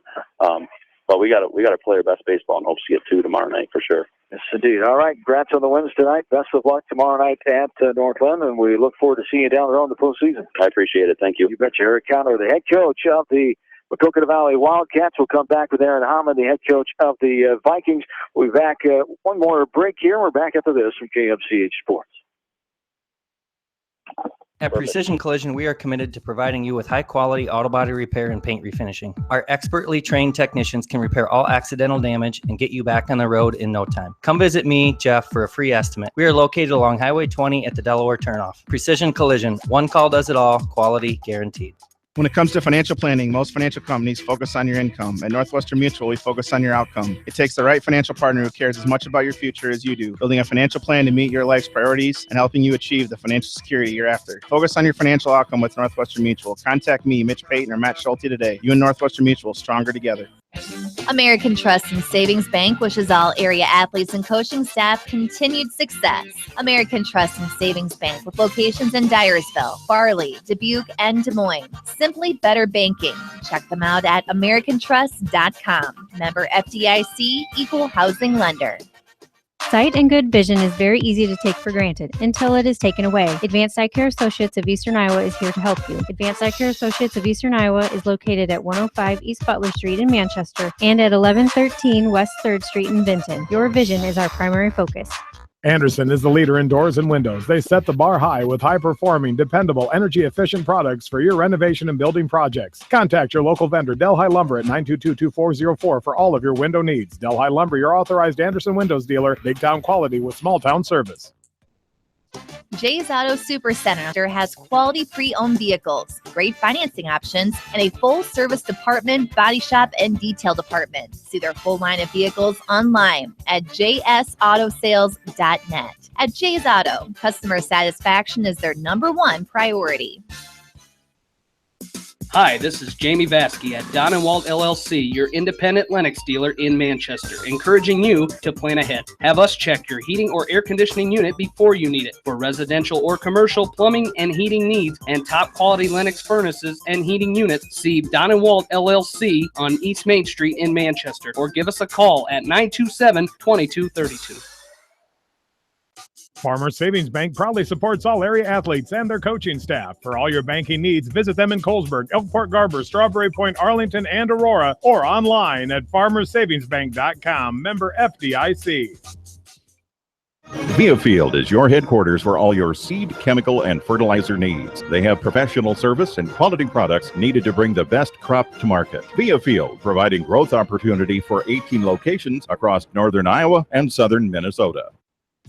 But So we got to play our best baseball and hope to get 2 tomorrow night for sure. Yes, indeed. All right, congrats on the wins tonight. Best of luck tomorrow night at Northland, and we look forward to seeing you down there on the postseason. I appreciate it. Thank you. You betcha. Eric Conner, the head coach of the Maquoketa Valley Wildcats, will come back with Aaron Hammond, the head coach of the Vikings. We'll be back one more break here. We're back after this from KFCH Sports. At Precision Collision, we are committed to providing you with high-quality auto body repair and paint refinishing. Our expertly trained technicians can repair all accidental damage and get you back on the road in no time. Come visit me, Jeff, for a free estimate. We are located along Highway 20 at the Delaware Turnoff. Precision Collision, one call does it all, quality guaranteed. When it comes to financial planning, most financial companies focus on your income. At Northwestern Mutual, we focus on your outcome. It takes the right financial partner who cares as much about your future as you do, building a financial plan to meet your life's priorities and helping you achieve the financial security you're after. Focus on your financial outcome with Northwestern Mutual. Contact me, Mitch Payton, or Matt Schulte today. You and Northwestern Mutual, stronger together. American Trust and Savings Bank wishes all area athletes and coaching staff continued success. American Trust and Savings Bank with locations in Dyersville, Farley, Dubuque, and Des Moines. Simply better banking. Check them out at americantrust.com. Member FDIC, equal housing lender. Sight and good vision is very easy to take for granted until it is taken away. Advanced Eye Care Associates of Eastern Iowa is here to help you. Advanced Eye Care Associates of Eastern Iowa is located at 105 East Butler Street in Manchester and at 1113 West 3rd Street in Vinton. Your vision is our primary focus. Anderson is the leader in doors and windows. They set the bar high with high-performing, dependable, energy-efficient products for your renovation and building projects. Contact your local vendor, Delhi Lumber, at 922-2404 for all of your window needs. Delhi Lumber, your authorized Anderson Windows dealer, big-town quality with small-town service. Jay's Auto Supercenter has quality pre-owned vehicles, great financing options, and a full-service department, body shop, and detail department. See their full line of vehicles online at jsautosales.net. At Jay's Auto, customer satisfaction is their #1 priority. Hi, this is Jamie Vasky at Don & Walt LLC, your independent Lennox dealer in Manchester, encouraging you to plan ahead. Have us check your heating or air conditioning unit before you need it. For residential or commercial plumbing and heating needs and top quality Lennox furnaces and heating units, see Don & Walt LLC on East Main Street in Manchester, or give us a call at 927-2232. Farmers Savings Bank proudly supports all area athletes and their coaching staff. For all your banking needs, visit them in Colesburg, Elkport Garber, Strawberry Point, Arlington, and Aurora, or online at farmersavingsbank.com. Member FDIC. Viafield is your headquarters for all your seed, chemical, and fertilizer needs. They have professional service and quality products needed to bring the best crop to market. Viafield, providing growth opportunity for 18 locations across northern Iowa and southern Minnesota.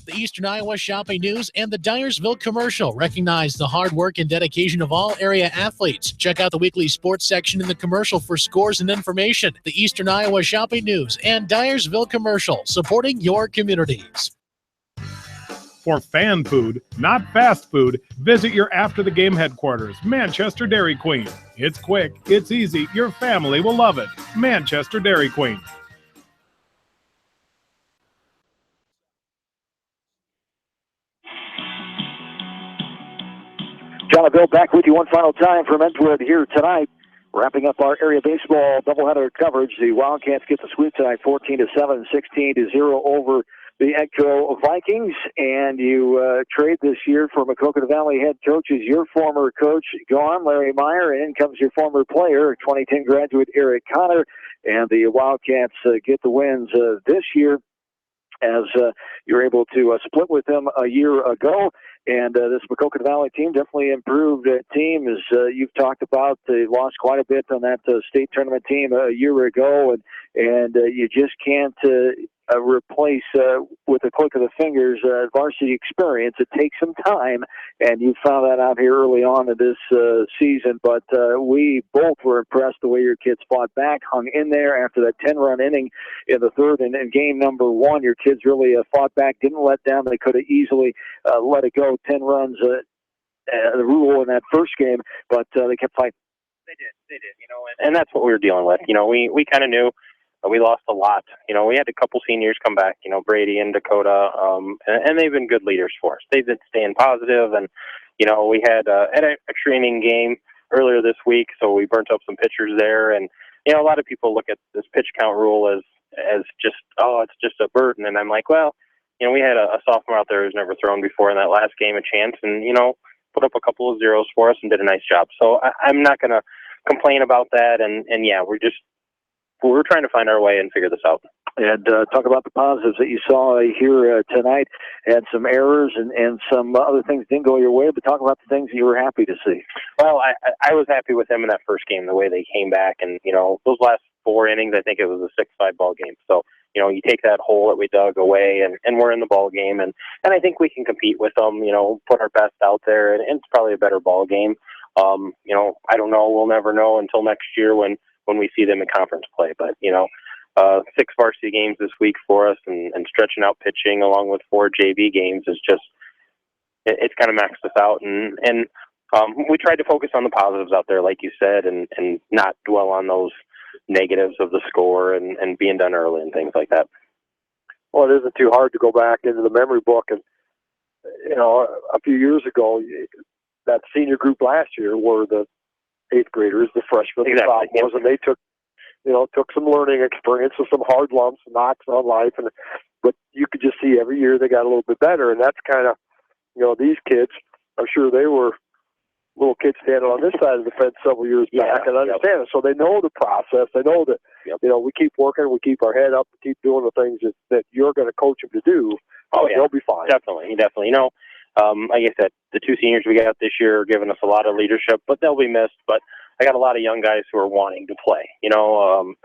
The Eastern Iowa Shopping News and the Dyersville Commercial recognize the hard work and dedication of all area athletes. Check out the weekly sports section in the commercial for scores and information. The Eastern Iowa Shopping News and Dyersville Commercial, supporting your communities. For fan food, not fast food, visit your after-the-game headquarters, Manchester Dairy Queen. It's quick, it's easy, your family will love it. Manchester Dairy Queen. John and Bill back with you one final time from Edgewood here tonight. Wrapping up our area baseball doubleheader coverage. The Wildcats get the sweep tonight, 14-7, 16-0 over the Edco Vikings. And you trade this year for Maquoketa Valley head coach is your former coach gone, Larry Meyer, and in comes your former player, 2010 graduate Eric Conner. And the Wildcats get the wins this year as you're able to split with them a year ago. And this Maquoketa Valley team, definitely improved team, as you've talked about. They lost quite a bit on that state tournament team a year ago, and you just can't replace with a click of the fingers varsity experience. It takes some time, and you found that out here early on in this season. But we both were impressed the way your kids fought back, hung in there after that 10-run inning in the third. And in game number 1, your kids really fought back, didn't let down. They could have easily let it go, 10 runs, the rule in that first game, but they kept fighting. They did, and that's what we were dealing with. We kind of knew we lost a lot. We had a couple seniors come back, Brady and Dakota, and they've been good leaders for us. They've been staying positive, and, we had an extra inning game earlier this week, so we burnt up some pitchers there, and a lot of people look at this pitch count rule as just, it's just a burden. And I'm like, well, we had a sophomore out there who's never thrown before in that last game a chance and, put up a couple of zeros for us and did a nice job. So I'm not going to complain about that. And yeah, we're trying to find our way and figure this out. And talk about the positives that you saw here tonight. Had some errors and some other things didn't go your way, but talk about the things that you were happy to see. Well, I was happy with them in that first game, the way they came back. And, those last 4 innings, I think it was a 6-5 ball game. So, you take that hole that we dug away and we're in the ball game. And I think we can compete with them, put our best out there. And it's probably a better ball game. I don't know. We'll never know until next year when we see them in conference play. But, 6 varsity games this week for us and stretching out pitching along with 4 JV games is just, it's kind of maxed us out. And we tried to focus on the positives out there, like you said, and not dwell on those negatives of the score and being done early and things like that. Well, it isn't too hard to go back into the memory book. And, a few years ago, that senior group last year were the 8th graders, the freshmen, the sophomores, and they took some learning experience with some hard lumps, knocks on life, but you could just see every year they got a little bit better, and that's kind of, these kids, I'm sure they were little kids standing on this side of the fence several years back and understand it. So they know the process. They know that, we keep working, we keep our head up, we keep doing the things that you're going to coach them to do. Oh, yeah. They'll be fine. Definitely. Like I said, the 2 seniors we got this year are giving us a lot of leadership, but they'll be missed. But I got a lot of young guys who are wanting to play.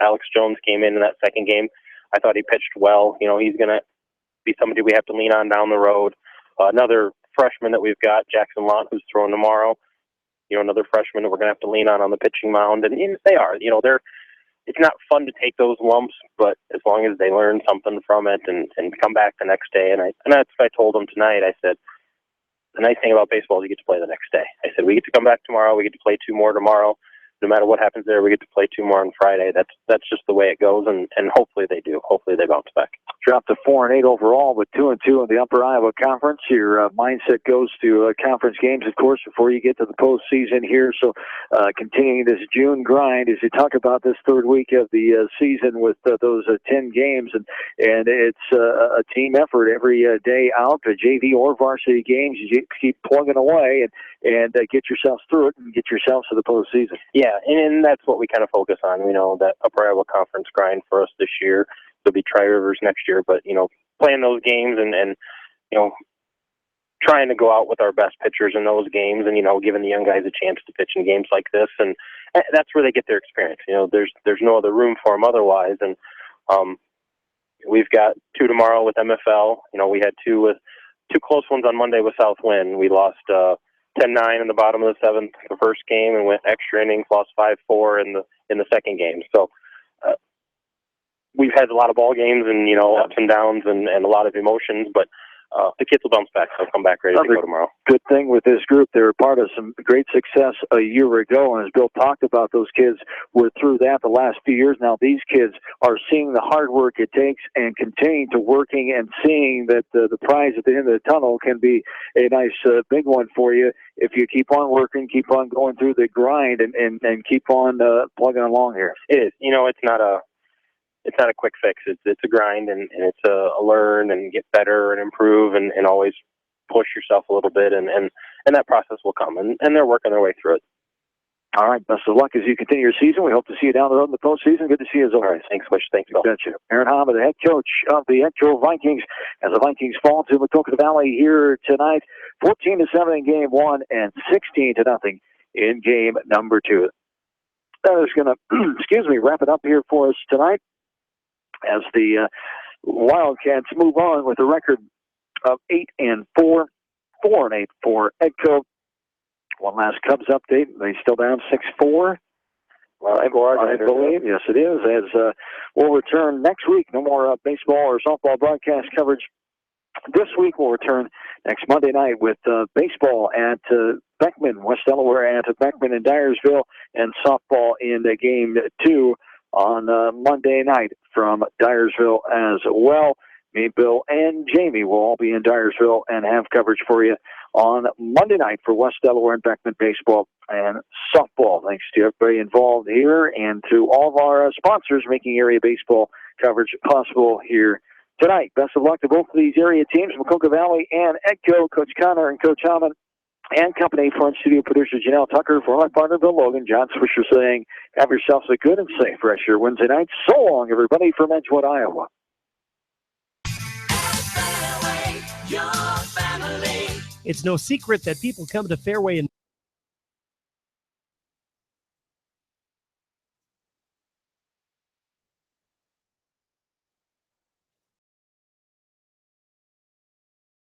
Alex Jones came in that second game. I thought he pitched well. He's going to be somebody we have to lean on down the road. Another freshman that we've got, Jackson Lont, who's throwing tomorrow. Another freshman that we're going to have to lean on the pitching mound. And they are. It's not fun to take those lumps, but as long as they learn something from it and come back the next day. And that's what I told them tonight. I said, the nice thing about baseball is you get to play the next day. I said, we get to come back tomorrow. We get to play 2 more tomorrow. No matter what happens there, we get to play 2 more on Friday. That's just the way it goes, and hopefully they do. Hopefully they bounce back. Dropped to 4-8 overall, but 2-2 in the Upper Iowa Conference. Your mindset goes to conference games, of course, before you get to the postseason here. So continuing this June grind as you talk about this 3rd week of the season with those 10 games, and it's a team effort every day out, JV or varsity games. You keep plugging away and get yourselves through it and get yourselves to the postseason. Yeah, and that's what we kind of focus on. That Upper Iowa Conference grind for us this year. There'll be Tri-Rivers next year, but, playing those games and trying to go out with our best pitchers in those games and, giving the young guys a chance to pitch in games like this. And that's where they get their experience. There's no other room for them otherwise. And we've got 2 tomorrow with MFL. We had 2 close ones on Monday with Southwind. We lost 10-9 in the bottom of the 7th, the first game, and went extra innings, lost 5-4 in the second game. So we've had a lot of ball games and, ups and downs and a lot of emotions, but the kids will bounce back. They'll come back ready to go tomorrow. Good thing with this group, they were part of some great success a year ago, and as Bill talked about, those kids were through that the last few years. Now these kids are seeing the hard work it takes and continuing to working and seeing that the prize at the end of the tunnel can be a nice big one for you if you keep on working, keep on going through the grind, and keep on plugging along here. It is. It's not a quick fix. It's a grind, and it's a learn and get better and improve and always push yourself a little bit, and that process will come, and they're working their way through it. All right, best of luck as you continue your season. We hope to see you down the road in the postseason. Good to see you as always. All right, thanks, Bush. Thanks, Bill. Gotcha. Aaron Hama, the head coach of the Etro Vikings, as the Vikings fall to Maquoketa Valley here tonight, 14-7 in game 1 and 16-0 in game number 2. That is going to, wrap it up here for us tonight, as the Wildcats move on with a record of 8-4, 4-8 for Edco. One last Cubs update. They still down 6-4. I believe. Yes, it is. As we'll return next week. No more baseball or softball broadcast coverage. This week we'll return next Monday night with baseball at Beckman, West Delaware at Beckman and Dyersville, and softball in game 2 on Monday night from Dyersville as well. Me, Bill, and Jamie will all be in Dyersville and have coverage for you on Monday night for West Delaware and Beckman baseball and softball. Thanks to everybody involved here and to all of our sponsors making area baseball coverage possible here tonight. Best of luck to both of these area teams, Maquoketa Valley and Edco, Coach Connor and Coach Hellman and company. For studio producer Janelle Tucker, for my partner Bill Logan, John Swisher saying, have yourselves a good and safe rest of your Wednesday night. So long, everybody, from Edgewood, Iowa. It's no secret that people come to Fairway and